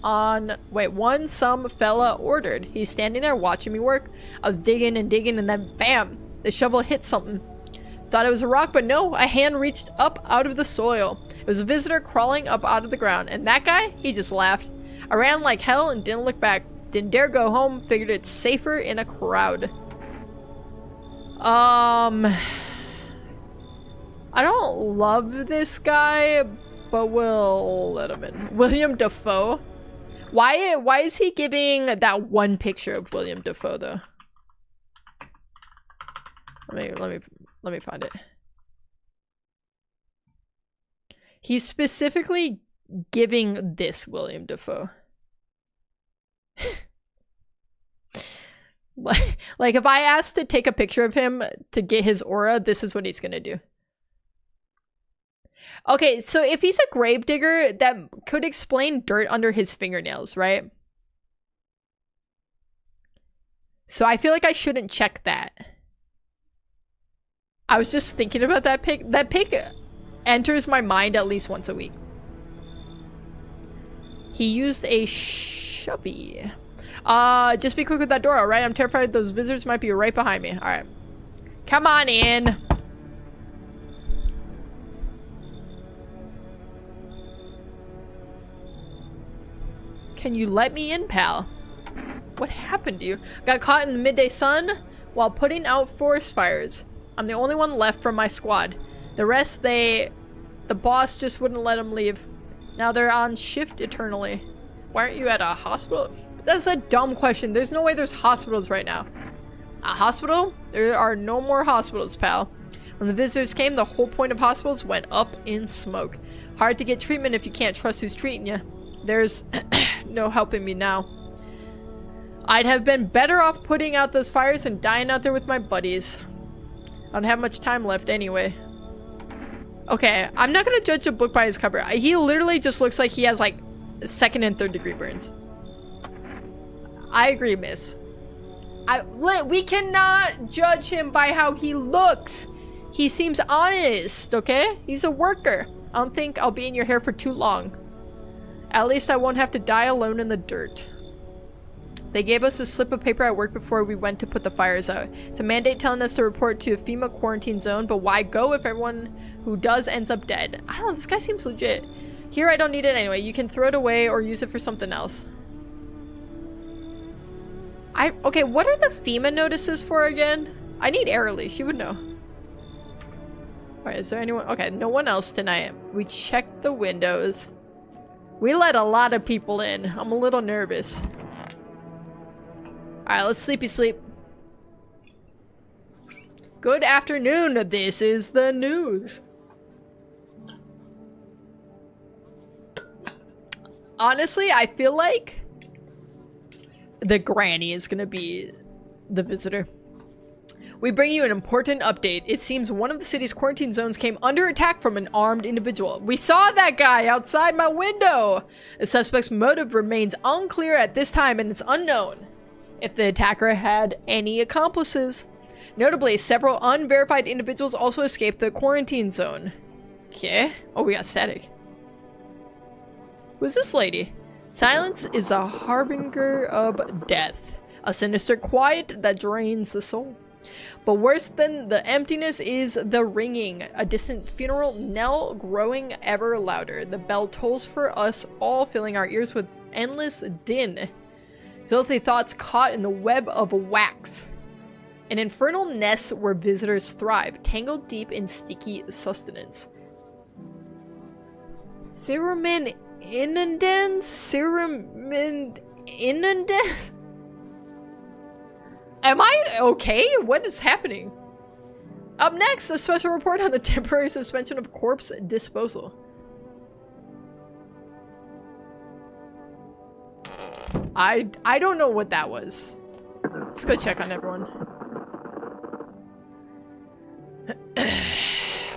on... Wait, one some fella ordered. He's standing there watching me work. I was digging and digging and then bam! The shovel hit something. Thought it was a rock, but no. A hand reached up out of the soil. It was a visitor crawling up out of the ground. And that guy? He just laughed. I ran like hell and didn't look back. Didn't dare go home. Figured it's safer in a crowd. I don't love this guy, but we'll let him in. William Dafoe. Why is he giving that one picture of William Dafoe though? Let me find it. He's specifically giving this William Dafoe. Like if I asked to take a picture of him to get his aura, this is what he's gonna do. Okay, so if he's a gravedigger, that could explain dirt under his fingernails, right? So I feel like I shouldn't check that. I was just thinking about that pic. That pic enters my mind at least once a week. He used a shovey. Just be quick with that door, alright? I'm terrified those visitors might be right behind me. Alright. Come on in. Can you let me in, pal? What happened to you? Got caught in the midday sun while putting out forest fires. I'm the only one left from my squad. The rest, the boss just wouldn't let them leave. Now they're on shift eternally. Why aren't you at a hospital? That's a dumb question. There's no way there's hospitals right now. A hospital? There are no more hospitals, pal. When the visitors came, the whole point of hospitals went up in smoke. Hard to get treatment if you can't trust who's treating you. There's no helping me now. I'd have been better off putting out those fires and dying out there with my buddies. I don't have much time left anyway. Okay, I'm not gonna judge a book by his cover. He literally just looks like he has like 2nd and 3rd degree burns. I agree, miss. We cannot judge him by how he looks. He seems honest, okay? He's a worker. I don't think I'll be in your hair for too long. At least I won't have to die alone in the dirt. They gave us a slip of paper at work before we went to put the fires out. It's a mandate telling us to report to a FEMA quarantine zone, but why go if everyone who does ends up dead? I don't know, this guy seems legit. Here, I don't need it anyway. You can throw it away or use it for something else. Okay, what are the FEMA notices for again? I need Airly, she would know. Alright, is there anyone? Okay, no one else tonight. We checked the windows. We let a lot of people in. I'm a little nervous. Alright, let's sleepy sleep. Good afternoon, this is the news. Honestly, I feel like the granny is gonna be the visitor. We bring you an important update. It seems one of the city's quarantine zones came under attack from an armed individual. We saw that guy outside my window! The suspect's motive remains unclear at this time, and it's unknown if the attacker had any accomplices. Notably, several unverified individuals also escaped the quarantine zone. Okay. Oh, we got static. Who's this lady? Silence is a harbinger of death. A sinister quiet that drains the soul. But worse than the emptiness is the ringing. A distant funeral knell growing ever louder. The bell tolls for us all, filling our ears with endless din. Filthy thoughts caught in the web of wax. An infernal nest where visitors thrive, tangled deep in sticky sustenance. Cerumen Inundens? Cerumen Inundens? Am I okay? What is happening? Up next, a special report on the temporary suspension of corpse disposal. I don't know what that was. Let's go check on everyone.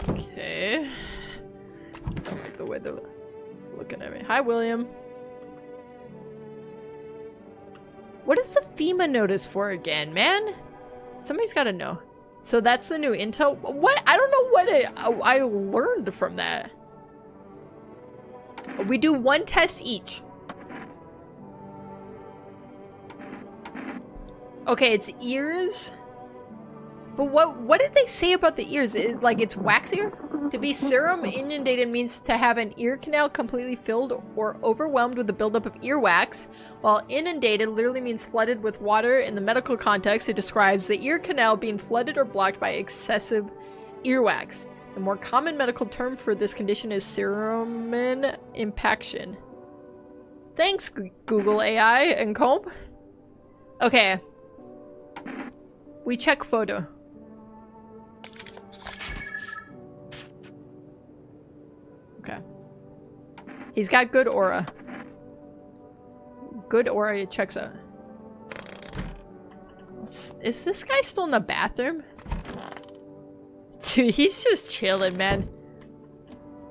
Okay. I don't like the way they're looking at me. Hi, William. What is the FEMA notice for again, man? Somebody's gotta know. So that's the new intel. What? I don't know what I learned from that. We do one test each. Okay, it's ears. But what did they say about the ears? Like it's waxier? To be serum inundated means to have an ear canal completely filled or overwhelmed with the buildup of earwax, while inundated literally means flooded with water. In the medical context, it describes the ear canal being flooded or blocked by excessive earwax. The more common medical term for this condition is cerumen impaction. Thanks, Google AI and Comb. Okay. We check photo. Okay. He's got good aura. Good aura, it checks out. Is this guy still in the bathroom? Dude, he's just chilling, man.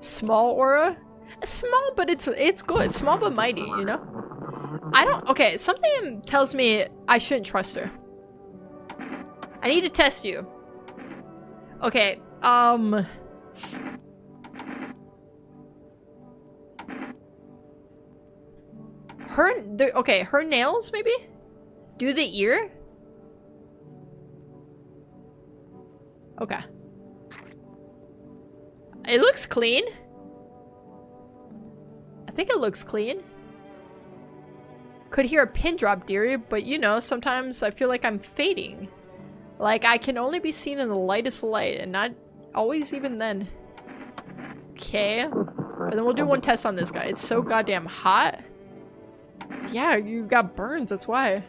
Small aura? Small, but it's good. Small but mighty, you know? Okay, something tells me I shouldn't trust her. I need to test you. Okay, her nails, maybe? Do the ear? Okay. It looks clean. I think it looks clean. Could hear a pin drop, dearie, but you know, sometimes I feel like I'm fading. Like I can only be seen in the lightest light, and not always even then. Okay. And then we'll do one test on this guy. It's so goddamn hot. Yeah, you got burns, that's why.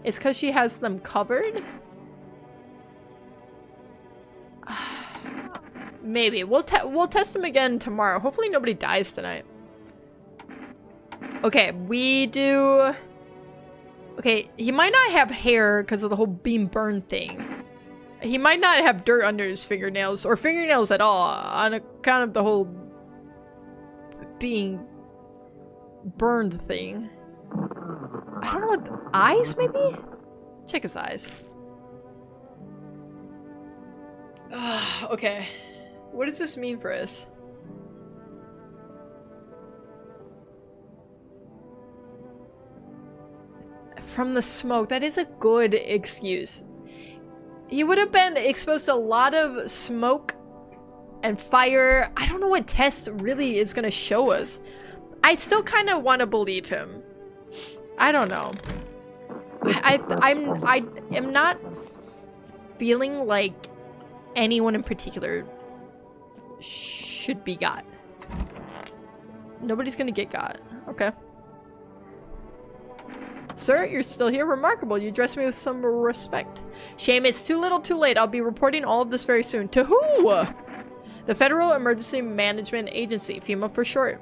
It's because she has them covered? Maybe. We'll test him again tomorrow. Hopefully nobody dies tonight. Okay, we do... Okay, he might not have hair because of the whole being burned thing. He might not have dirt under his fingernails, or fingernails at all, on account of the whole being burned thing. I don't know what... Eyes, maybe? Check his eyes. Okay. What does this mean for us? From the smoke. That is a good excuse. He would have been exposed to a lot of smoke and fire. I don't know what test really is going to show us. I still kind of want to believe him. I don't know. I am not feeling like anyone in particular should be got. Nobody's gonna get got. Okay. Sir, you're still here? Remarkable. You addressed me with some respect. Shame it's too little too late. I'll be reporting all of this very soon. To who? The Federal Emergency Management Agency, FEMA for short.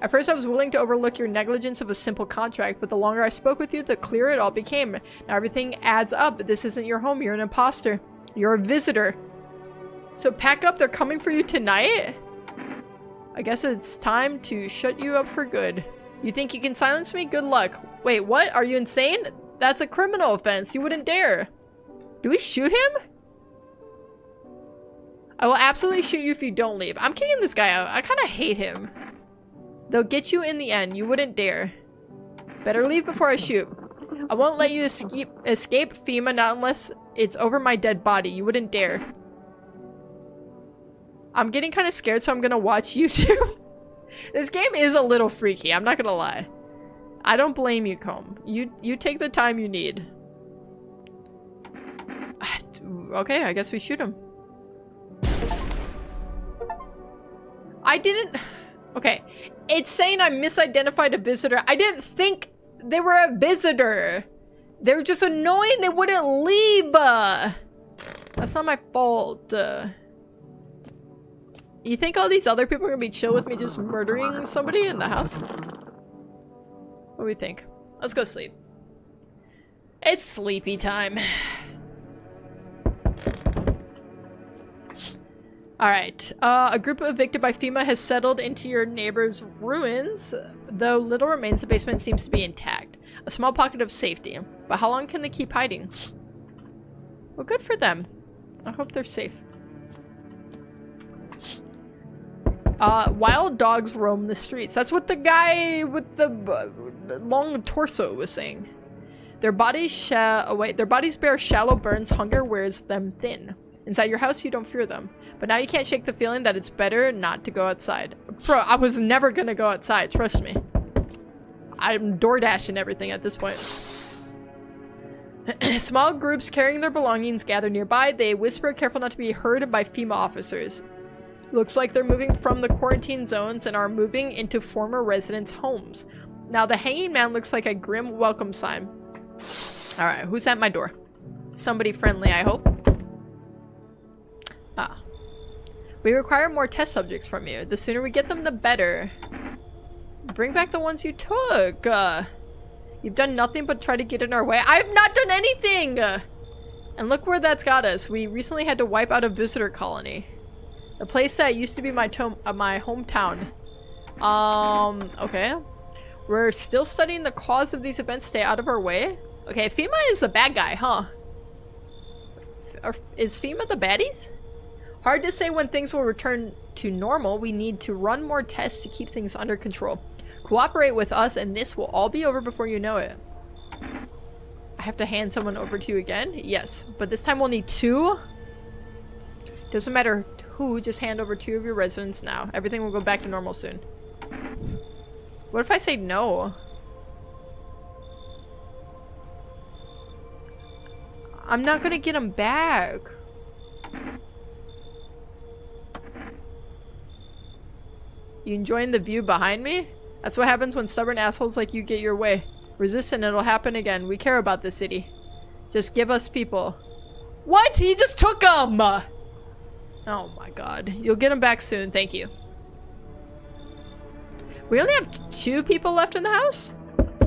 At first I was willing to overlook your negligence of a simple contract, but the longer I spoke with you, the clearer it all became. Now everything adds up. This isn't your home. You're an imposter. You're a visitor. So pack up. They're coming for you tonight? I guess it's time to shut you up for good. You think you can silence me? Good luck. Wait, what? Are you insane? That's a criminal offense. You wouldn't dare. Do we shoot him? I will absolutely shoot you if you don't leave. I'm kicking this guy out. I kind of hate him. They'll get you in the end. You wouldn't dare. Better leave before I shoot. I won't let you escape FEMA, not unless it's over my dead body. You wouldn't dare. I'm getting kind of scared, so I'm gonna watch YouTube. This game is a little freaky, I'm not gonna lie. I don't blame you, Comb. You take the time you need. Okay, I guess we shoot him. I didn't... Okay, it's saying I misidentified a visitor. I didn't think they were a visitor. They were just annoying. They wouldn't leave. That's not my fault. You think all these other people are gonna be chill with me just murdering somebody in the house? What do we think? Let's go sleep. It's sleepy time. Alright, a group evicted by FEMA has settled into your neighbor's ruins. Though little remains, the basement seems to be intact. A small pocket of safety. But how long can they keep hiding? Well, good for them. I hope they're safe. Wild dogs roam the streets. That's what the guy with the long torso was saying. Their bodies bear shallow burns. Hunger wears them thin. Inside your house, you don't fear them. But now you can't shake the feeling that it's better not to go outside. Bro, I was never gonna go outside, trust me. I'm door dashing everything at this point. Small groups carrying their belongings gather nearby. They whisper, careful not to be heard by FEMA officers. Looks like they're moving from the quarantine zones and are moving into former residents' homes. Now the hanging man looks like a grim welcome sign. Alright, who's at my door? Somebody friendly, I hope. Ah. We require more test subjects from you. The sooner we get them, the better. Bring back the ones you took. You've done nothing but try to get in our way. I've not done anything! And look where that's got us. We recently had to wipe out a visitor colony. The place that used to be my hometown. Okay. We're still studying the cause of these events. Stay out of our way. Okay, FEMA is the bad guy, huh? Is FEMA the baddies? Hard to say when things will return to normal. We need to run more tests to keep things under control. Cooperate with us and this will all be over before you know it. I have to hand someone over to you again? Yes, but this time we'll need 2. Doesn't matter who, just hand over 2 of your residents now. Everything will go back to normal soon. What if I say no? I'm not gonna get them back. You enjoying the view behind me? That's what happens when stubborn assholes like you get your way. Resist and it'll happen again. We care about this city. Just give us people. What? He just took them! Oh my god. You'll get them back soon. Thank you. We only have 2 people left in the house?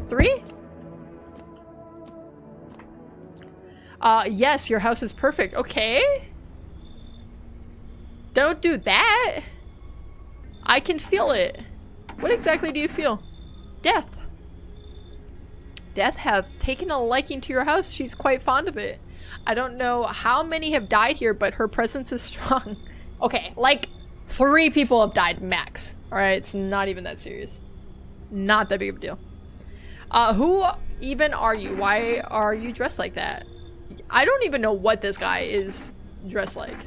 3? Yes, your house is perfect. Okay. Don't do that. I can feel it. What exactly do you feel? Death. Death hath taken a liking to your house. She's quite fond of it. I don't know how many have died here, but her presence is strong. Okay, like 3 people have died max. Alright, it's not even that serious. Not that big of a deal. Who even are you? Why are you dressed like that? I don't even know what this guy is dressed like.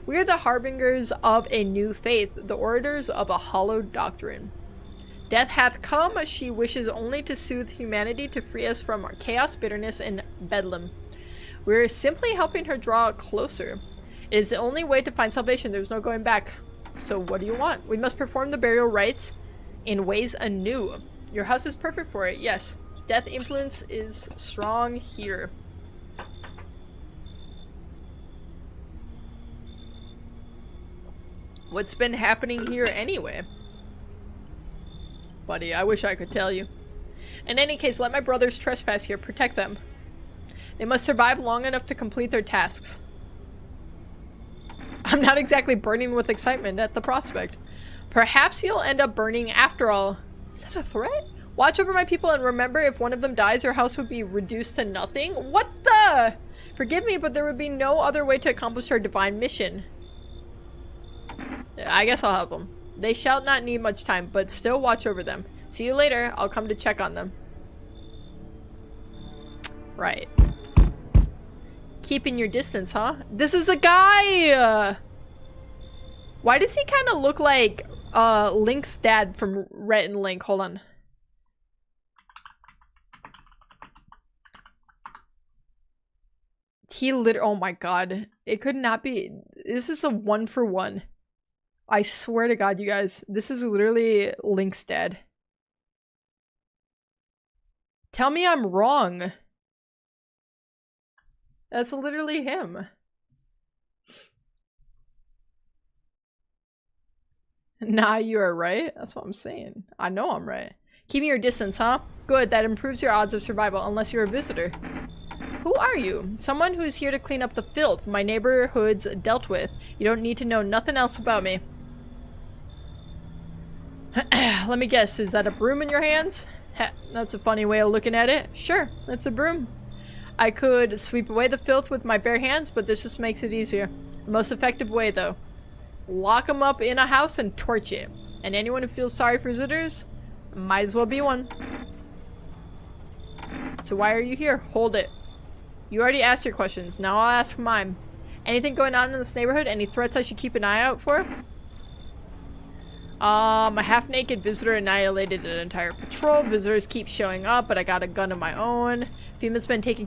We are the harbingers of a new faith, the orators of a hollow doctrine. Death hath come. She wishes only to soothe humanity, to free us from our chaos, bitterness, and bedlam. We're simply helping her draw closer. It is the only way to find salvation. There's no going back. So what do you want? We must perform the burial rites in ways anew. Your house is perfect for it, yes. Death influence is strong here. What's been happening here anyway? Buddy, I wish I could tell you. In any case, let my brothers trespass here. Protect them. They must survive long enough to complete their tasks. I'm not exactly burning with excitement at the prospect. Perhaps you'll end up burning after all. Is that a threat? Watch over my people and remember, if one of them dies, your house would be reduced to nothing? What the? Forgive me, but there would be no other way to accomplish our divine mission. I guess I'll help them. They shall not need much time, but still watch over them. See you later. I'll come to check on them. Right. Keeping your distance, huh? This is the guy! Why does he kind of look like Link's dad from Rhett and Link? Hold on. Oh my god. It could not be. This is a 1-for-1. I swear to god, you guys. This is literally Link's dad. Tell me I'm wrong. That's literally him. Nah, you are right. That's what I'm saying. I know I'm right. Keeping your distance, huh? Good, that improves your odds of survival, unless you're a visitor. Who are you? Someone who's here to clean up the filth my neighborhood's dealt with. You don't need to know nothing else about me. Let me guess, is that a broom in your hands? Heh, that's a funny way of looking at it. Sure, that's a broom. I could sweep away the filth with my bare hands, but this just makes it easier. The most effective way, though. Lock them up in a house and torch it. And anyone who feels sorry for visitors, might as well be one. So why are you here? Hold it. You already asked your questions. Now I'll ask mine. Anything going on in this neighborhood? Any threats I should keep an eye out for? A half-naked visitor annihilated an entire patrol. Visitors keep showing up, but I got a gun of my own. FEMA's been taking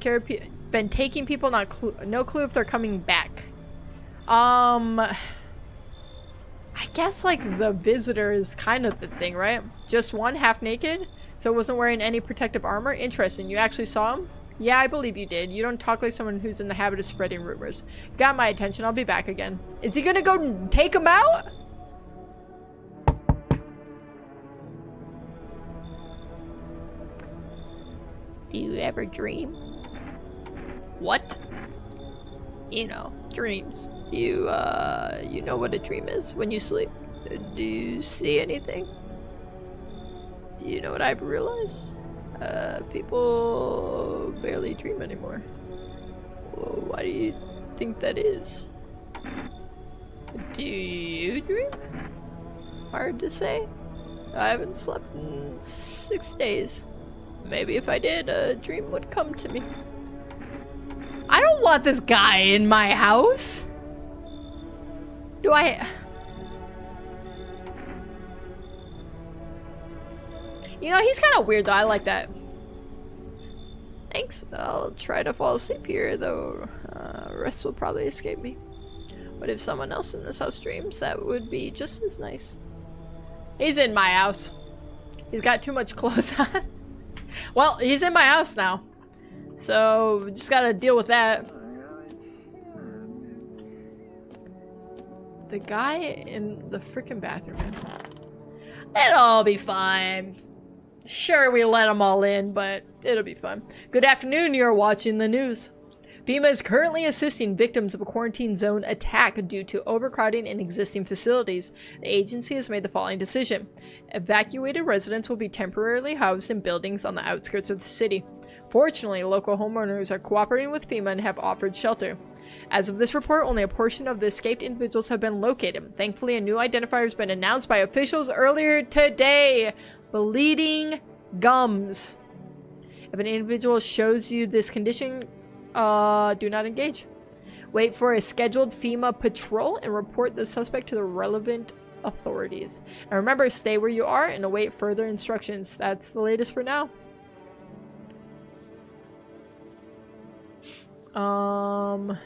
people, no clue if they're coming back. I guess like the visitor is kind of the thing, right? Just one half-naked, so wasn't wearing any protective armor. Interesting. You actually saw him? Yeah, I believe you did. You don't talk like someone who's in the habit of spreading rumors. Got my attention. I'll be back again. Is he gonna go take him out? Do you ever dream? What? You know, dreams. Do you, you know what a dream is when you sleep? Do you see anything? Do you know what I've realized? People barely dream anymore. Well, why do you think that is? Do you dream? Hard to say. I haven't slept in 6 days. Maybe if I did, a dream would come to me. I don't want this guy in my house. Do I... You know, he's kind of weird though. I like that. Thanks. I'll try to fall asleep here, though rest will probably escape me. But if someone else in this house dreams, that would be just as nice. He's in my house. He's got too much clothes on. Well, he's in my house now. So, just gotta deal with that. The guy in the freaking bathroom. It'll all be fine. Sure, we let them all in, but it'll be fun. Good afternoon, you're watching the news. FEMA is currently assisting victims of a quarantine zone attack due to overcrowding in existing facilities. The agency has made the following decision. Evacuated residents will be temporarily housed in buildings on the outskirts of the city. Fortunately, local homeowners are cooperating with FEMA and have offered shelter. As of this report, only a portion of the escaped individuals have been located. Thankfully, a new identifier has been announced by officials earlier today. Bleeding gums. If an individual shows you this condition, do not engage. Wait for a scheduled FEMA patrol and report the suspect to the relevant authorities. And remember, stay where you are and await further instructions. That's the latest for now. Oh,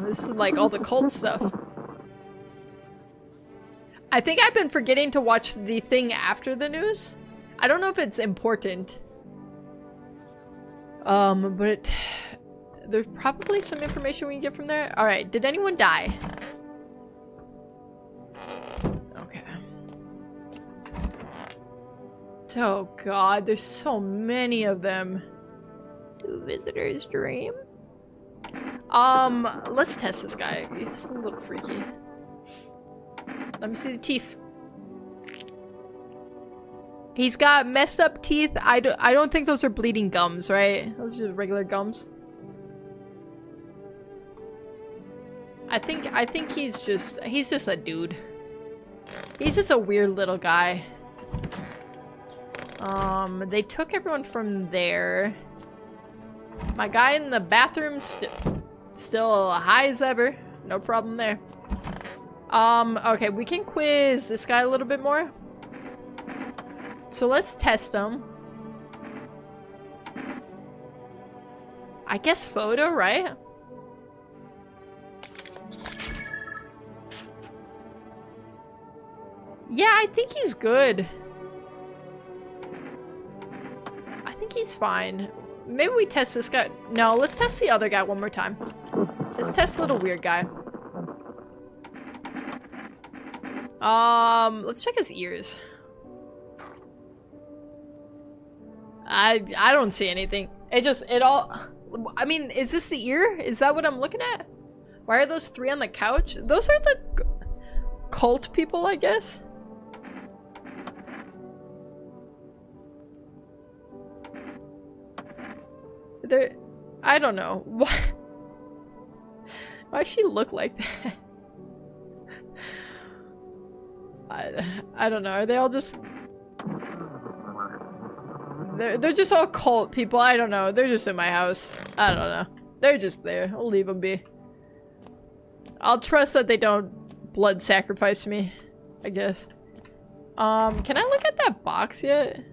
this is like all the cult stuff. I think I've been forgetting to watch the thing after the news. I don't know if it's important. But there's probably some information we can get from there. Alright, did anyone die? Okay. Oh god, there's so many of them. Do visitors dream? Let's test this guy. He's a little freaky. Let me see the teeth. He's got messed up teeth. I don't think those are bleeding gums, right? Those are just regular gums. I think he's just a dude. He's just a weird little guy. They took everyone from there. My guy in the bathroom still high as ever. No problem there. Okay, we can quiz this guy a little bit more. So let's test him. I guess photo, right? Yeah, I think he's good. I think he's fine. Maybe we test this guy. No, let's test the other guy one more time. Let's test the little weird guy. Let's check his ears. I don't see anything. It all... I mean, is this the ear? Is that what I'm looking at? Why are those three on the couch? Those are the cult people, I guess? They're... I don't know. Why does she look like that? I don't know. Are they all just... They're just all cult people. I don't know. They're just in my house. I don't know. They're just there. I'll leave them be. I'll trust that they don't blood sacrifice me, I guess. Can I look at that box yet?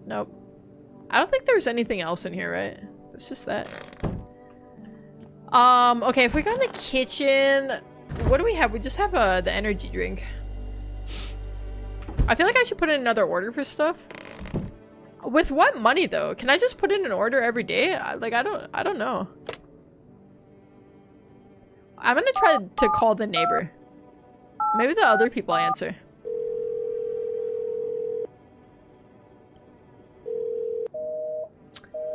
Nope. I don't think there's anything else in here, right? It's just that. Okay, if we go in the kitchen, what do we have? We just have the energy drink. I feel like I should put in another order for stuff. With what money though? Can I just put in an order every day? Like I don't know. I'm gonna try to call the neighbor. Maybe the other people answer.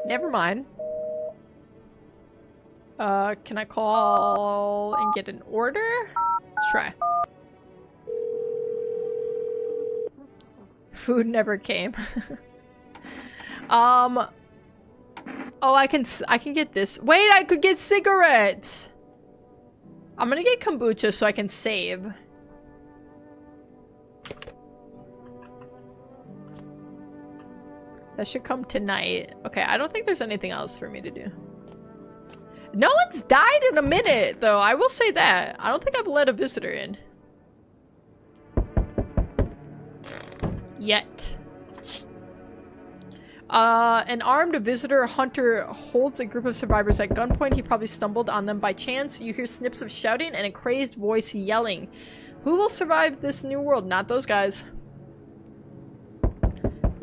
Never mind. Can I call and get an order? Let's try. Food never came. Oh, I can get this. Wait, I could get cigarettes. I'm gonna get kombucha so I can save. That should come tonight. Okay, I don't think there's anything else for me to do. No one's died in a minute, though. I will say that. I don't think I've let a visitor in. Yet. An armed visitor hunter holds a group of survivors at gunpoint. He probably stumbled on them by chance. You hear snips of shouting and a crazed voice yelling. Who will survive this new world? Not those guys.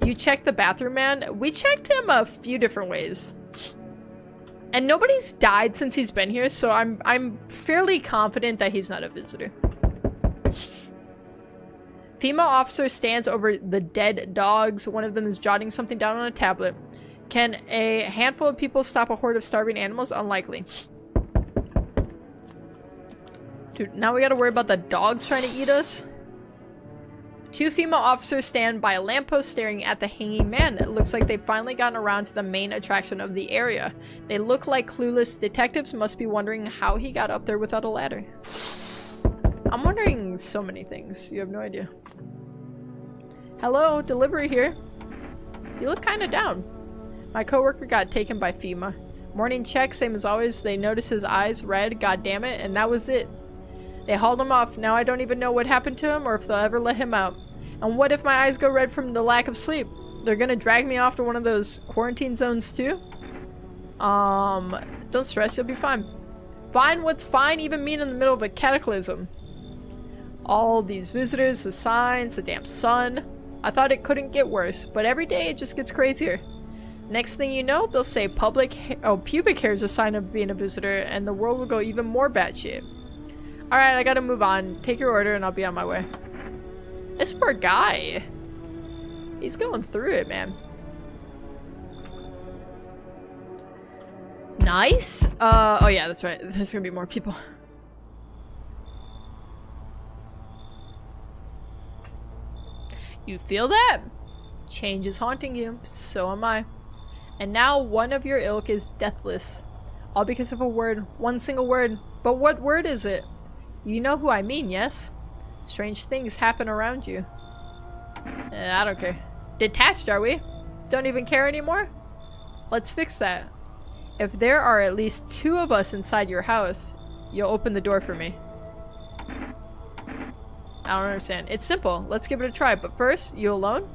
You checked the bathroom man? We checked him a few different ways. And nobody's died since he's been here, so I'm fairly confident that he's not a visitor. Female officer stands over the dead dogs. One of them is jotting something down on a tablet. Can a handful of people stop a horde of starving animals? Unlikely. Dude, now we gotta worry about the dogs trying to eat us. Two female officers stand by a lamppost staring at the hanging man. It looks like they've finally gotten around to the main attraction of the area. They look like clueless detectives, must be wondering how he got up there without a ladder. I'm wondering so many things. You have no idea. Hello, delivery here. You look kind of down. My coworker got taken by FEMA. Morning check, same as always. They noticed his eyes red, god damn it, and that was it. They hauled him off. Now I don't even know what happened to him or if they'll ever let him out. And what if my eyes go red from the lack of sleep? They're gonna drag me off to one of those quarantine zones too? Don't stress, you'll be fine. Fine? What's fine even mean in the middle of a cataclysm? All these visitors, the signs, the damn sun. I thought it couldn't get worse, but every day it just gets crazier. Next thing you know, they'll say pubic hair is a sign of being a visitor, and the world will go even more batshit. Alright, I gotta move on. Take your order and I'll be on my way. This poor guy. He's going through it, man. Nice. Oh yeah, that's right. There's gonna be more people. You feel that? Change is haunting you. So am I. And now one of your ilk is deathless. All because of a word. One single word. But what word is it? You know who I mean, yes? Strange things happen around you. I don't care. Detached, are we? Don't even care anymore? Let's fix that. If there are at least 2 of us inside your house, you'll open the door for me. I don't understand. It's simple. Let's give it a try. But first, you alone?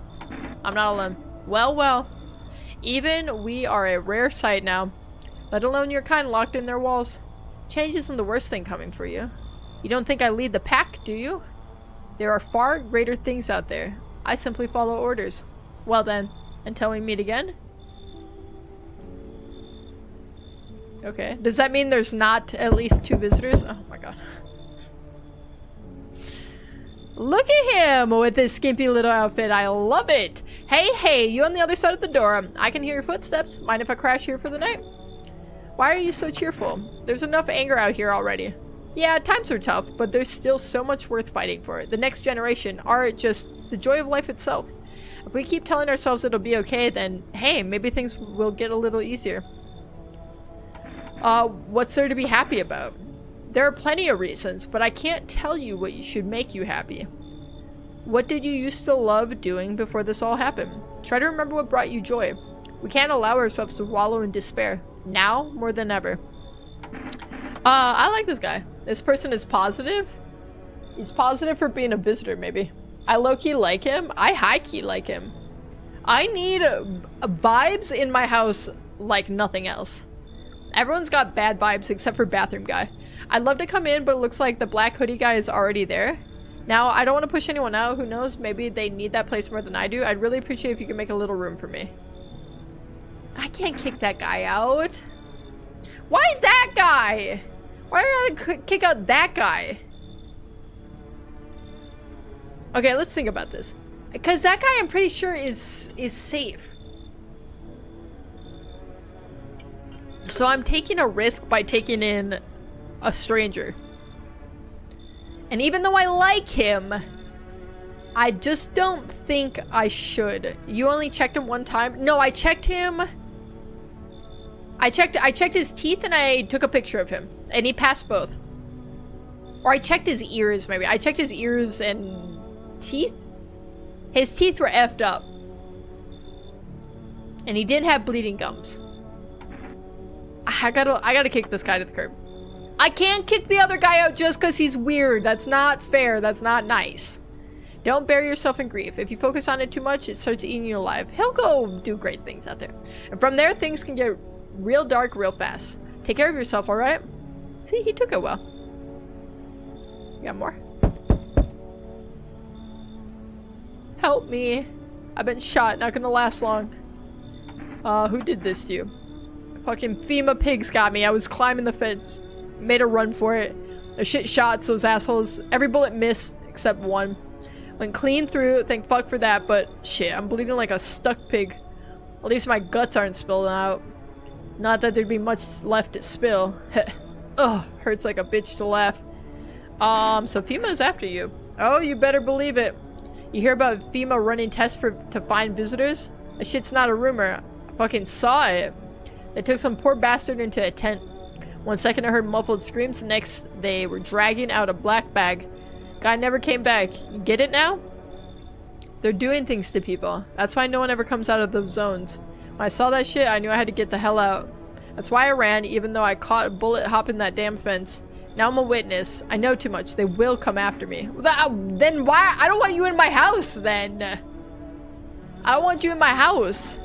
I'm not alone. Well, well. Even we are a rare sight now. Let alone your kind locked in their walls. Change isn't the worst thing coming for you. You don't think I lead the pack, do you? There are far greater things out there. I simply follow orders. Well then, until we meet again? Okay. Does that mean there's not at least 2 visitors? Oh my god. Look at him with his skimpy little outfit. I love it. Hey, hey, you on the other side of the door. I can hear your footsteps. Mind if I crash here for the night? Why are you so cheerful? There's enough anger out here already. Yeah, times are tough, but there's still so much worth fighting for. The next generation, art, just the joy of life itself. If we keep telling ourselves it'll be okay, then, hey, maybe things will get a little easier. What's there to be happy about? There are plenty of reasons, but I can't tell you what should make you happy. What did you used to love doing before this all happened? Try to remember what brought you joy. We can't allow ourselves to wallow in despair. Now, more than ever. I like this guy. This person is positive. He's positive for being a visitor, maybe. I low-key like him. I high-key like him. I need vibes in my house like nothing else. Everyone's got bad vibes except for bathroom guy. I'd love to come in, but it looks like the black hoodie guy is already there. Now, I don't want to push anyone out. Who knows? Maybe they need that place more than I do. I'd really appreciate if you could make a little room for me. I can't kick that guy out. Why that guy? Why did I kick out that guy? Okay, let's think about this. Because that guy, I'm pretty sure, is safe. So I'm taking a risk by taking in a stranger. And even though I like him, I just don't think I should. You only checked him one time? No, I checked him. I checked his teeth and I took a picture of him. And he passed both. Or I checked his ears, maybe. I checked his ears and teeth? His teeth were effed up. And he did have bleeding gums. I gotta kick this guy to the curb. I can't kick the other guy out just because he's weird. That's not fair. That's not nice. Don't bury yourself in grief. If you focus on it too much, it starts eating you alive. He'll go do great things out there. And from there, things can get real dark real fast. Take care of yourself, alright? See, he took it well. You got more? Help me. I've been shot. Not gonna last long. Who did this to you? Fucking FEMA pigs got me. I was climbing the fence. Made a run for it. The shit shots, those assholes. Every bullet missed except one. Went clean through. Thank fuck for that, but shit, I'm bleeding like a stuck pig. At least my guts aren't spilling out. Not that there'd be much left to spill. Ugh, hurts like a bitch to laugh. So FEMA's after you. Oh, you better believe it. You hear about FEMA running tests to find visitors? That shit's not a rumor. I fucking saw it. They took some poor bastard into a tent. 1 second I heard muffled screams, the next they were dragging out a black bag. Guy never came back. You get it now? They're doing things to people. That's why no one ever comes out of those zones. When I saw that shit, I knew I had to get the hell out. That's why I ran, even though I caught a bullet hopping that damn fence. Now I'm a witness. I know too much. They will come after me. Then why? I don't want you in my house, then. I don't want you in my house.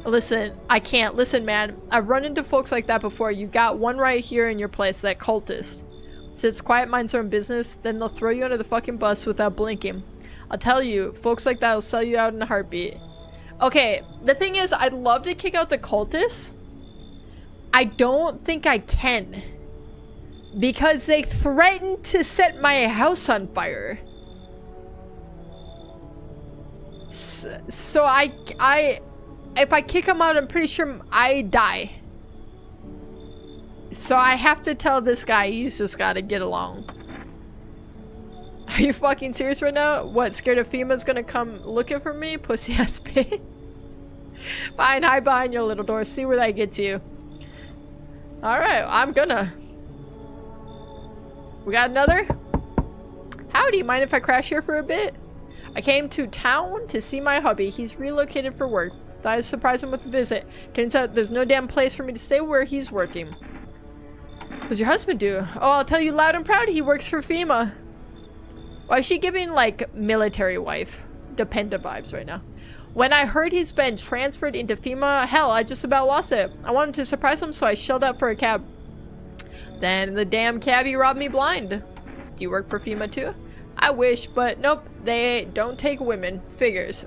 Listen, I can't. Listen, man. I've run into folks like that before. You got one right here in your place, that cultist. Sits quiet, minds their own business, then they'll throw you under the fucking bus without blinking. I'll tell you, folks like that will sell you out in a heartbeat. Okay, the thing is, I'd love to kick out the cultists. I don't think I can. Because they threatened to set my house on fire. So if I kick him out, I'm pretty sure I die. So I have to tell this guy he's just gotta get along. Are you fucking serious right now? What, scared of FEMA's gonna come looking for me? Pussy ass bitch. Fine, hide behind your little door. See where that gets you. Alright, I'm gonna. We got another? Howdy, mind if I crash here for a bit? I came to town to see my hubby. He's relocated for work. Thought I'd surprise him with a visit. Turns out there's no damn place for me to stay where he's working. What does your husband do? Oh, I'll tell you loud and proud, he works for FEMA. Why is she giving, like, military wife dependent vibes right now? When I heard he's been transferred into FEMA, hell, I just about lost it. I wanted to surprise him, so I shelled out for a cab. Then the damn cabbie robbed me blind. Do you work for FEMA too? I wish, but nope, they don't take women. Figures.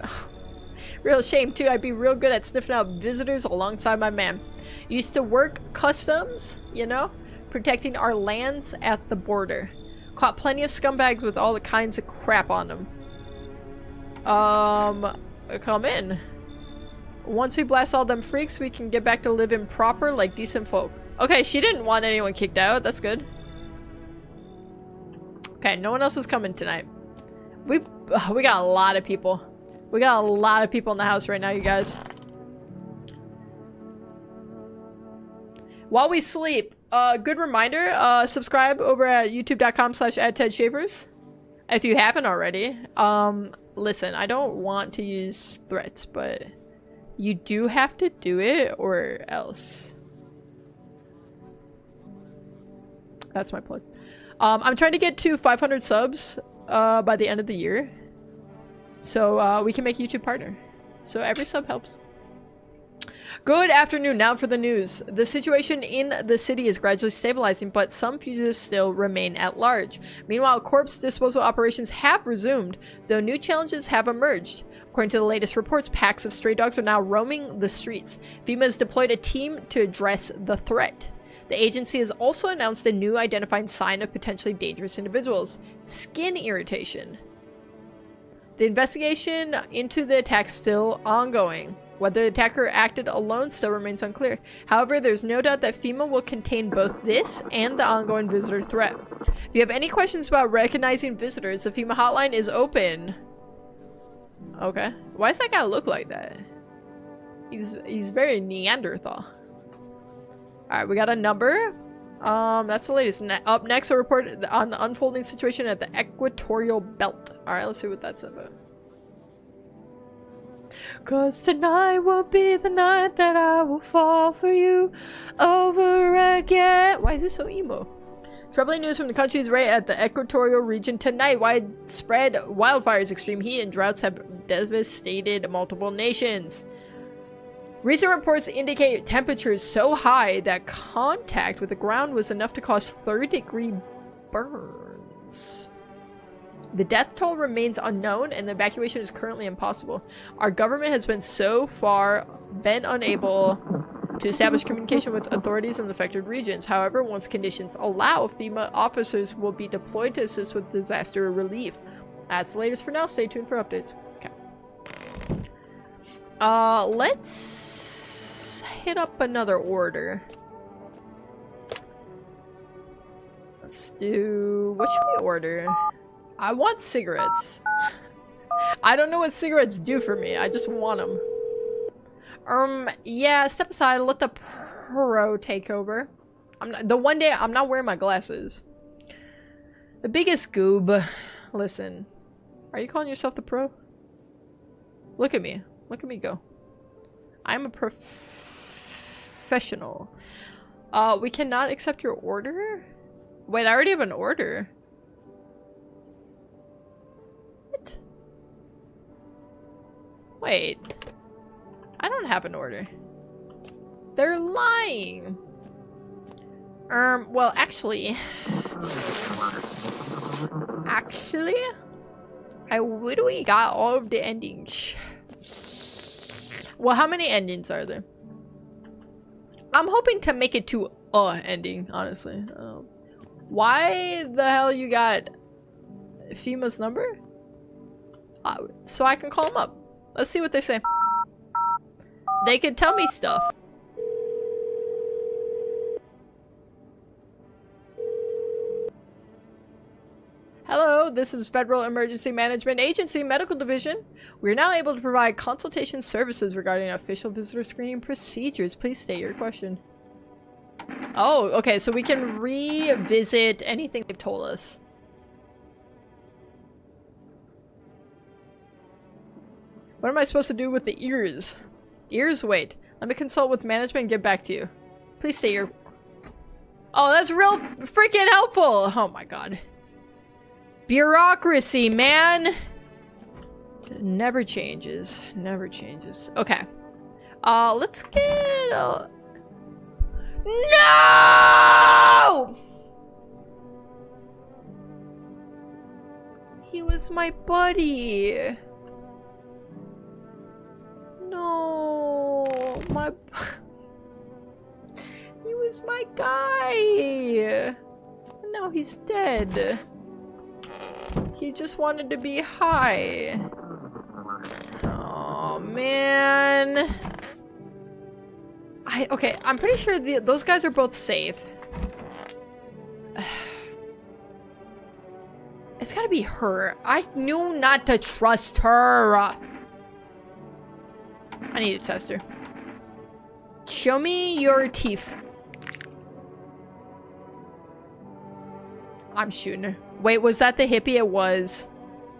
Real shame too, I'd be real good at sniffing out visitors alongside my man. Used to work customs, you know? Protecting our lands at the border. Caught plenty of scumbags with all the kinds of crap on them. Come in. Once we blast all them freaks, we can get back to living proper like decent folk. Okay, she didn't want anyone kicked out. That's good. Okay, no one else is coming tonight. We got a lot of people. We got a lot of people in the house right now, you guys. While we sleep, good reminder, subscribe over at youtube.com/@TedShavers if you haven't already. Listen, I don't want to use threats, but you do have to do it or else. That's my plug. I'm trying to get to 500 subs by the end of the year, so we can make YouTube partner. So every sub helps. Good afternoon. Now for the news. The situation in the city is gradually stabilizing, but some fugitives still remain at large. Meanwhile, corpse disposal operations have resumed, though new challenges have emerged. According to the latest reports, packs of stray dogs are now roaming the streets. FEMA has deployed a team to address the threat. The agency has also announced a new identifying sign of potentially dangerous individuals: skin irritation. The investigation into the attack is still ongoing. Whether the attacker acted alone still remains unclear. However, there's no doubt that FEMA will contain both this and the ongoing visitor threat. If you have any questions about recognizing visitors, the FEMA hotline is open. Okay. Why does that guy look like that? He's very Neanderthal. Alright, we got a number. That's the latest. Up next, a report on the unfolding situation at the equatorial belt. Alright, let's see what that's about. Cause tonight will be the night that I will fall for you over again. Why is this so emo? Troubling news from the country's right at the equatorial region tonight. Widespread wildfires, extreme heat, and droughts have devastated multiple nations. Recent reports indicate temperatures so high that contact with the ground was enough to cause third-degree burns. The death toll remains unknown, and the evacuation is currently impossible. Our government has been so far unable to establish communication with authorities in the affected regions. However, once conditions allow, FEMA officers will be deployed to assist with disaster relief. That's the latest for now. Stay tuned for updates. Okay. Let's hit up another order. Let's do... what should we order? I want cigarettes. I don't know what cigarettes do for me. I just want them. Yeah, step aside. Let the pro take over. The one day I'm not wearing my glasses. The biggest goob. Listen. Are you calling yourself the pro? Look at me. Look at me go. I'm a professional. We cannot accept your order? Wait, I already have an order. What? Wait. I don't have an order. They're lying. Well, actually, I literally got all of the endings. Well, how many endings are there? I'm hoping to make it to a ending, honestly. Why the hell you got FEMA's number? So I can call them up. Let's see what they say. They could tell me stuff. Hello, this is Federal Emergency Management Agency Medical Division. We are now able to provide consultation services regarding official visitor screening procedures. Please state your question. Oh, okay, so we can revisit anything they've told us. What am I supposed to do with the ears? Ears? Wait. Let me consult with management and get back to you. Please state your... Oh, that's real freaking helpful! Oh my god. Bureaucracy, man! Never changes. Never changes. Okay. Let's get... No! He was my buddy. No, he was my guy. Now he's dead. He just wanted to be high. Oh man. Okay, I'm pretty sure those guys are both safe. It's gotta be her. I knew not to trust her. I need to test her. Show me your teeth. I'm shooting her. Wait, was that the hippie? It was.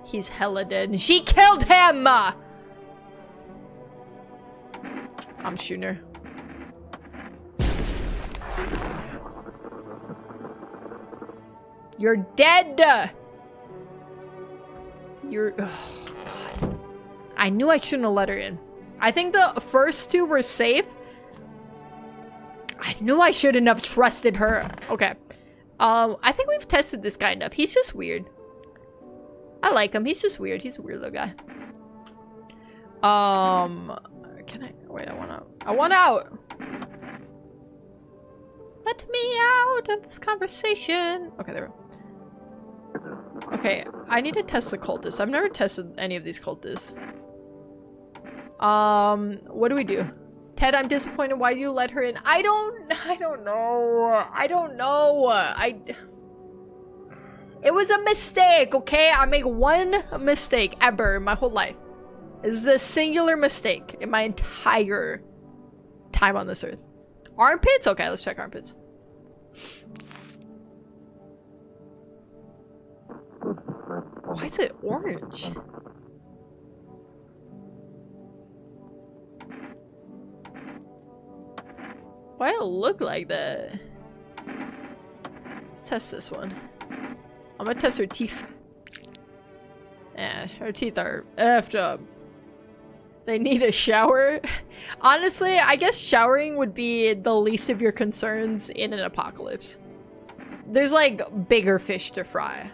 He's hella dead. She killed him! I'm shooting her. You're dead! You're... Oh, God. I knew I shouldn't have let her in. I think the first two were safe. I knew I shouldn't have trusted her. Okay. I think we've tested this guy enough. He's just weird. I like him. He's just weird. He's a weird little guy. Can I... Wait, I want out! Let me out of this conversation. Okay, there we go. Okay, I need to test the cultists. I've never tested any of these cultists. What do we do? Ted, I'm disappointed. Why you let her in? I don't know. It was a mistake, okay? I make one mistake ever in my whole life. It was a singular mistake in my entire time on this earth. Armpits? Okay, let's check armpits. Why is it orange? Why it look like that? Let's test this one. I'm gonna test her teeth. Yeah, her teeth are effed up. They need a shower. Honestly, I guess showering would be the least of your concerns in an apocalypse. There's like bigger fish to fry.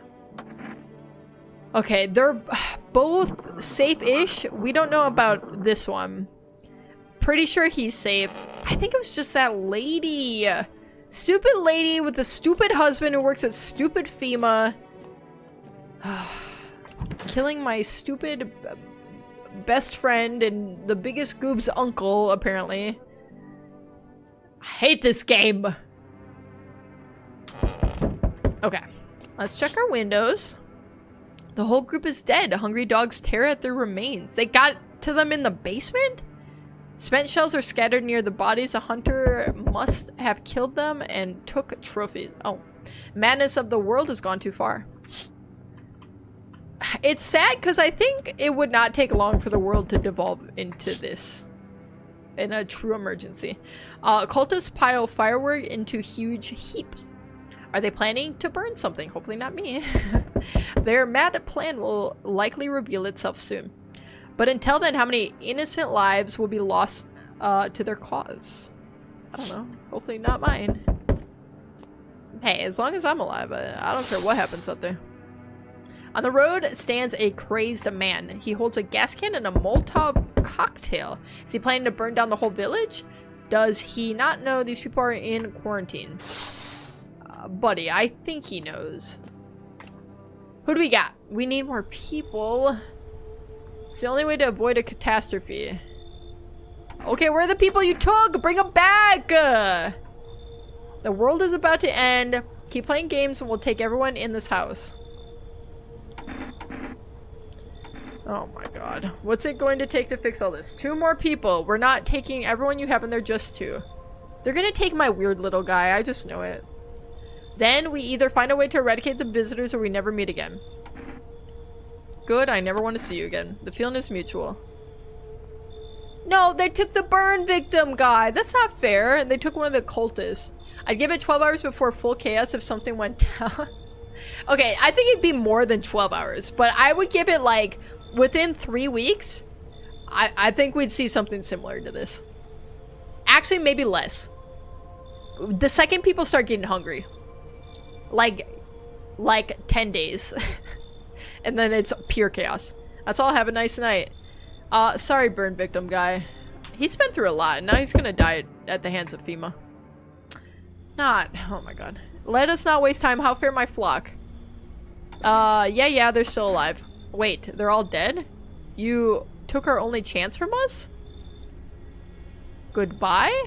Okay, they're both safe-ish. We don't know about this one. Pretty sure he's safe. I think it was just that lady. Stupid lady with a stupid husband who works at stupid FEMA. Killing my stupid best friend and the biggest goob's uncle, apparently. I hate this game. Okay, let's check our windows. The whole group is dead. Hungry dogs tear at their remains. They got to them in the basement? Spent shells are scattered near the bodies. A hunter must have killed them and took trophies. Oh. Madness of the world has gone too far. It's sad because I think it would not take long for the world to devolve into this. In a true emergency. Cultists pile firework into huge heaps. Are they planning to burn something? Hopefully not me. Their mad plan will likely reveal itself soon. But until then, how many innocent lives will be lost to their cause? I don't know. Hopefully not mine. Hey, as long as I'm alive, I don't care what happens out there. On the road stands a crazed man. He holds a gas can and a Molotov cocktail. Is he planning to burn down the whole village? Does he not know these people are in quarantine? Buddy, I think he knows. Who do we got? We need more people. It's the only way to avoid a catastrophe. Okay, where are the people you took? Bring them back! The world is about to end. Keep playing games and we'll take everyone in this house. Oh my god. What's it going to take to fix all this? 2 more people. We're not taking everyone you have in there, just 2. They're gonna take my weird little guy. I just know it. Then we either find a way to eradicate the visitors or we never meet again. Good, I never want to see you again. The feeling is mutual. No, they took the burn victim guy. That's not fair. They took one of the cultists. I'd give it 12 hours before full chaos if something went down. Okay, I think it'd be more than 12 hours. But I would give it like within 3 weeks. I think we'd see something similar to this. Actually, maybe less. The second people start getting hungry. Like 10 days. And then it's pure chaos. That's all. Have a nice night. Sorry, burn victim guy. He's been through a lot, and now he's gonna die at the hands of FEMA. Oh my god. Let us not waste time. How fair my flock? Yeah, they're still alive. Wait, they're all dead? You took our only chance from us? Goodbye?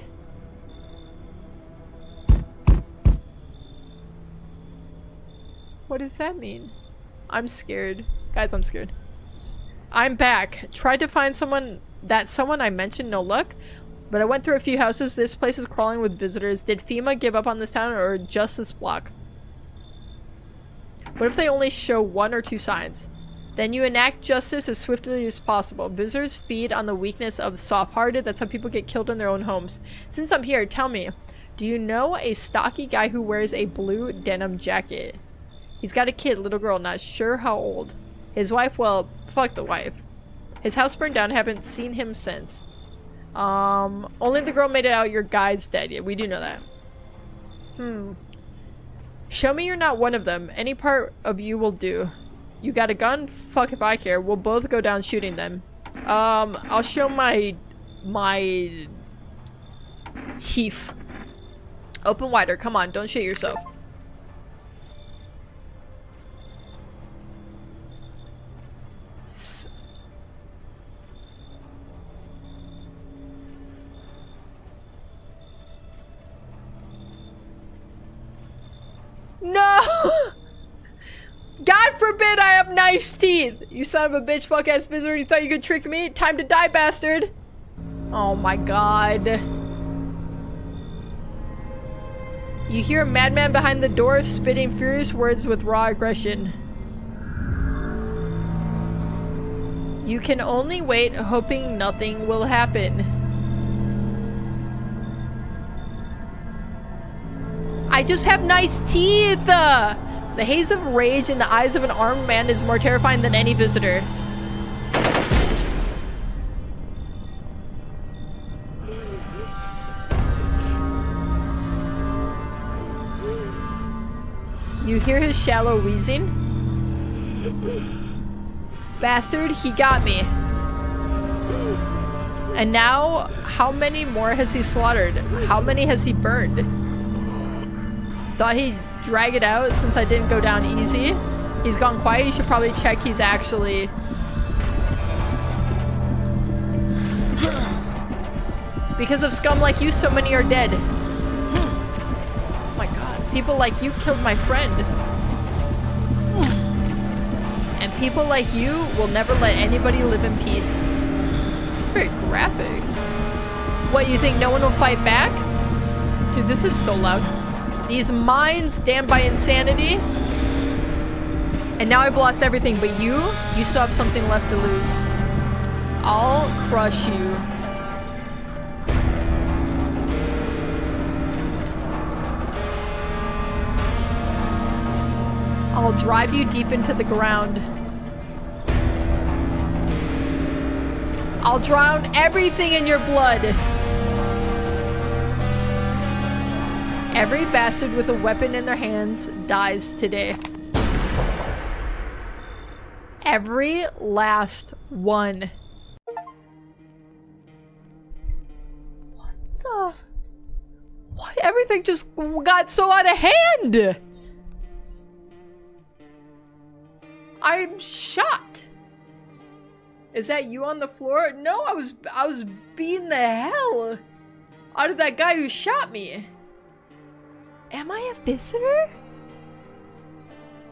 What does that mean? I'm scared. Guys, I'm scared. I'm back. Tried to find someone I mentioned, no luck. But I went through a few houses. This place is crawling with visitors. Did FEMA give up on this town or just this block? What if they only show 1 or 2 signs? Then you enact justice as swiftly as possible. Visitors feed on the weakness of the soft-hearted. That's how people get killed in their own homes. Since I'm here, tell me, do you know a stocky guy who wears a blue denim jacket? He's got a kid, little girl, not sure how old. His wife, well, fuck the wife. His house burned down, haven't seen him since. Only the girl made it out, your guy's dead. Yeah, we do know that. Show me you're not one of them. Any part of you will do. You got a gun? Fuck if I care. We'll both go down shooting them. I'll show my teeth. Open wider. Come on, don't shit yourself. No! God forbid I have nice teeth! You son of a bitch, fuck ass visitor, you thought you could trick me? Time to die, bastard! Oh my god. You hear a madman behind the door spitting furious words with raw aggression. You can only wait, hoping nothing will happen. I just have nice teeth! The haze of rage in the eyes of an armed man is more terrifying than any visitor. You hear his shallow wheezing? Bastard, he got me. And now, how many more has he slaughtered? How many has he burned? Thought he'd drag it out since I didn't go down easy. He's gone quiet. You should probably check he's actually... Because of scum like you, so many are dead. Oh my god. People like you killed my friend. And people like you will never let anybody live in peace. This is very graphic. What, you think no one will fight back? Dude, this is so loud. These minds damned by insanity. And now I've lost everything, but you still have something left to lose. I'll crush you. I'll drive you deep into the ground. I'll drown everything in your blood. Every bastard with a weapon in their hands dies today. Every last one. What the? Why everything just got so out of hand? I'm shocked. Is that you on the floor? No, I was beating the hell out of that guy who shot me. Am I a visitor?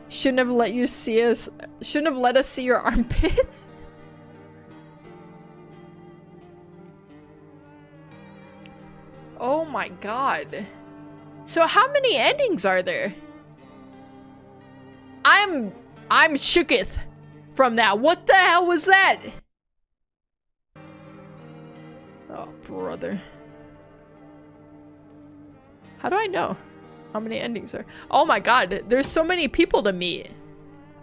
Shouldn't have let you see us. Shouldn't have let us see your armpits. Oh my god. So how many endings are there? I'm shooketh from that. What the hell was that? Oh, brother. How do I know how many endings are? Oh my god, there's so many people to meet.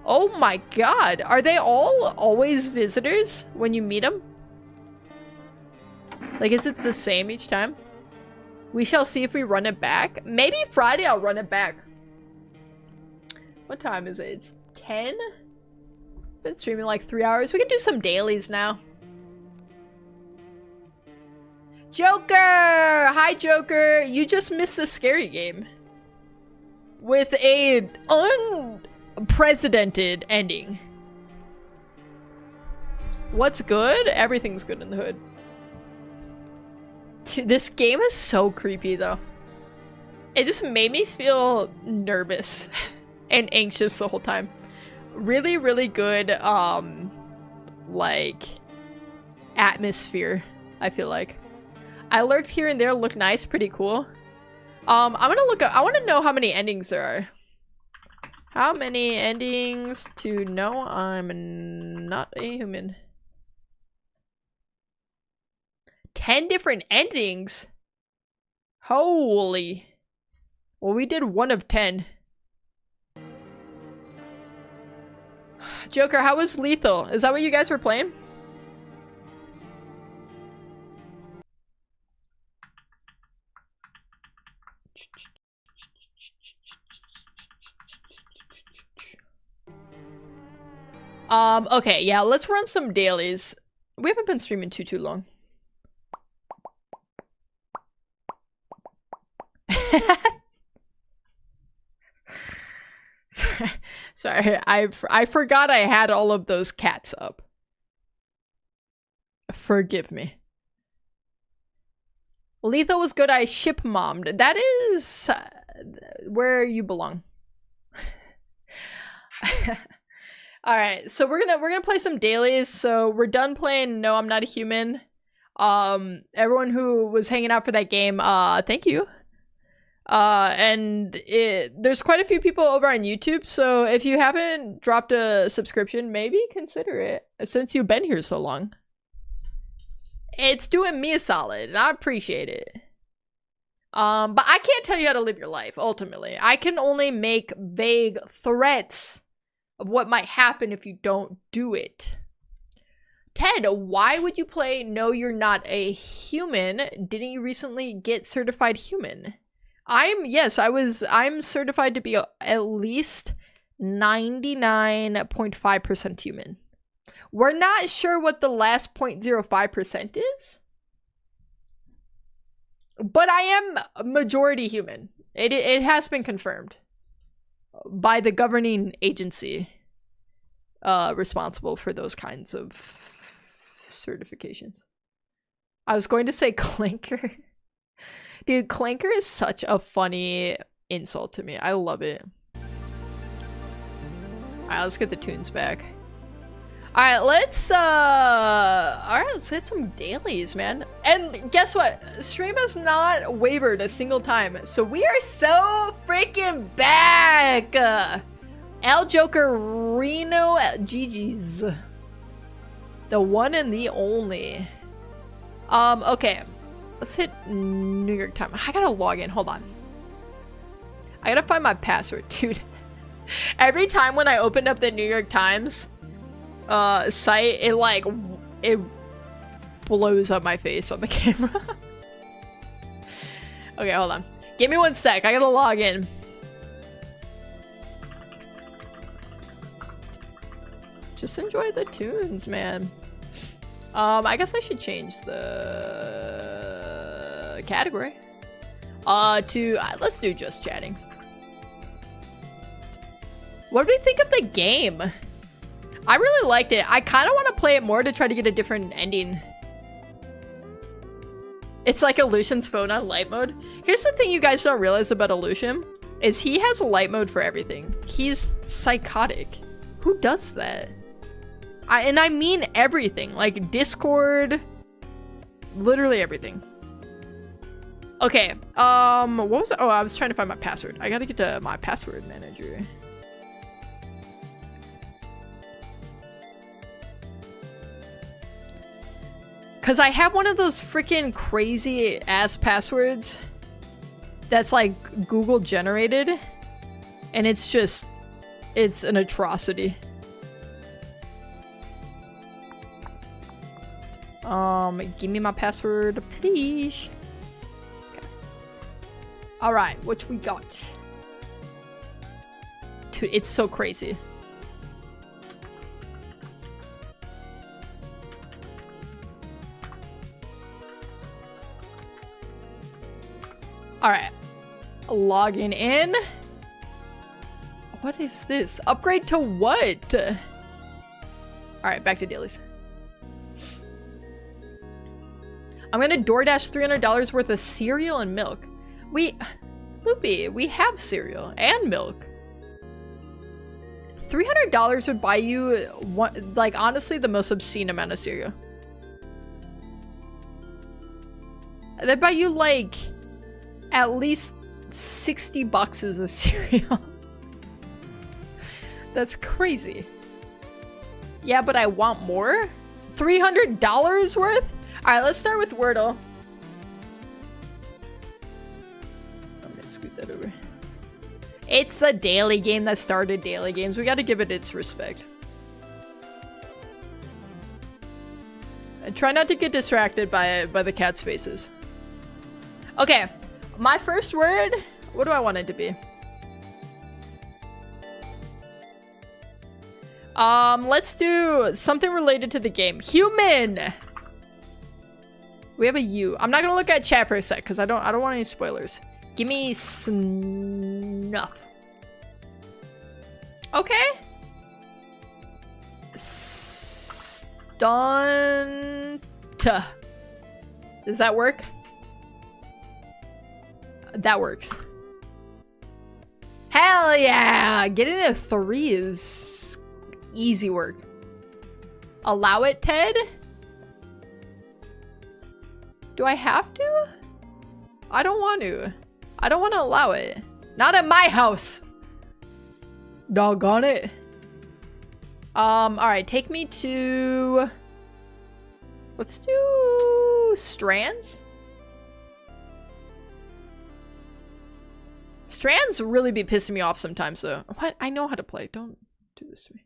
Oh my god, are they all always visitors when you meet them? Like, is it the same each time? We shall see if we run it back. Maybe Friday I'll run it back. What time is it? It's 10? Been streaming like 3 hours. We can do some dailies now. Joker! Hi, Joker! You just missed a scary game. With a unprecedented ending. What's good? Everything's good in the hood. Dude, this game is so creepy, though. It just made me feel nervous and anxious the whole time. Really, really good, like, atmosphere, I feel like. I lurked here and there, look nice, pretty cool. I'm gonna look up, I want to know how many endings there are. How many endings to know I'm not a human? 10 different endings? Holy. Well, we did 1 of 10. Joker, how was Lethal? Is that what you guys were playing? Okay, yeah, let's run some dailies. We haven't been streaming too long. Sorry, I forgot I had all of those cats up. Forgive me. Lethal was good. I ship mommed. That is where you belong. All right, so we're gonna play some dailies. So we're done playing No, I'm Not a Human. Everyone who was hanging out for that game, thank you. And there's quite a few people over on YouTube, so if you haven't dropped a subscription, maybe consider it since you've been here so long. It's doing me a solid, and I appreciate it. But I can't tell you how to live your life, ultimately. I can only make vague threats of what might happen if you don't do it. Ted, why would you play No, You're Not a Human? Didn't you recently get certified human? I'm certified to be at least 99.5% human. We're not sure what the last 0.05% is, but I am majority human. It has been confirmed by the governing agency responsible for those kinds of certifications. I was going to say clinker. Dude, clinker is such a funny insult to me. I love it. Alright, let's get the tunes back. Alright, let's hit some dailies, man. And guess what? Stream has not wavered a single time. So we are so freaking back! El Joker Reno GG's. The one and the only. Okay. Let's hit New York Times. I gotta log in. Hold on. I gotta find my password, dude. Every time when I opened up the New York Times site, it blows up my face on the camera. Okay, hold on. Give me 1 sec. I gotta log in. Just enjoy the tunes, man. I guess I should change the category to let's do just chatting. What do we think of the game? I really liked it. I kind of want to play it more to try to get a different ending. It's like Illusion's phone on light mode. Here's the thing you guys don't realize about Illusion is he has a light mode for everything. He's psychotic. Who does that? I mean everything, like Discord, literally everything. Okay, what was it? Oh, I was trying to find my password. I gotta get to my password manager. Cause I have one of those freaking crazy ass passwords that's like Google generated, and it's an atrocity. Give me my password, please. Okay. All right, what we got? Dude, it's so crazy. All right, logging in. What is this? Upgrade to what? All right, back to dailies. I'm gonna DoorDash $300 worth of cereal and milk. Loopy, we have cereal and milk. $300 would buy you one, like honestly the most obscene amount of cereal. They'd buy you like at least 60 boxes of cereal. That's crazy. Yeah, but I want more? $300 worth? Alright, let's start with Wordle. I'm gonna scoot that over. It's the daily game that started daily games. We gotta give it its respect. And try not to get distracted by the cat's faces. Okay, my first word, what do I want it to be? Let's do something related to the game. Human! We have a U. I'm not gonna look at chat for a sec, because I don't want any spoilers. Give me snuff. Okay. Stunt. Does that work? That works. Hell yeah! Getting a 3 is easy work. Allow it, Ted? Do I have to? I don't want to. I don't want to allow it. Not at my house. Doggone it. Alright, take me to... Let's do... Strands? Strands really be pissing me off sometimes, though. What? I know how to play. Don't do this to me.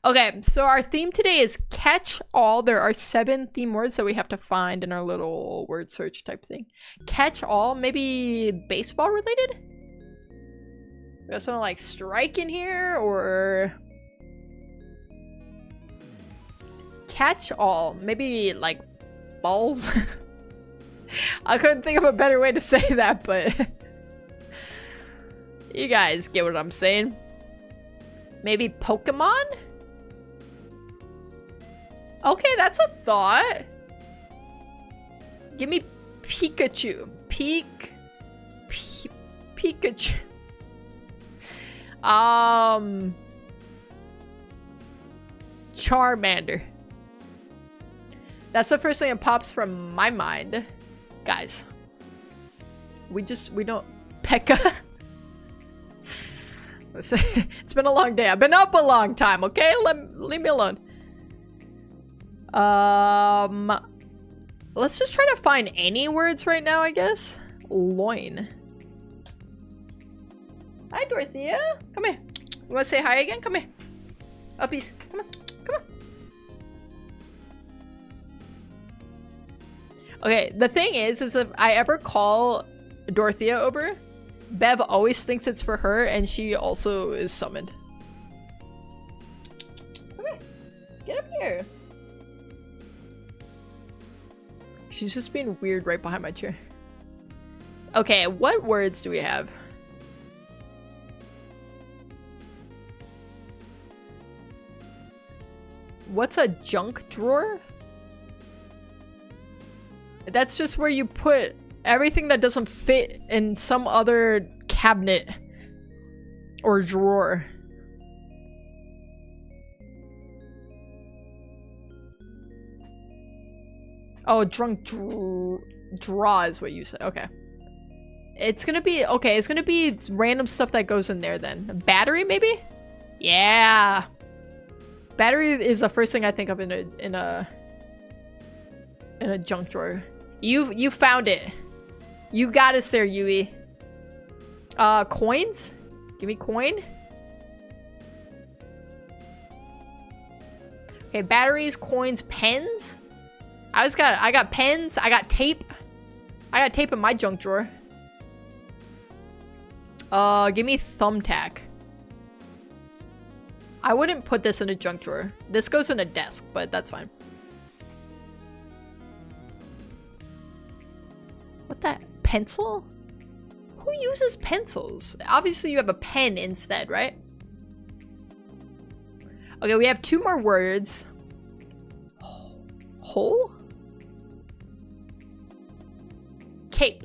Okay, so our theme today is catch all. There are 7 theme words that we have to find in our little word search type thing. Catch all, maybe baseball related? We got something like strike in here, or... Catch all. Maybe like balls? I couldn't think of a better way to say that, but... You guys get what I'm saying. Maybe Pokemon? Okay, that's a thought. Give me Pikachu. Pikachu. Charmander. That's the first thing that pops from my mind. Guys. We don't... Pekka. It's been a long day. I've been up a long time, okay? Leave me alone. Let's just try to find any words right now, I guess. Loin. Hi, Dorothea. Come here. You want to say hi again? Come here. Uppies. Come on. Come on. Okay, the thing is if I ever call Dorothea over, Bev always thinks it's for her, and she also is summoned. Come here. Get up here. She's just being weird right behind my chair. Okay, what words do we have? What's a junk drawer? That's just where you put everything that doesn't fit in some other cabinet or drawer. Oh, drunk draw is what you said. Okay. It's gonna be, okay, it's gonna be random stuff that goes in there then. Battery, maybe? Yeah. Battery is the first thing I think of in a junk drawer. You found it. You got us there, Yui. Coins? Give me coin. Okay, batteries, coins, pens. I got pens, I got tape. I got tape in my junk drawer. Give me thumbtack. I wouldn't put this in a junk drawer. This goes in a desk, but that's fine. What the? Pencil? Who uses pencils? Obviously you have a pen instead, right? Okay, we have 2 more words. Hole? Cape.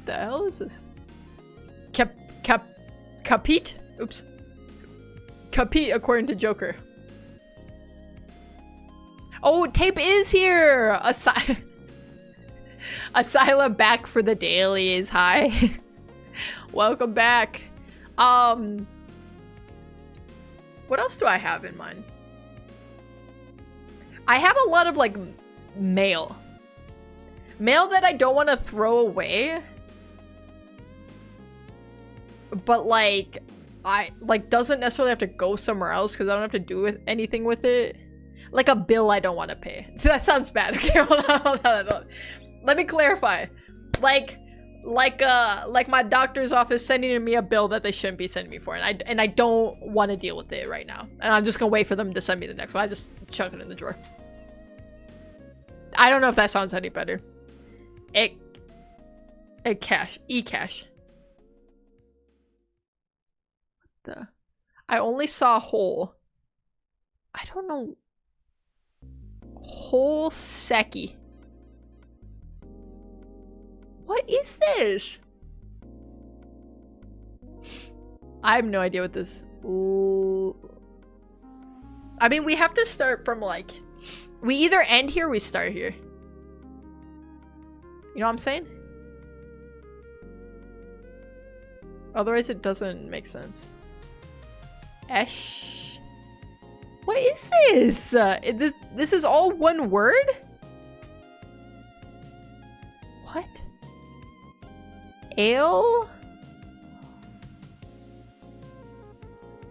The hell is this? Capite? Oops. Capite according to Joker. Oh, tape is here! Asylum back for the dailies. Hi. Welcome back. What else do I have in mind? I have a lot of like mail. Mail that I don't want to throw away. But like I like doesn't necessarily have to go somewhere else because I don't have to do anything with it. Like a bill I don't want to pay. That sounds bad. Okay, hold on. Let me clarify. Like my doctor's office sending me a bill that they shouldn't be sending me for, and I don't want to deal with it right now. And I'm just gonna wait for them to send me the next one. I just chuck it in the drawer. I don't know if that sounds any better. E-cash. What the? I only saw whole. I don't know. Whole Seki. What is this? I have no idea what this... I mean, we have to start from like... We either end here or we start here. You know what I'm saying? Otherwise it doesn't make sense. Esh. What is this? This is all one word? What? Ale?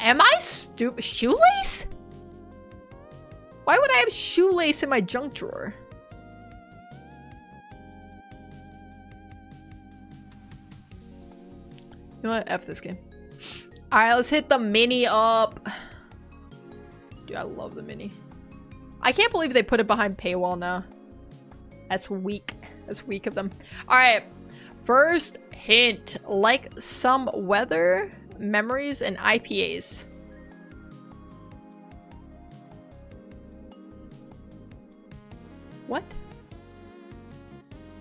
Am I stupid? Shoelace? Why would I have shoelace in my junk drawer? You know what? F this game. Alright, let's hit the mini up. Dude, I love the mini. I can't believe they put it behind paywall now. That's weak. That's weak of them. Alright. First hint. Like some weather, memories, and IPAs. What?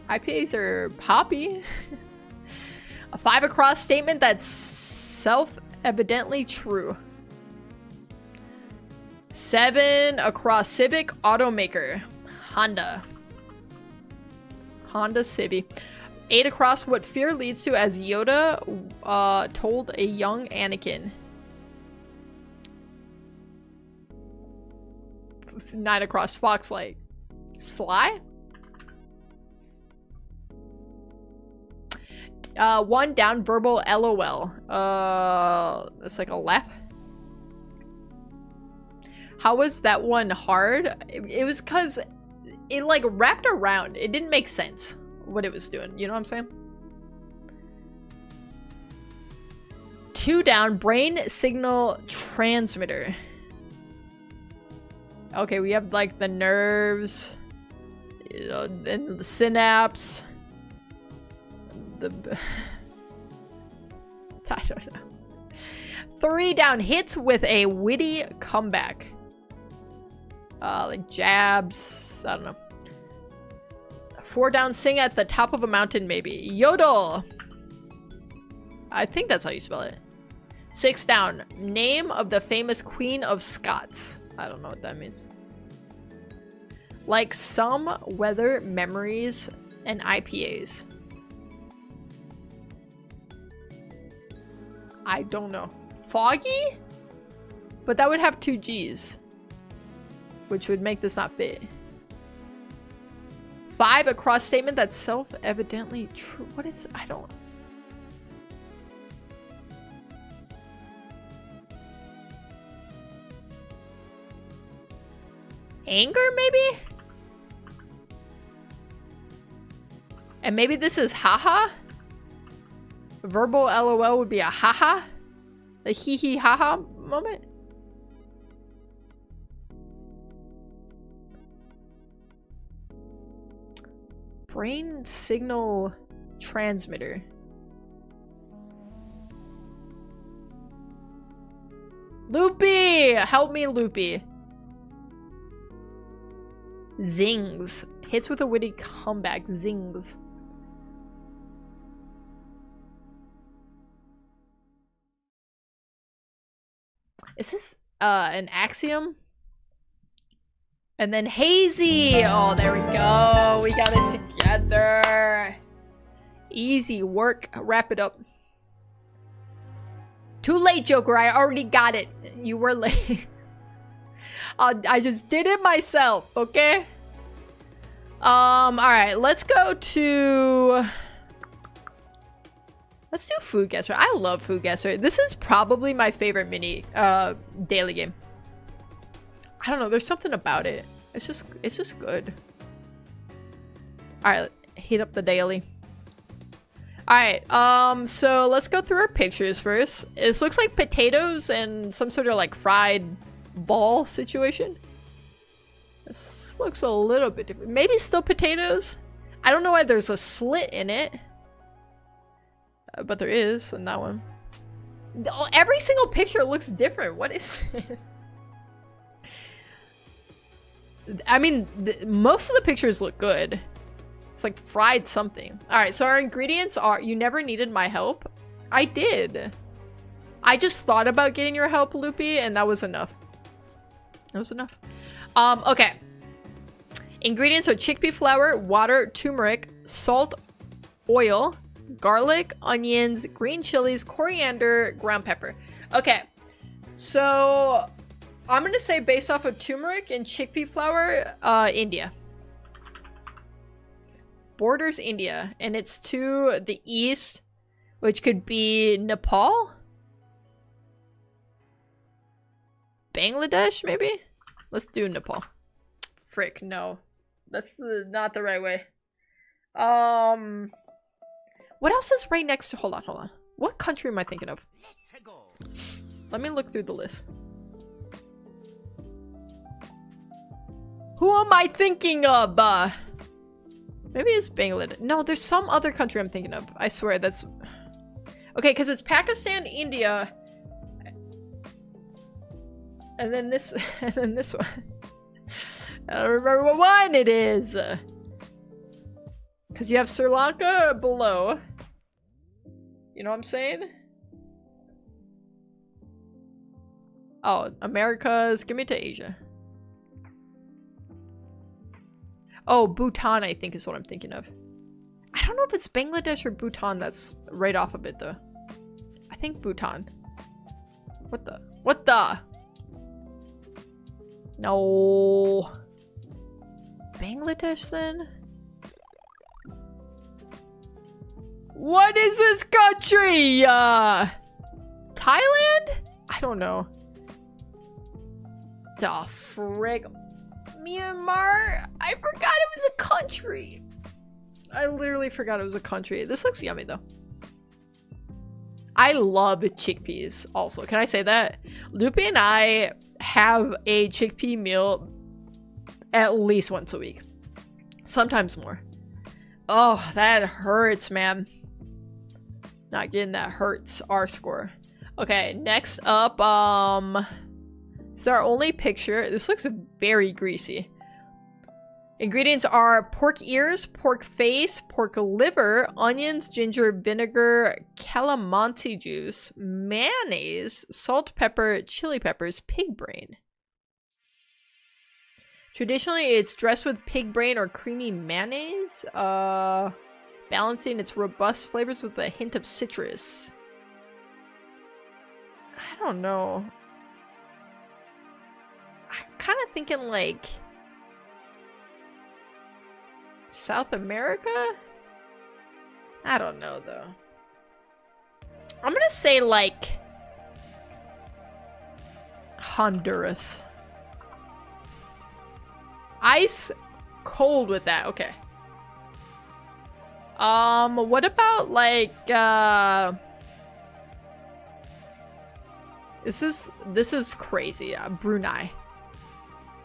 IPAs are poppy. A 5 across statement that's self-evidently true. 7 across Civic automaker. Honda Civic. 8 across what fear leads to, as Yoda told a young Anakin. 9 across Foxlight. Sly? 1 down verbal LOL. That's like a left. How was that one hard? It was cause it like wrapped around. It didn't make sense what it was doing. You know what I'm saying? 2 down brain signal transmitter. Okay, we have like the nerves, you know, and the synapse. I don't know. 3 down hits with a witty comeback. Like jabs. I don't know. 4 down sing at the top of a mountain, maybe. Yodel. I think that's how you spell it. 6 down. Name of the famous Queen of Scots. I don't know what that means. Like some weather, memories, and IPAs. I don't know. Foggy? But that would have 2 G's. Which would make this not fit. 5 across statement that's self-evidently true. What is... I don't... Anger, maybe? And maybe this is haha? Verbal LOL would be a haha? A hee hee haha moment? Brain signal transmitter. Loopy! Help me, Loopy. Zings. Hits with a witty comeback. Zings. Is this an axiom? And then hazy. Oh, there we go. We got it together. Easy work. Wrap it up. Too late, Joker. I already got it. You were late. I just did it myself, okay? Alright, let's go to... Let's do Food Guesser. I love Food Guesser. This is probably my favorite daily game. I don't know, there's something about it. It's just good. Alright, heat up the daily. Alright, so let's go through our pictures first. This looks like potatoes and some sort of like fried ball situation. This looks a little bit different. Maybe still potatoes? I don't know why there's a slit in it. But there is in that one. Every single picture looks different. What is this? I mean, most of the pictures look good. It's like fried something. Alright, so our ingredients are... You never needed my help. I did. I just thought about getting your help, Loopy, and that was enough. That was enough. Okay. Ingredients are chickpea flour, water, turmeric, salt, oil, garlic, onions, green chilies, coriander, ground pepper. Okay. So... I'm gonna say based off of turmeric and chickpea flour, India. Borders India, and it's to the east, which could be Nepal? Bangladesh, maybe? Let's do Nepal. Frick, no. That's not the right way. What else is right next to... Hold on. What country am I thinking of? Let me look through the list. Who am I thinking of? Maybe it's Bangladesh. No, there's some other country I'm thinking of. I swear, that's... Okay, because it's Pakistan, India... And then this... and then this one. I don't remember what one it is! Because you have Sri Lanka below. You know what I'm saying? Oh, Americas. Give me to Asia. Oh, Bhutan, I think is what I'm thinking of. I don't know if it's Bangladesh or Bhutan that's right off of it, though. I think Bhutan. What the? What the? No. Bangladesh, then? What is this country? Thailand? I don't know. The frick. Myanmar? I forgot it was a country. I literally forgot it was a country. This looks yummy though. I love chickpeas also. Can I say that? Loopy and I have a chickpea meal at least once a week. Sometimes more. Oh, that hurts, man. Not getting that hurts. R score. Okay, next up, it's our only picture. This looks very greasy. Ingredients are pork ears, pork face, pork liver, onions, ginger, vinegar, calamansi juice, mayonnaise, salt, pepper, chili peppers, pig brain. Traditionally, it's dressed with pig brain or creamy mayonnaise, balancing its robust flavors with a hint of citrus. I don't know. I'm kind of thinking like South America? I don't know though. I'm gonna say like Honduras. Ice cold with that. Okay. What about like this is crazy. Brunei.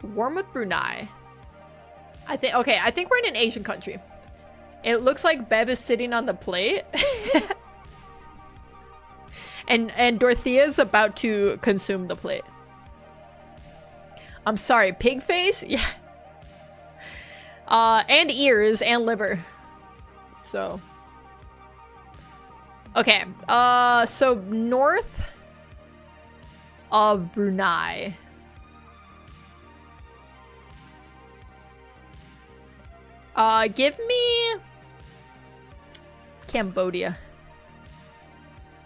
Warm with Brunei. I think we're in an Asian country. It looks like Bev is sitting on the plate. and Dorothea's about to consume the plate. I'm sorry, pig face? Yeah. And ears and liver. So. Okay. So north of Brunei. Give me Cambodia.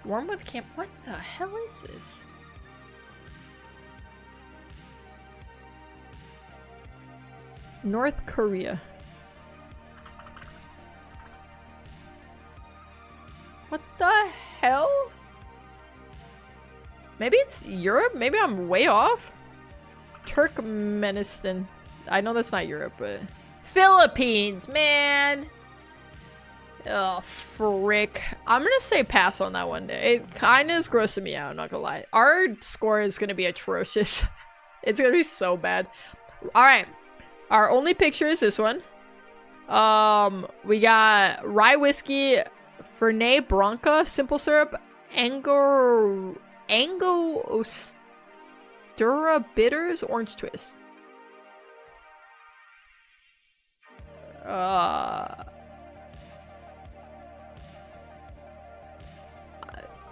Warm with Camp. What the hell is this? North Korea. What the hell? Maybe it's Europe? Maybe I'm way off? Turkmenistan. I know that's not Europe, but... Philippines, man! Oh, frick. I'm gonna say pass on that one. It kinda is grossing me out, I'm not gonna lie. Our score is gonna be atrocious. It's gonna be so bad. Alright. Our only picture is this one. We got rye whiskey, Fernet Branca, simple syrup, Angostura bitters, orange twist.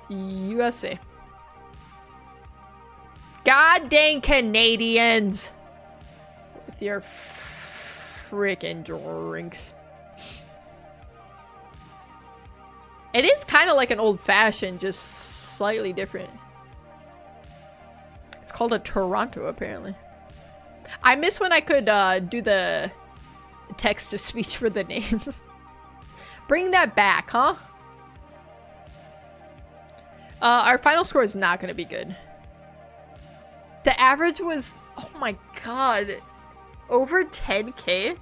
USA. God dang Canadians with your freaking drinks. It is kind of like an old-fashioned, just slightly different. It's called a Toronto, apparently. I miss when I could do the text-to-speech for the names. Bring that back, huh? Our final score is not going to be good. The average was, oh my god, over 10k?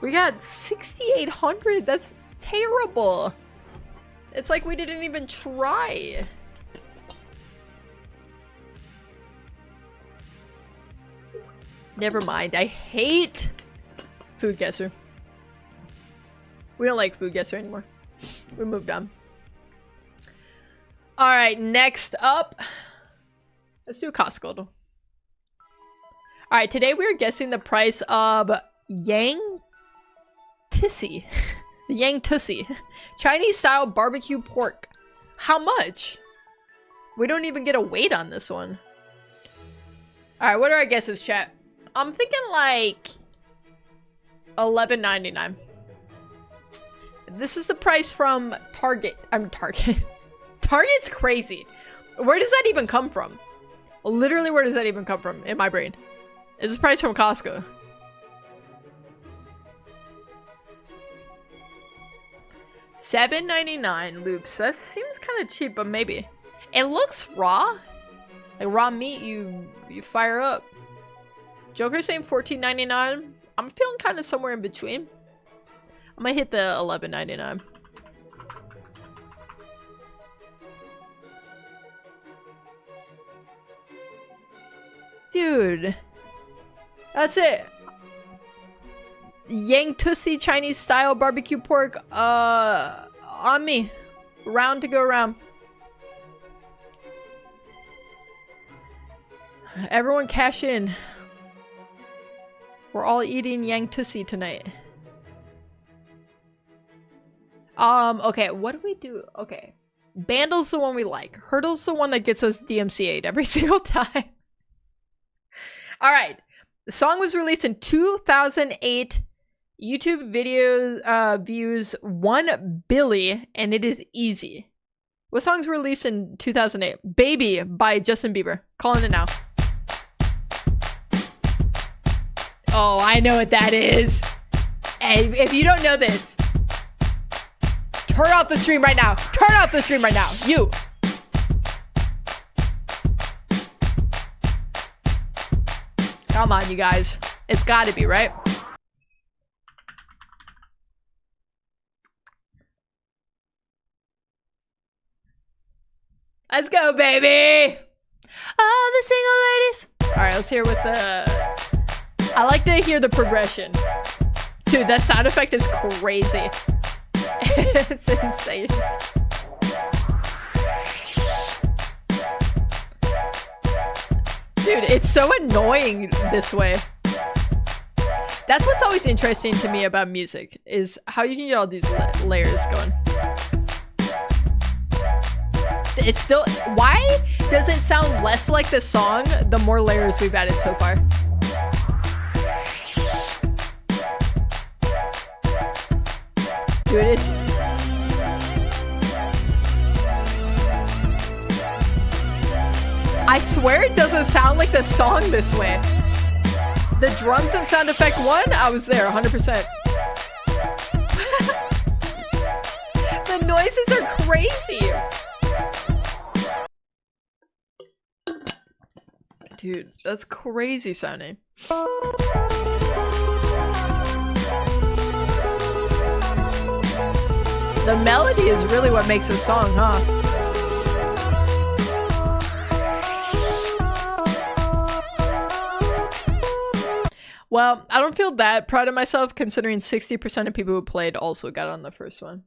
We got 6,800. That's terrible. It's like we didn't even try. Never mind. I hate Food Guesser. We don't like Food Guesser anymore. We moved on. Alright, next up. Let's do Costco. Alright, today we're guessing the price of Yang Tissi. The Yang Tussi. Chinese style barbecue pork. How much? We don't even get a weight on this one. Alright, what are our guesses, chat? I'm thinking like $11.99. This is the price from Target. Target. Target's crazy. Where does that even come from? Literally, where does that even come from in my brain? It's the price from Costco. $7.99 loops. That seems kind of cheap, but maybe. It looks raw. Like raw meat you fire up. Joker's saying $14.99. I'm feeling kind of somewhere in between. I might hit the $11.99. Dude. That's it. Yang Tussi Chinese style barbecue pork. On me. Round to go around. Everyone cash in. We're all eating Yang Tussi tonight. Okay, what do we do? Okay. Bandle's the one we like. Hurdle's the one that gets us DMCA'd every single time. Alright. The song was released in 2008. YouTube videos views 1 billion, and it is easy. What songs were released in 2008? Baby by Justin Bieber. Calling it now. Oh, I know what that is. Hey, if you don't know this, turn off the stream right now. Turn off the stream right now. You. Come on, you guys. It's gotta be, right? Let's go, baby! Oh, the single ladies! Alright, let's hear with the... I like to hear the progression. Dude, that sound effect is crazy. It's insane. Dude, it's so annoying this way. That's what's always interesting to me about music, is how you can get all these layers going. It's still... Why does it sound less like the song the more layers we've added so far? Dude, it's... I swear it doesn't sound like the song this way. The drums and sound effect one, I was there 100%. The noises are crazy. Dude, that's crazy sounding. The melody is really what makes a song, huh? Well, I don't feel that proud of myself considering 60% of people who played also got on the first one.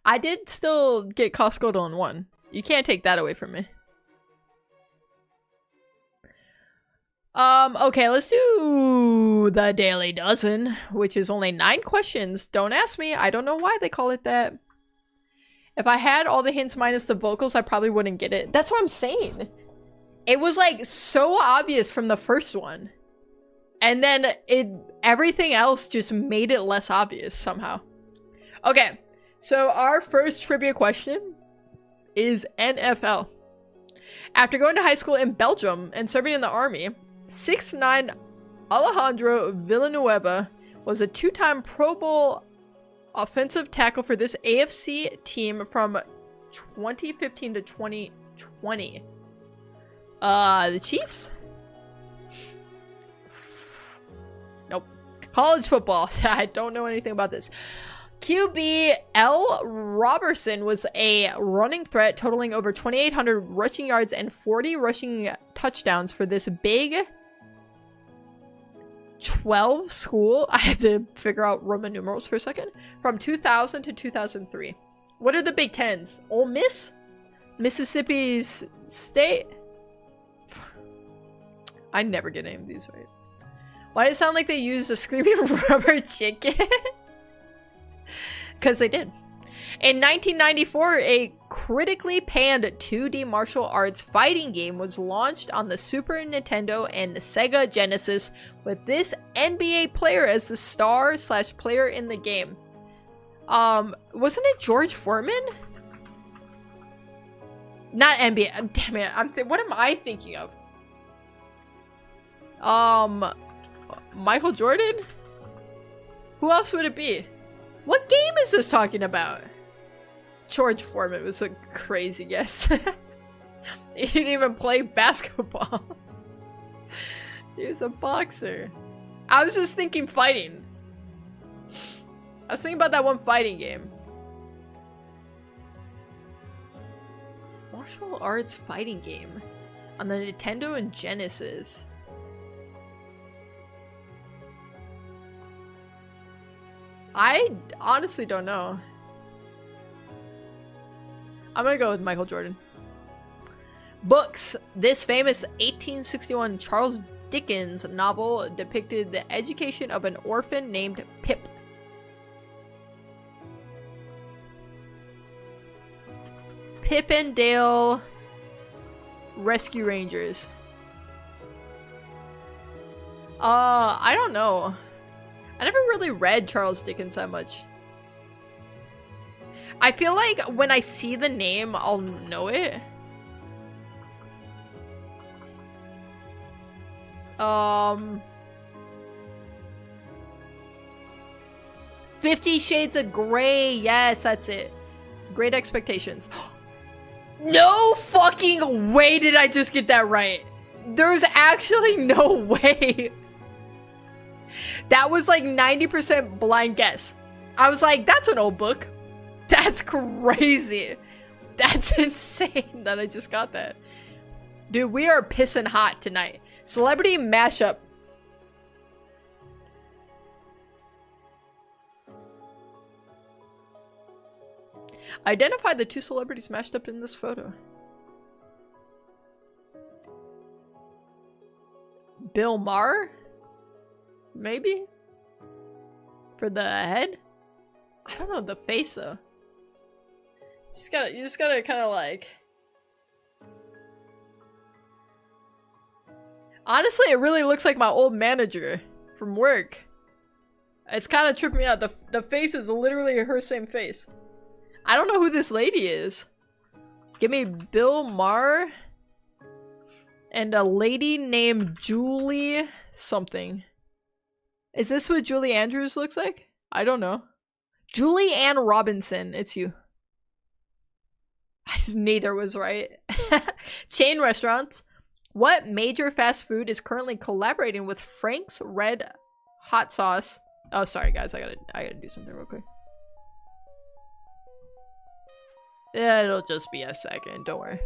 I did still get Costco on one. You can't take that away from me. Okay, let's do the Daily Dozen, which is only 9 questions. Don't ask me. I don't know why they call it that. If I had all the hints minus the vocals, I probably wouldn't get it. That's what I'm saying. It was like so obvious from the first one. And then everything else just made it less obvious somehow. Okay, so our first trivia question is NFL. After going to high school in Belgium and serving in the army, 6'9" Alejandro Villanueva was a 2-time Pro Bowl offensive tackle for this AFC team from 2015 to 2020. The Chiefs? Nope. College football. I don't know anything about this. QB L. Robertson was a running threat totaling over 2,800 rushing yards and 40 rushing touchdowns for this Big 12 school. I had to figure out Roman numerals for a second. From 2000 to 2003. What are the Big Tens? Ole Miss? Mississippi State? I never get any of these right. Why does it sound like they used a screaming rubber chicken? Because they did. In 1994, a critically panned 2D martial arts fighting game was launched on the Super Nintendo and Sega Genesis with this NBA player as the star/player in the game. Wasn't it George Foreman? Not NBA. Damn it. What am I thinking of? Michael Jordan? Who else would it be? What game is this talking about? George Foreman was a crazy guess. He didn't even play basketball. He was a boxer. I was just thinking fighting. I was thinking about that one fighting game. Martial arts fighting game on the Nintendo and Genesis. I honestly don't know. I'm gonna go with Michael Jordan. Books. This famous 1861 Charles Dickens novel depicted the education of an orphan named Pip. Pip and Dale Rescue Rangers. I don't know. I never really read Charles Dickens that much. I feel like when I see the name, I'll know it. 50 Shades of Grey. Yes, that's it. Great Expectations. No fucking way did I just get that right. There's actually no way. That was like 90% blind guess. I was like, that's an old book. That's crazy. That's insane that I just got that. Dude, we are pissing hot tonight. Celebrity mashup. Identify the 2 celebrities mashed up in this photo. Bill Maher? Maybe? For the head? I don't know, the face though. You just gotta kind of like... Honestly, it really looks like my old manager from work. It's kind of tripping me out. The face is literally her same face. I don't know who this lady is. Give me Bill Maher and a lady named Julie something. Is this what Julie Andrews looks like? I don't know. Julie Ann Robinson. It's you. Neither was right. Chain restaurants. What major fast food is currently collaborating with Frank's Red Hot Sauce? Oh, sorry guys, I gotta do something real quick. Yeah, it'll just be a second, don't worry.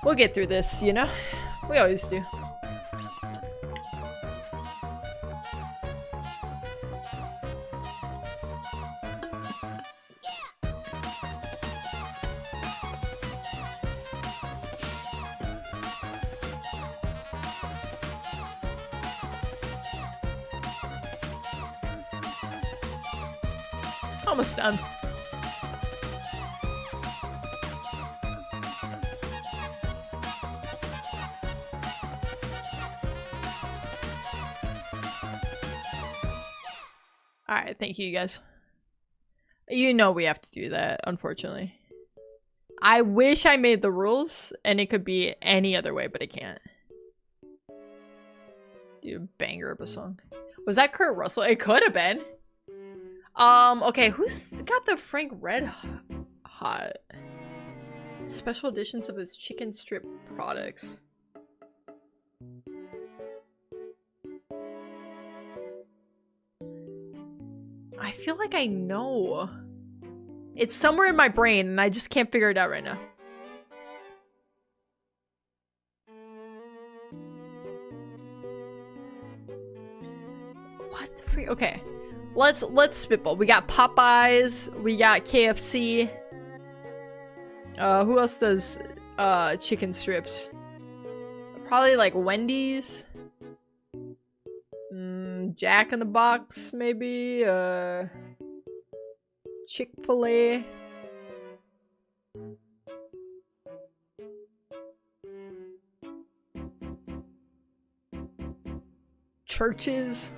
We'll get through this, you know? We always do. Almost done. Alright, thank you guys. You know we have to do that, unfortunately. I wish I made the rules and it could be any other way, but it can't. Do a banger of a song. Was that Kurt Russell? It could have been. Okay, who's got the Frank Red Hot? Special editions of his chicken strip products. I feel like I know. It's somewhere in my brain and I just can't figure it out right now. What the freak? Okay. Let's spitball. We got Popeyes, we got KFC. Who else does chicken strips? Probably like Wendy's. Jack in the Box, maybe. Chick-fil-A. Churches.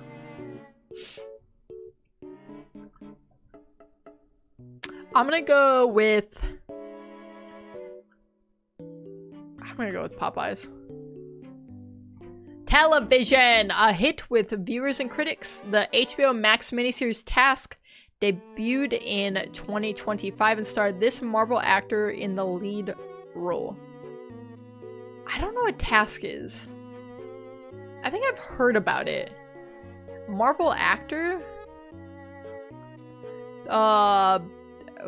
I'm gonna go with Popeyes. Television! A hit with viewers and critics. The HBO Max miniseries Task debuted in 2025 and starred this Marvel actor in the lead role. I don't know what Task is. I think I've heard about it. Marvel actor?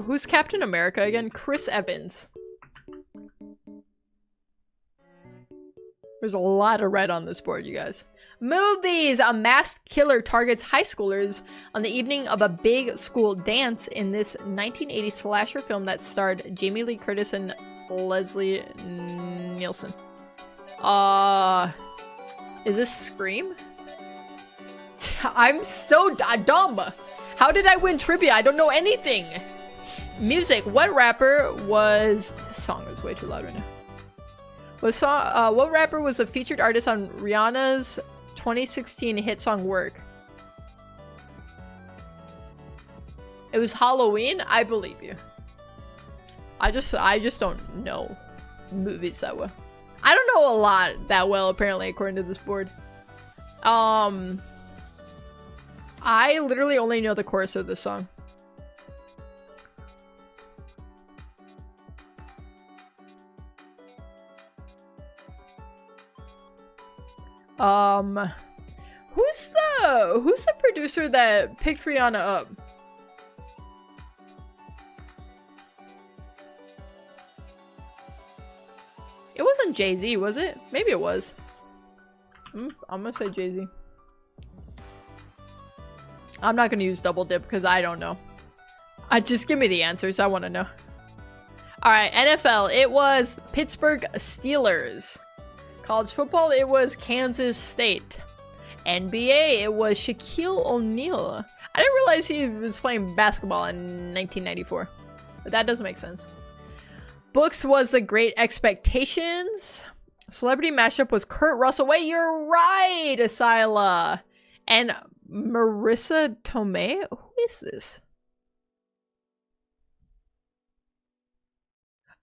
Who's Captain America again? Chris Evans. There's a lot of red on this board, you guys. Movies! A masked killer targets high schoolers on the evening of a big school dance in this 1980 slasher film that starred Jamie Lee Curtis and Leslie Nielsen. Is this Scream? I'm so dumb! How did I win trivia? I don't know anything! Music. What rapper was... This song is way too loud right now. What rapper was a featured artist on Rihanna's 2016 hit song Work? It was Halloween? I believe you. I just don't know movies that well. I don't know a lot that well, apparently, according to this board. I literally only know the chorus of this song. Who's the producer that picked Rihanna up? It wasn't Jay-Z, was it? Maybe it was. I'm gonna say Jay-Z. I'm not gonna use double dip because I don't know. Just give me the answers. I want to know. All right, NFL. It was Pittsburgh Steelers. College football, it was Kansas State. NBA, it was Shaquille O'Neal. I didn't realize he was playing basketball in 1994. But that doesn't make sense. Books was The Great Expectations. Celebrity mashup was Kurt Russell. Wait, you're right, Asila. And Marissa Tomei? Who is this?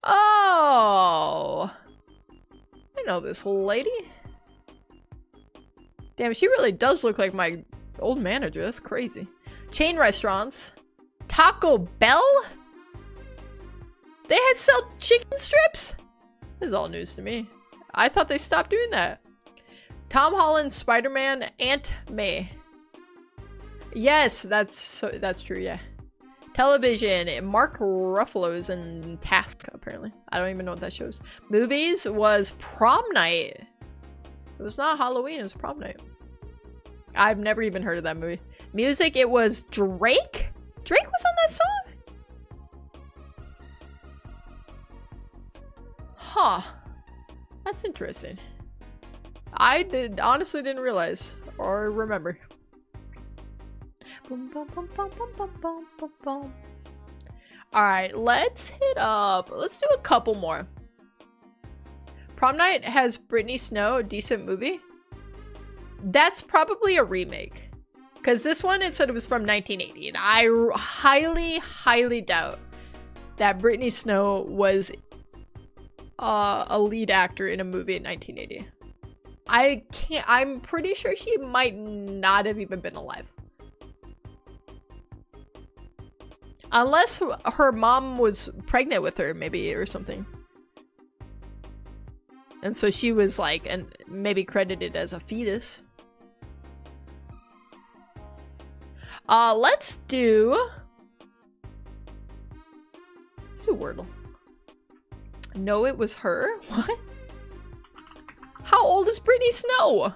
Oh! I know this lady. Damn, she really does look like my old manager. That's crazy. Chain restaurants. Taco Bell? They had sell chicken strips? This is all news to me. I thought they stopped doing that. Tom Holland, Spider-Man, Aunt May. Yes, that's true, yeah. Television, Mark Ruffalo's in Task, apparently. I don't even know what that shows. Movies was Prom Night. It was not Halloween, it was Prom Night. I've never even heard of that movie. Music, it was Drake? Drake was on that song? Huh. That's interesting. I honestly didn't realize or remember. Alright, let's hit up. Let's do a couple more. Prom Night has Brittany Snow, a decent movie. That's probably a remake. Because this one, it said it was from 1980. And I highly, highly doubt that Brittany Snow was a lead actor in a movie in 1980. I'm pretty sure she might not have even been alive. Unless her mom was pregnant with her, maybe, or something. And so she was like, and maybe credited as a fetus. Let's do Wordle. No, it was her? What? How old is Brittany Snow?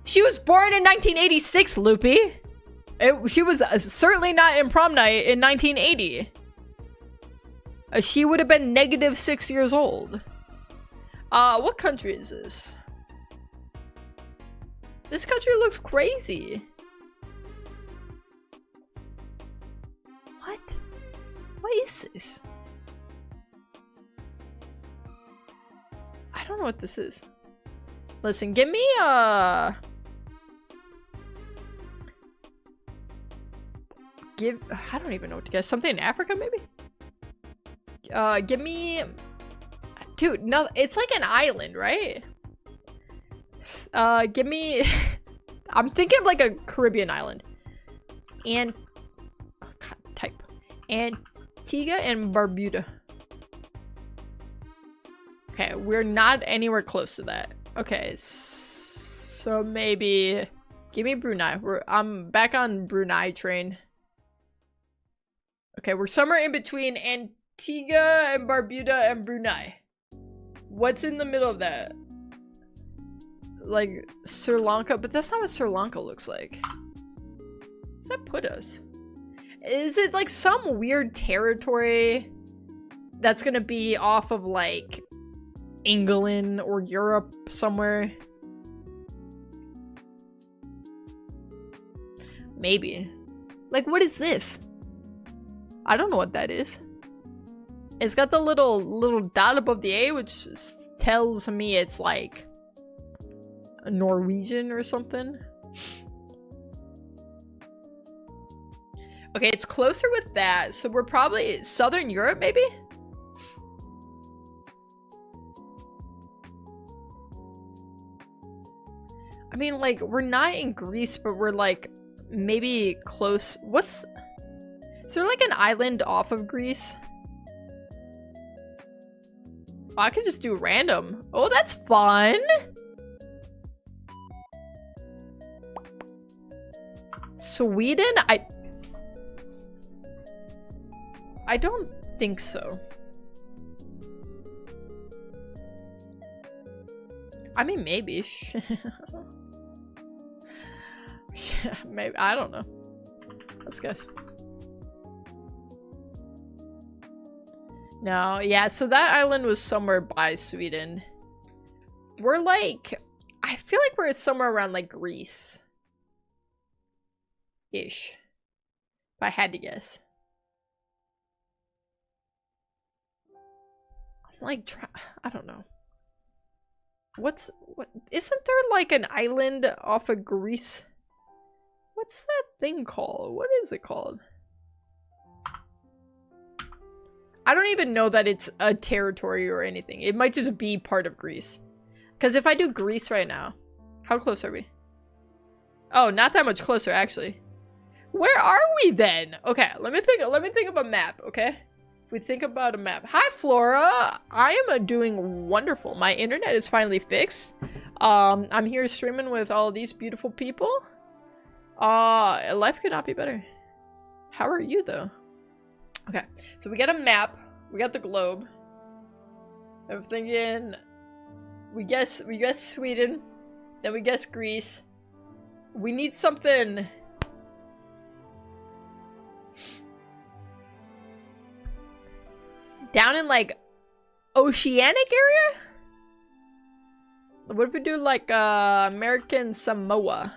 She was born in 1986, Loopy. She was certainly not in Prom Night in 1980. She would have been -6 years old. What country is this? This country looks crazy. What? What is this? I don't know what this is. Listen, give me I don't even know what to guess. Something in Africa, maybe? Give me... Dude, no, it's like an island, right? Give me... I'm thinking of like a Caribbean island. And... Oh, God, type. Antigua and Barbuda. Okay, we're not anywhere close to that. Okay, so maybe... Give me Brunei. I'm back on Brunei train. Okay, we're somewhere in between Antigua and Barbuda and Brunei. What's in the middle of that? Like Sri Lanka, but that's not what Sri Lanka looks like. Where's that put us? Is it like some weird territory that's gonna be off of like England or Europe somewhere? Maybe. Like, what is this? I don't know what that is. It's got the little dot above the A, which tells me it's like a Norwegian or something. Okay, it's closer with that, so we're probably Southern Europe, maybe? I mean, like, we're not in Greece, but we're like maybe close. Is there like an island off of Greece? Oh, I could just do random. Oh, that's fun. Sweden? I don't think so. I mean, maybe. Maybe. I don't know. Let's guess. No, yeah, so that island was somewhere by Sweden. We're like, I feel like we're somewhere around like Greece. Ish. If I had to guess. I'm like, I don't know. What, isn't there like an island off of Greece? What's that thing called? What is it called? I don't even know that it's a territory or anything. It might just be part of Greece. Because if I do Greece right now, how close are we? Oh, not that much closer, actually. Where are we then? Okay, let me think of a map, okay? If we think about a map. Hi, Flora. I am doing wonderful. My internet is finally fixed. I'm here streaming with all these beautiful people. Life could not be better. How are you, though? Okay, so we got a map. We got the globe. I'm thinking... We guess Sweden. Then we guess Greece. We need something... down in, like, Oceanic area? What if we do, like, American Samoa?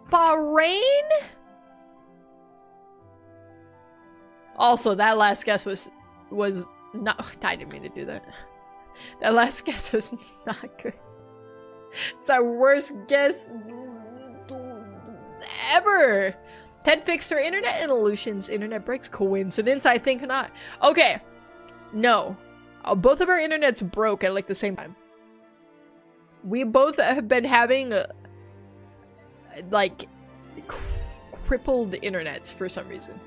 Bahrain? Also, that last guess was not... I didn't mean to do that. That last guess was not good. It's our worst guess ever. Ted fixed her internet and Illusion's internet breaks. Coincidence? I think not. Okay. No. Both of our internets broke at like the same time. We both have been having like crippled internets for some reason.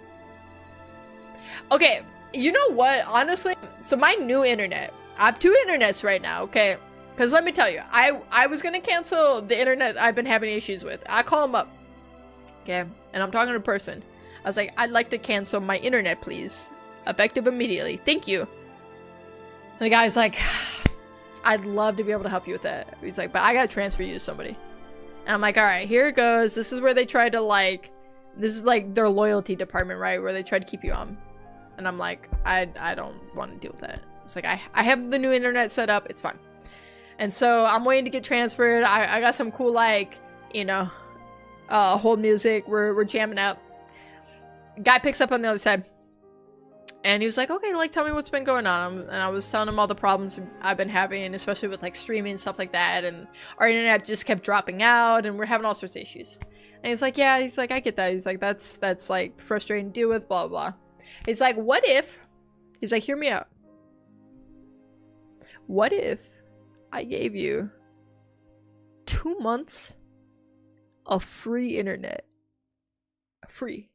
Okay, you know what? Honestly, so my new internet, I have two internets right now, okay? Because let me tell you, I was going to cancel the internet I've been having issues with. I call them up, okay? And I'm talking to a person. I was like, I'd like to cancel my internet, please. Effective immediately. Thank you. And the guy's like, I'd love to be able to help you with that. He's like, but I got to transfer you to somebody. And I'm like, all right, here it goes. This is where they try to like, this is like their loyalty department, right? Where they try to keep you on. And I'm like, I don't want to deal with that. It's like, I have the new internet set up. It's fine. And so I'm waiting to get transferred. I got some cool, like, you know, hold music. We're jamming out. Guy picks up on the other side. And he was like, okay, like, tell me what's been going on. And I was telling him all the problems I've been having, especially with, like, streaming and stuff like that. And our internet just kept dropping out, and we're having all sorts of issues. And he's like, yeah, he's like, I get that. He's like, that's like, frustrating to deal with, blah, blah, blah. He's like, what if... He's like, hear me out. What if I gave you 2 months of free internet? Free.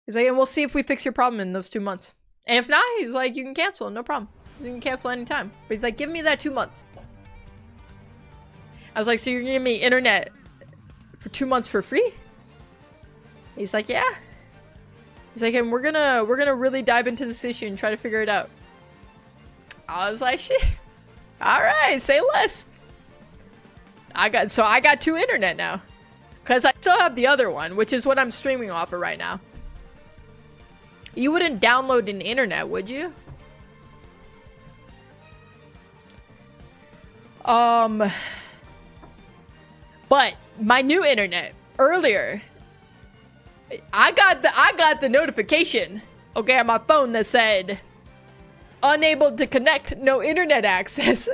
He's like, and we'll see if we fix your problem in those 2 months. And if not, he's like, you can cancel, no problem. You can cancel anytime. But he's like, give me that 2 months. I was like, so you're giving me internet for 2 months for free? He's like, yeah. He's like, and we're gonna really dive into this issue and try to figure it out. I was like, shit. All right, say less. I got 2 internet now. Because I still have the other one, which is what I'm streaming off of right now. You wouldn't download an internet, would you? But my new internet earlier, I got the notification, okay, on my phone that said unable to connect, no internet access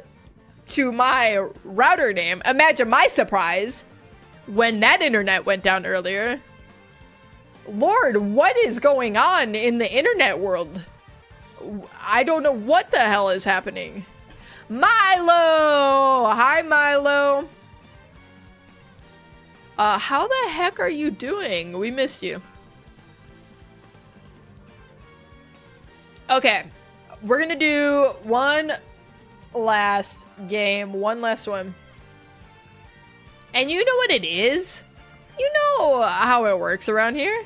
to my router name. Imagine my surprise when that internet went down earlier. Lord, what is going on in the internet world? I don't know what the hell is happening. Milo! Hi, Milo. How the heck are you doing? We missed you. Okay. We're gonna do one last game. One last one. And you know what it is? You know how it works around here.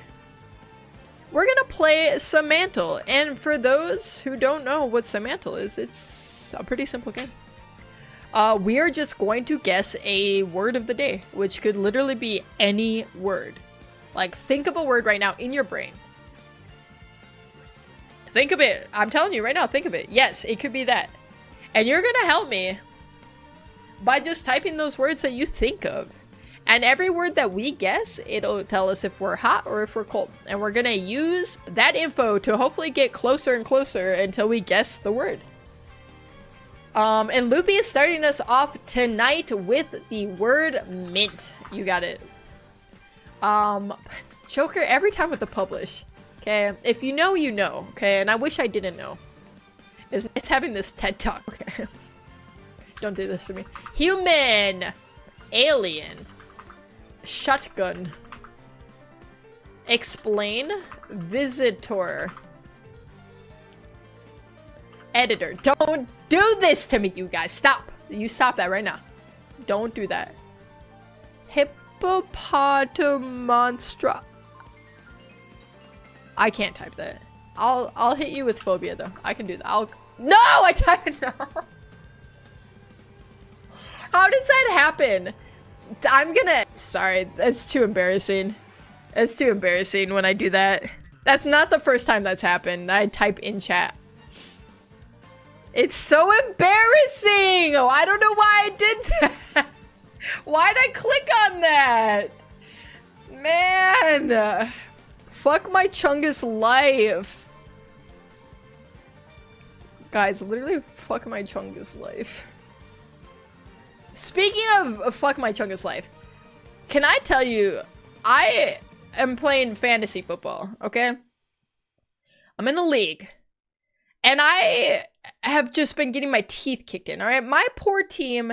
We're gonna play Semantle, and for those who don't know what Semantle is, it's a pretty simple game. We are just going to guess a word of the day, which could literally be any word. Like, think of a word right now in your brain. Think of it. I'm telling you right now, think of it. Yes, it could be that. And you're gonna help me by just typing those words that you think of. And every word that we guess, it'll tell us if we're hot or if we're cold. And we're gonna use that info to hopefully get closer and closer until we guess the word. And Loopy is starting us off tonight with the word mint. You got it. Joker every time with the publish. Okay, if you know, you know. Okay, and I wish I didn't know. It's nice having this TED talk. Okay, don't do this to me. Human, alien, shotgun, explain, visitor, editor. Don't do this to me, you guys. Stop. You stop that right now. Don't do that. Hippopotamonstra. I can't type that. I'll hit you with phobia though. I can do that. No, I typed no. How does that happen? Sorry, that's too embarrassing. It's too embarrassing when I do that. That's not the first time that's happened. I type in chat. It's so embarrassing. Oh, I don't know why I did that. Why'd I click on that? Man. Fuck my Chungus life. Guys, literally fuck my Chungus life. Speaking of fuck my Chungus life, can I tell you, I am playing fantasy football, okay? I'm in a league. And I have just been getting my teeth kicked in, alright? My poor team,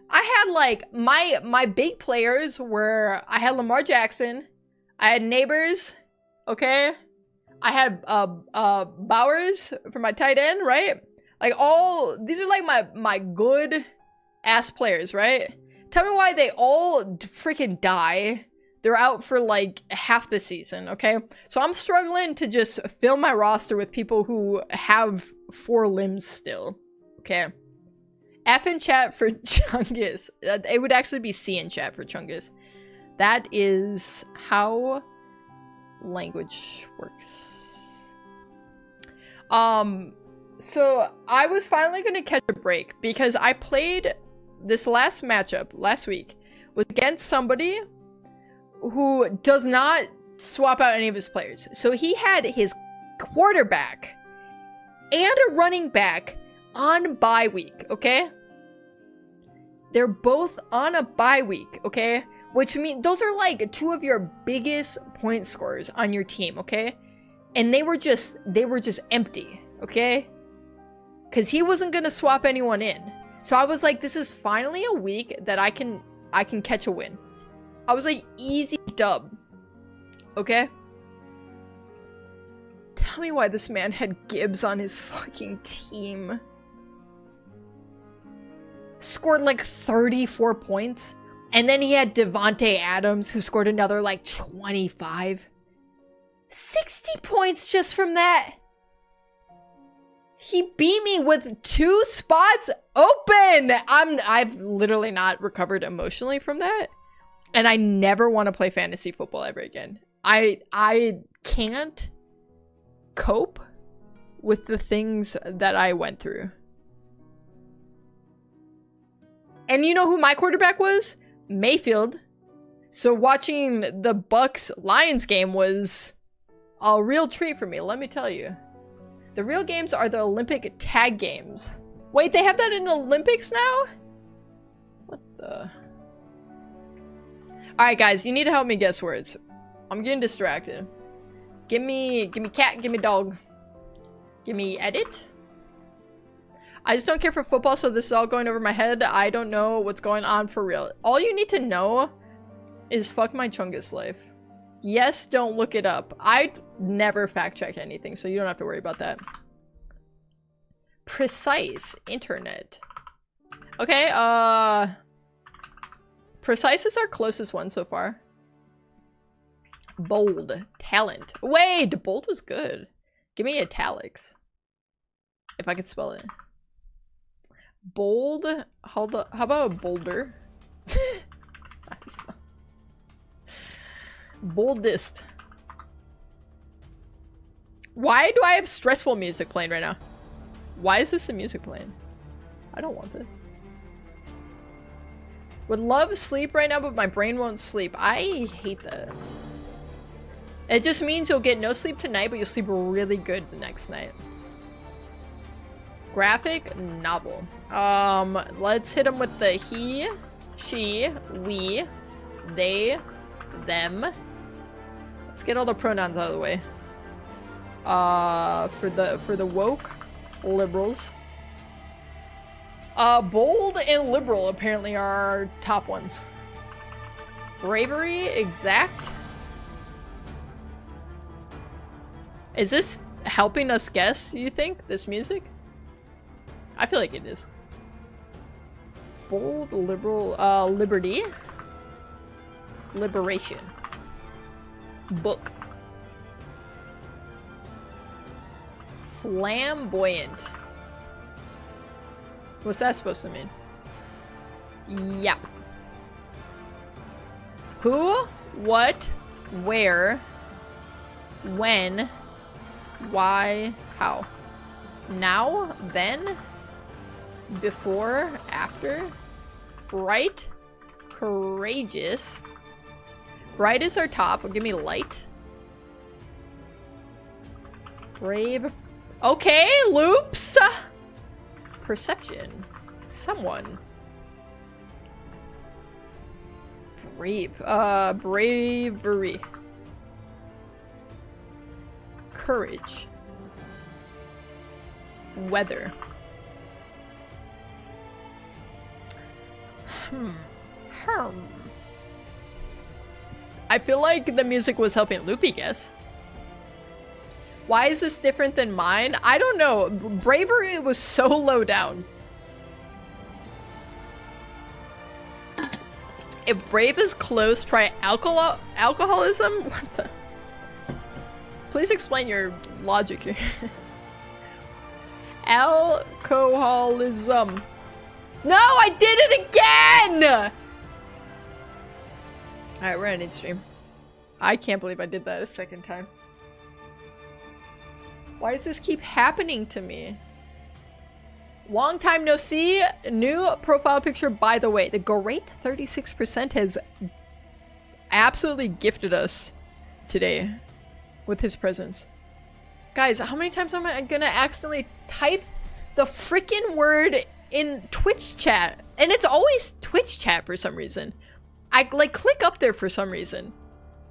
I had like, my big players were, I had Lamar Jackson, I had Neighbors, okay? I had Bowers for my tight end, right? Like these are like my good ass players, right? Tell me why they all freaking die. They're out for like half the season, okay? So I'm struggling to just fill my roster with people who have 4 limbs still, okay? F in chat for Chungus. It would actually be C in chat for Chungus. That is how language works. So I was finally gonna catch a break because I played this last matchup last week was against somebody who does not swap out any of his players. So he had his quarterback and a running back on bye week, okay? They're both on a bye week, okay? Which means those are like 2 of your biggest point scorers on your team, okay? And they were just empty, okay? Because he wasn't gonna swap anyone in. So I was like, this is finally a week that I can catch a win. I was like, easy dub. Okay? Tell me why this man had Gibbs on his fucking team. Scored like 34 points. And then he had Devontae Adams, who scored another like 25. 60 points just from that. He beat me with 2 spots open. I've literally not recovered emotionally from that. And I never want to play fantasy football ever again. I can't cope with the things that I went through. And you know who my quarterback was? Mayfield. So watching the Bucks-Lions game was a real treat for me, let me tell you. The real games are the Olympic tag games. Wait, they have that in the Olympics now? What the... Alright guys, you need to help me guess words. I'm getting distracted. Give me cat, give me dog. Give me edit. I just don't care for football, so this is all going over my head. I don't know what's going on for real. All you need to know is fuck my Chungus life. Yes, don't look it up. I never fact check anything, so you don't have to worry about that. Precise internet. Okay, Precise is our closest one so far. Bold. Talent. Wait, bold was good. Give me italics. If I could spell it. Bold. How about a boulder? Boldest. Why do I have stressful music playing right now? Why is this the music playing? I don't want this. Would love sleep right now, but my brain won't sleep. I hate that. It just means you'll get no sleep tonight, but you'll sleep really good the next night. Graphic novel. Let's hit them with the he, she, we, they, them. Let's get all the pronouns out of the way. For the woke liberals. Bold and liberal apparently are our top ones. Bravery, exact. Is this helping us guess, you think, this music? I feel like it is. Bold, liberal, liberty. Liberation. Book. Flamboyant. What's that supposed to mean? Yep. Who, what, where, when, why, how. Now, then, before, after, bright, courageous. Bright is our top. Give me light. Brave. Okay, loops. Perception. Someone. Brave. Bravery. Courage. Weather. I feel like the music was helping Loopy guess. Why is this different than mine? I don't know. Bravery was so low down. If brave is close, try alcoholism? What the? Please explain your logic here. Alcoholism. No, I did it again! Alright, we're on stream. I can't believe I did that a second time. Why does this keep happening to me? Long time no see. New profile picture, by the way. The great 36% has absolutely gifted us today with his presence. Guys, how many times am I gonna accidentally type the freaking word in Twitch chat? And it's always Twitch chat for some reason. I like click up there for some reason.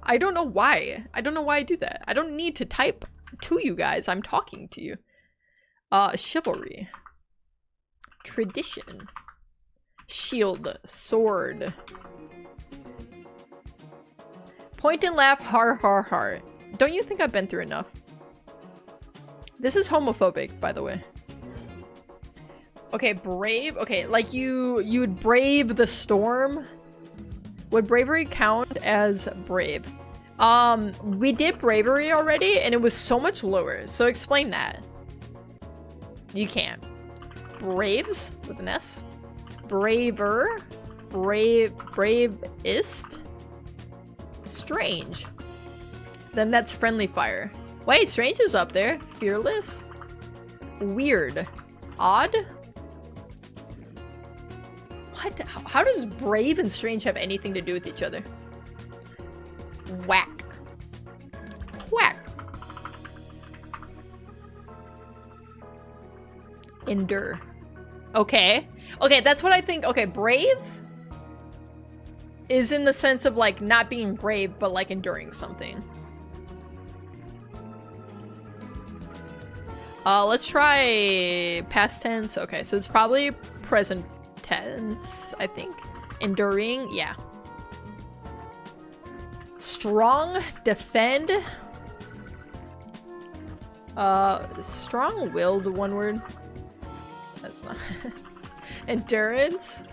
I don't know why. I don't know why I do that. I don't need to type to you guys. I'm talking to you. Chivalry. Tradition. Shield. Sword. Point and laugh. Har har har. Don't you think I've been through enough? This is homophobic, by the way. Okay, brave. Okay, like you would brave the storm. Would bravery count as brave? We did bravery already, and it was so much lower. So explain that. You can't. Braves with an S. Braver. Bravest. Strange. Then that's friendly fire. Wait, strange is up there. Fearless. Weird. Odd. What? How does brave and strange have anything to do with each other? Whack. Whack. Endure. Okay. Okay, that's what I think. Okay, brave is in the sense of like not being brave, but like enduring something. Let's try past tense. Okay, so it's probably present tense, I think. Enduring, yeah. Strong, defend. Strong-willed, one word. That's not. Endurance.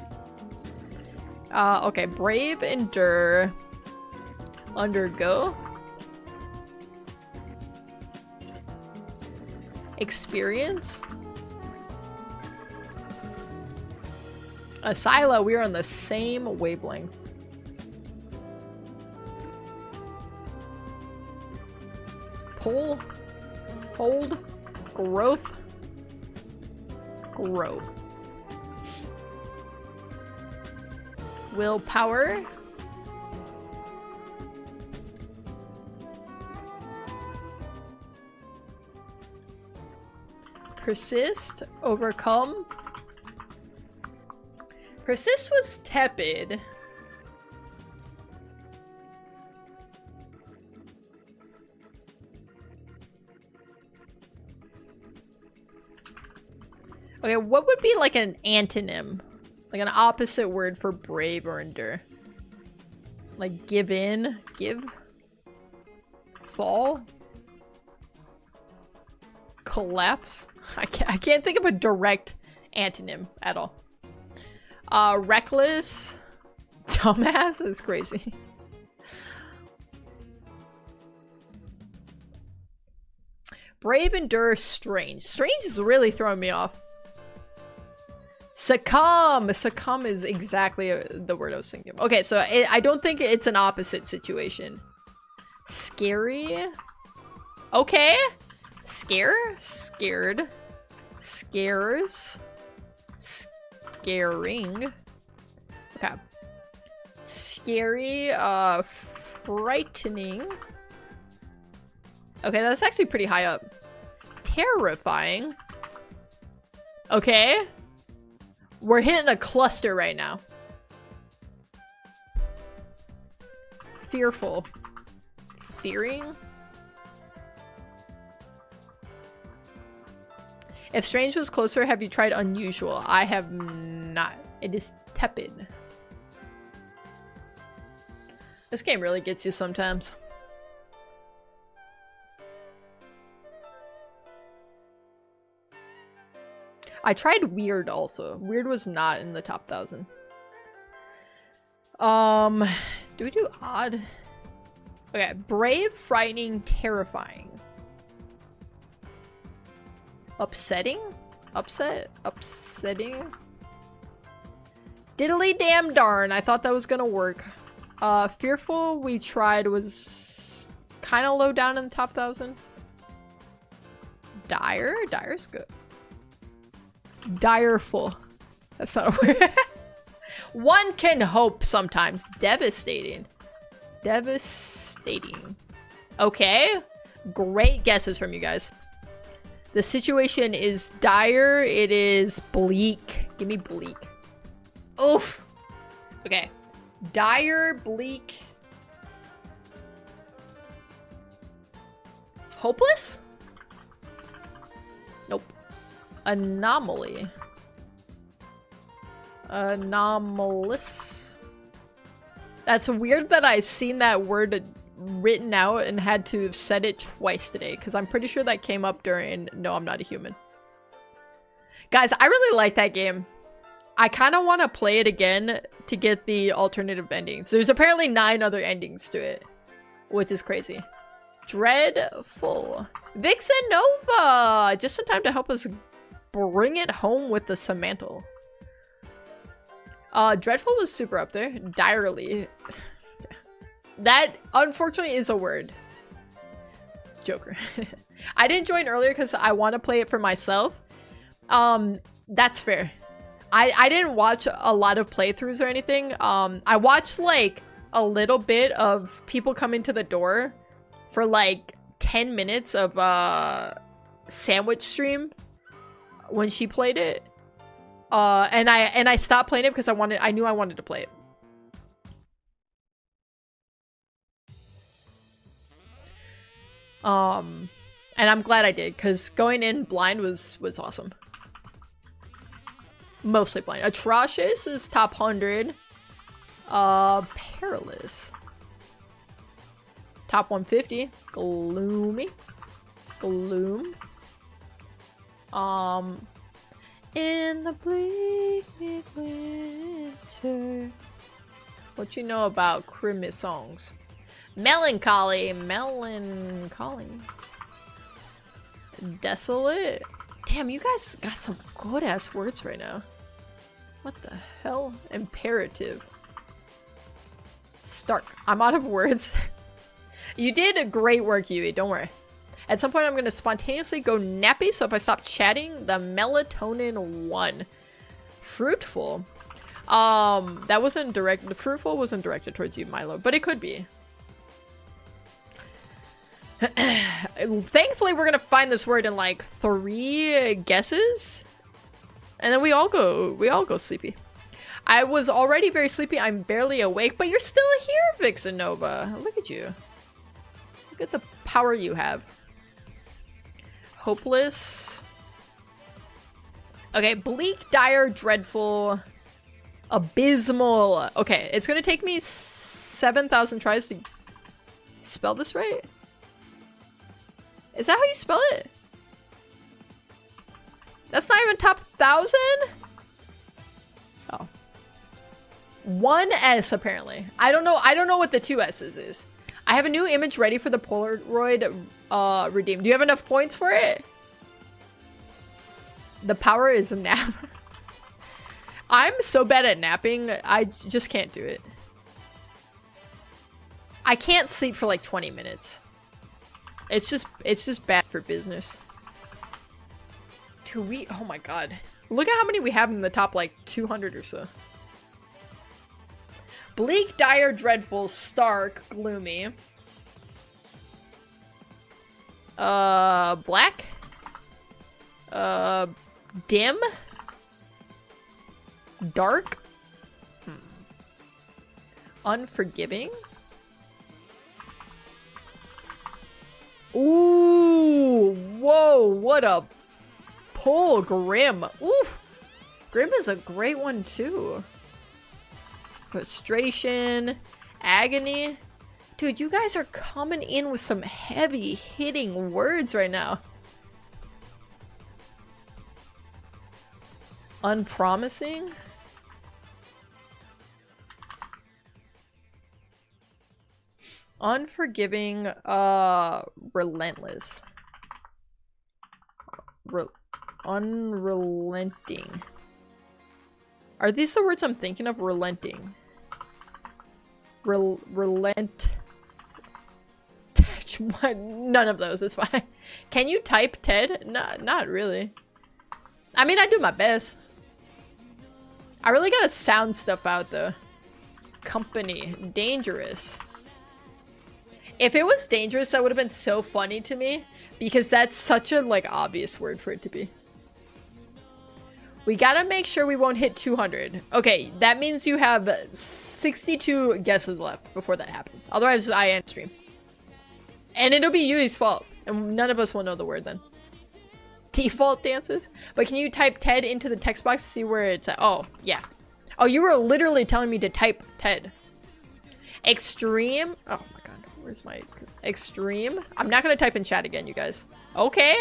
Okay, brave, endure. Undergo. Experience. Asila, we are on the same wavelength. Pull. Hold. Growth. Grow. Willpower. Persist. Overcome. Persist was tepid. Okay, what would be like an antonym? Like an opposite word for brave or endure? Like give in? Give? Fall? Collapse? I can't think of a direct antonym at all. Reckless? Dumbass is crazy. Brave, endure, strange. Strange is really throwing me off. Succumb! Succumb is exactly the word I was thinking of. Okay, so I don't think it's an opposite situation. Scary? Okay. Scare? Scared. Scares. Scaring. Okay. Scary, frightening. Okay, that's actually pretty high up. Terrifying. Okay. We're hitting a cluster right now. Fearful. Fearing. If strange was closer, have you tried unusual? I have not. It is tepid. This game really gets you sometimes. I tried weird also. Weird was not in the top 1,000. Do we do odd? Okay, brave, frightening, terrifying. Upsetting? Upsetting? Diddly damn darn, I thought that was gonna work. Fearful we tried was kind of low down in the top 1,000. Dire? Dire's good. Direful. That's not a word. One can hope sometimes. Devastating. Devastating. Okay. Great guesses from you guys. The situation is dire. It is bleak. Give me bleak. Oof. Okay. Dire, bleak. Hopeless? Nope. Anomaly. Anomalous. That's weird that I seen that word written out and had to have said it twice today, because I'm pretty sure that came up during No, I'm Not a Human. Guys, I really like that game. I kind of want to play it again to get the alternative endings. There's apparently 9 other endings to it, which is crazy. Dreadful. Vixen Nova! Just in time to help us bring it home with the Samantle. Dreadful was super up there. Direly. That, unfortunately, is a word. Joker. I didn't join earlier because I want to play it for myself. That's fair. I didn't watch a lot of playthroughs or anything. I watched, like, a little bit of people coming to the door for, like, 10 minutes of, Sandwich stream when she played it. And I stopped playing it because I knew I wanted to play it. And I'm glad I did, because going in blind was awesome. Mostly blind. Atrocious is top 100. Perilous. Top 150. Gloomy. Gloom. In the bleak winter. What you know about Christmas songs? Melancholy. Melancholy. Desolate. Damn, you guys got some good ass words right now. What the hell? Imperative. Stark. I'm out of words. You did great work, Yui. Don't worry. At some point, I'm going to spontaneously go nappy, so if I stop chatting, the melatonin won. Fruitful. That wasn't direct. Fruitful wasn't directed towards you, Milo, but it could be. Thankfully, we're going to find this word in like 3 guesses. And then we all go sleepy. I was already very sleepy. I'm barely awake, but you're still here, Vixen Nova. Look at you. Look at the power you have. Hopeless. Okay, bleak, dire, dreadful, abysmal. Okay, it's gonna take me 7,000 tries to spell this right. Is that how you spell it? That's not even top 1,000? Oh. 1 S apparently. I don't know what the 2 S's is. I have a new image ready for the Polaroid redeem. Do you have enough points for it? The power is a nap. I'm so bad at napping, I just can't do it. I can't sleep for like 20 minutes. It's just bad for business. Dude, oh my god. Look at how many we have in the top like 200 or so. Bleak, dire, dreadful, stark, gloomy. Black? Dim? Dark? Unforgiving? Ooh, whoa, what a pull, Grim. Ooh, Grim is a great one too. Frustration, agony. Dude, you guys are coming in with some heavy hitting words right now. Unpromising? Unforgiving, relentless. Unrelenting. Are these the words I'm thinking of? Relenting. Relent. None of those, it's fine. Can you type Ted? Not really. I mean, I do my best. I really gotta sound stuff out though. Company. Dangerous. If it was dangerous, that would have been so funny to me. Because that's such a, like, obvious word for it to be. We gotta make sure we won't hit 200. Okay, that means you have 62 guesses left before that happens. Otherwise, I end stream. And it'll be Yui's fault. And none of us will know the word then. Default dances? But can you type Ted into the text box to see where it's at? Oh, yeah. Oh, you were literally telling me to type Ted. Extreme? Oh my god. Where's my extreme? I'm not gonna type in chat again, you guys. Okay.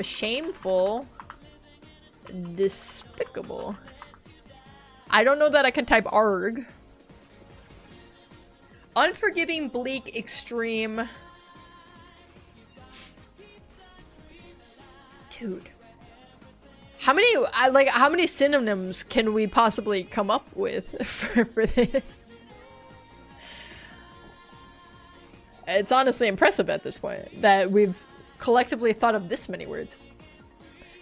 Shameful. Despicable. I don't know that I can type arg. Unforgiving, bleak, extreme. Dude. How many synonyms can we possibly come up with for this? It's honestly impressive at this point that we've collectively thought of this many words.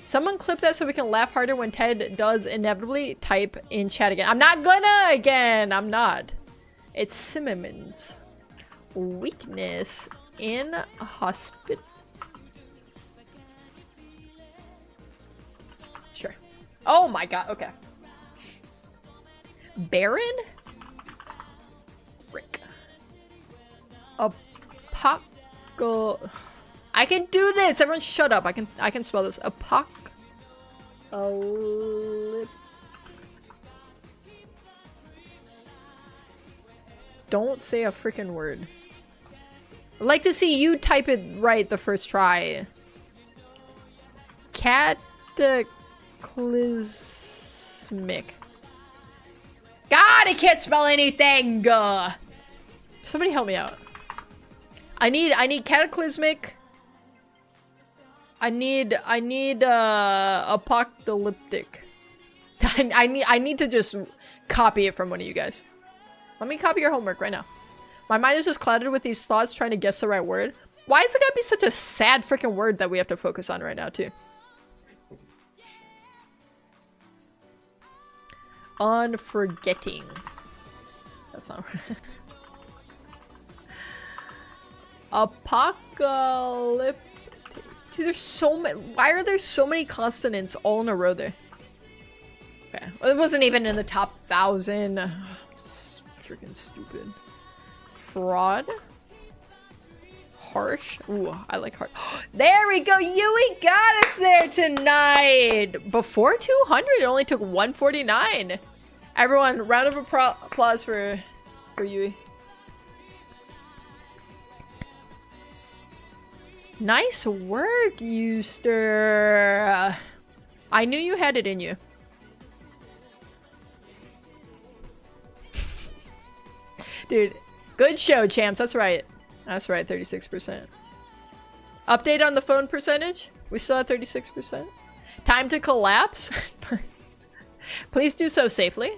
Someone clip that so we can laugh harder when Ted does inevitably type in chat again. I'm not gonna again. I'm not. It's synonyms. Weakness. Inhospitable. Sure. Oh my god. Okay. Baron? Frick. I can do this! Everyone shut up. I can spell this. Don't say a freaking word. I'd like to see you type it right the first try. Cataclysmic. God, I can't spell anything! Somebody help me out. I need cataclysmic. I need apocalyptic. I need to just copy it from one of you guys. Let me copy your homework right now. My mind is just clouded with these thoughts trying to guess the right word. Why is it gotta be such a sad freaking word that we have to focus on right now too? Unforgetting. That's not right. Apocalyptic. Dude, there's so many. Why are there so many consonants all in a row there? Okay. Well, it wasn't even in the top 1,000. Freaking stupid. Fraud. harsh. Ooh, I like harsh. There we go. Yui got us there tonight. Before 200, it only took 149. Everyone, round of applause for Yui. Nice work, Euster. I knew you had it in you. Dude, good show, champs. That's right. That's right, 36%. Update on the phone percentage? We still have 36%. Time to collapse? Please do so safely.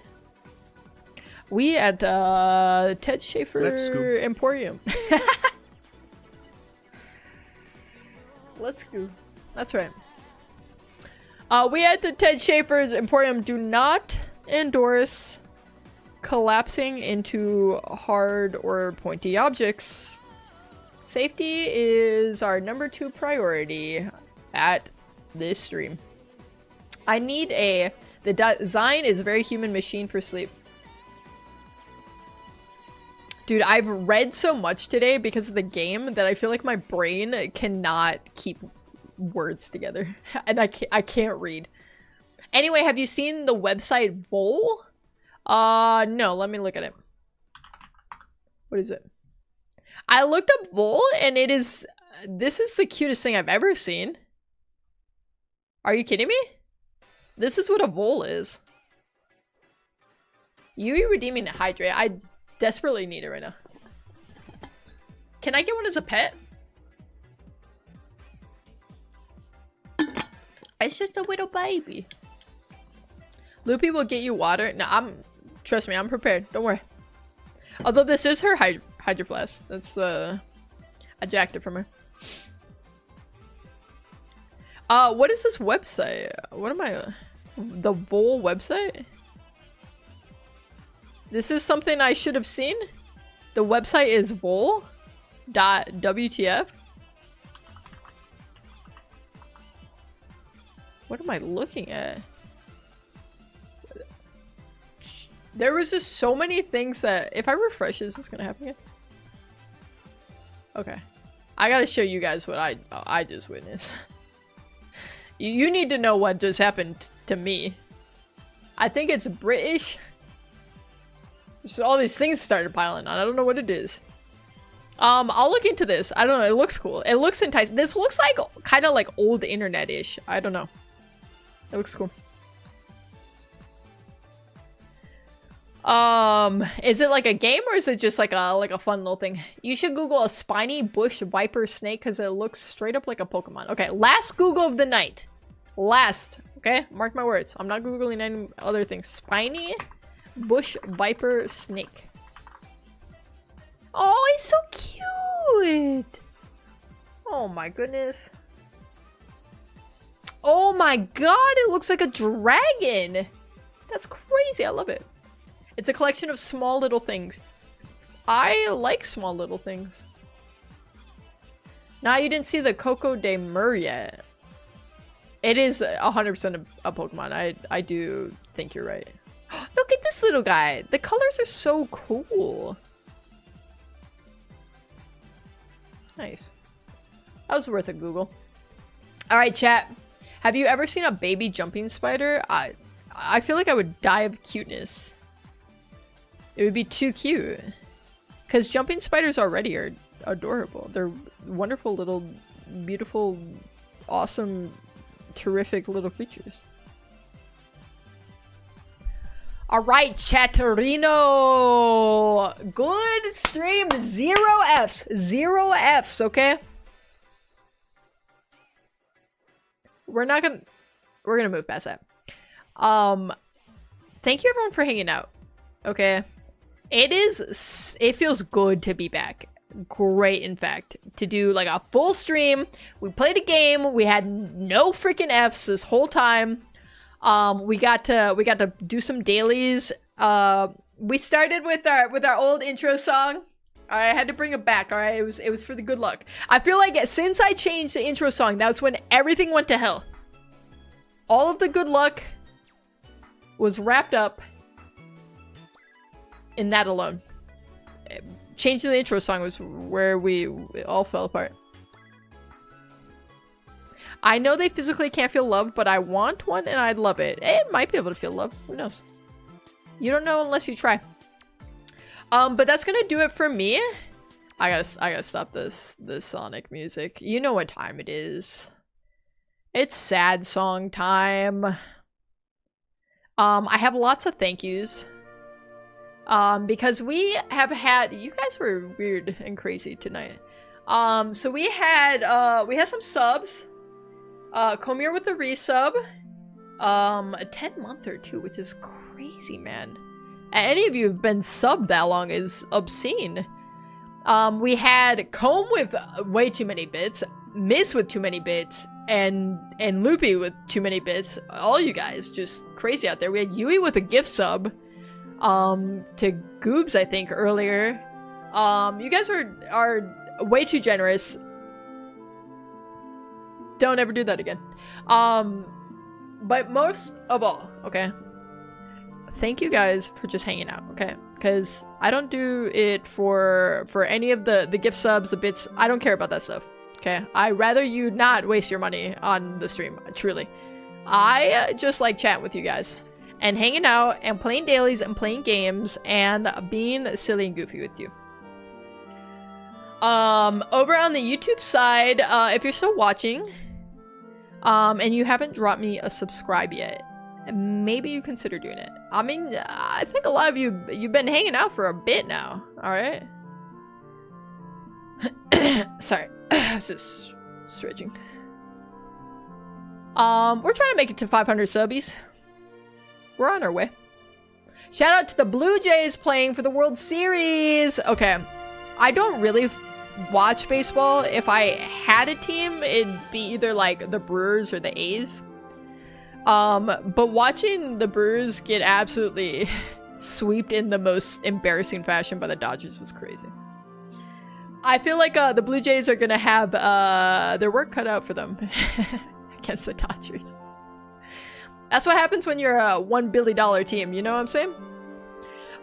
We at Ted Schaefer Emporium. Let's go. That's right. We at the Ted Schaefer's Emporium do not endorse collapsing into hard or pointy objects. Safety is our #2 priority at this stream. I need the design is very human machine for sleep. Dude, I've read so much today because of the game that I feel like my brain cannot keep words together. And I can't read. Anyway, have you seen the website Vol? No, let me look at it. What is it? I looked up Vol and this is the cutest thing I've ever seen. Are you kidding me? This is what a Vol is. Yui redeeming a hydrate. I desperately need it right now. Can I get one as a pet? It's just a little baby. Loopy will get you water. No, trust me, I'm prepared. Don't worry. Although this is her Hydro Flask. That's, I jacked it from her. What is this website? What am I, the Vol website? This is something I should have seen. The website is vol.wtf. What am I looking at? There was just so many things that if I refresh this, it's gonna happen again. Okay. I gotta show you guys what I just witnessed. You need to know what just happened to me. I think it's British. So all these things started piling on. I don't know what it is. I'll look into this. I don't know. It looks cool. It looks enticing. This looks like kind of like old internet-ish. I don't know. It looks cool. Is it like a game or is it just like a fun little thing? You should Google a spiny bush viper snake because it looks straight up like a Pokemon. Okay, last Google of the night. Last. Okay, mark my words. I'm not Googling any other things. Spiny bush viper snake. Oh, it's so cute. Oh my goodness. Oh my god, it looks like a dragon. That's crazy. I love it. It's a collection of small little things. I like small little things. Now you didn't see the Coco de Mer yet. It is 100% a Pokemon. I do think you're right. Look at this little guy. The colors are so cool. Nice. That was worth a Google. Alright, chat. Have you ever seen a baby jumping spider? I feel like I would die of cuteness. It would be too cute. Because jumping spiders already are adorable. They're wonderful little, beautiful, awesome, terrific little creatures. Alright, Chatterino! Good stream. 0 Fs. 0 Fs, okay? We're gonna move past that. Thank you everyone for hanging out. Okay? It feels good to be back. Great, in fact. To do like a full stream. We played a game. We had no freaking Fs this whole time. We got to do some dailies. We started with our old intro song. I had to bring it back, alright? It was for the good luck. I feel like since I changed the intro song, that's when everything went to hell. All of the good luck was wrapped up in that alone. changing the intro song was where we all fell apart. I know they physically can't feel love, but I want one and I'd love it. It might be able to feel love. Who knows? You don't know unless you try. But that's gonna do it for me. I gotta stop this Sonic music. You know what time it is. It's sad song time. I have lots of thank yous. Because we have had, you guys were weird and crazy tonight. So we had some subs. Come here with the resub. A 10-monther too, which is crazy, man. Any of you have been subbed that long is obscene. We had Comb with way too many bits, Miss with too many bits, and Loopy with too many bits. All you guys just crazy out there. We had Yui with a gift sub. To Goobs, I think, earlier. You guys are way too generous. Don't ever do that again. But most of all, okay? Thank you guys for just hanging out, okay? Because I don't do it for any of the gift subs, the bits. I don't care about that stuff, okay? I'd rather you not waste your money on the stream, truly. I just like chatting with you guys. And hanging out, and playing dailies, and playing games, and being silly and goofy with you. Over on the YouTube side, if you're still watching, and you haven't dropped me a subscribe yet, maybe you consider doing it. I mean, I think a lot of you've been hanging out for a bit now, alright? Sorry, I was just stretching. We're trying to make it to 500 subbies. We're on our way. Shout out to the Blue Jays playing for the World Series. Okay, I don't really watch baseball. If I had a team, it'd be either like the Brewers or the A's. But watching the Brewers get absolutely swept in the most embarrassing fashion by the Dodgers was crazy. I feel like the Blue Jays are gonna have their work cut out for them against the Dodgers. That's what happens when you're a $1 billion team, you know what I'm saying?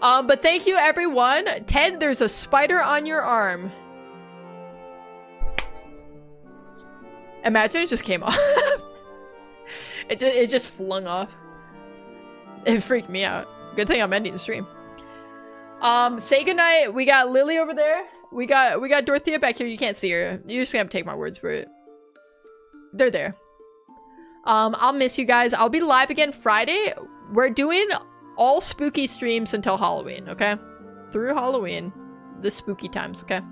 But thank you, everyone. Ted, there's a spider on your arm. Imagine it just came off. it just flung off. It freaked me out. Good thing I'm ending the stream. Say goodnight. We got Lily over there. We got Dorothea back here. You can't see her. You're just gonna have to take my words for it. They're there. I'll miss you guys. I'll be live again Friday. We're doing all spooky streams until Halloween, okay? Through Halloween. The spooky times, okay?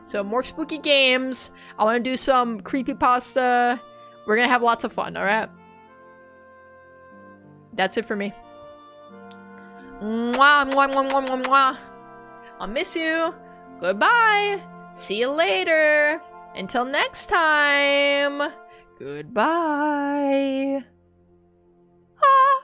So more spooky games. I want to do some creepypasta. We're gonna have lots of fun, alright? That's it for me. Mwah, mwah, mwah, mwah, mwah, mwah. I'll miss you. Goodbye. See you later. Until next time. Goodbye. Ah.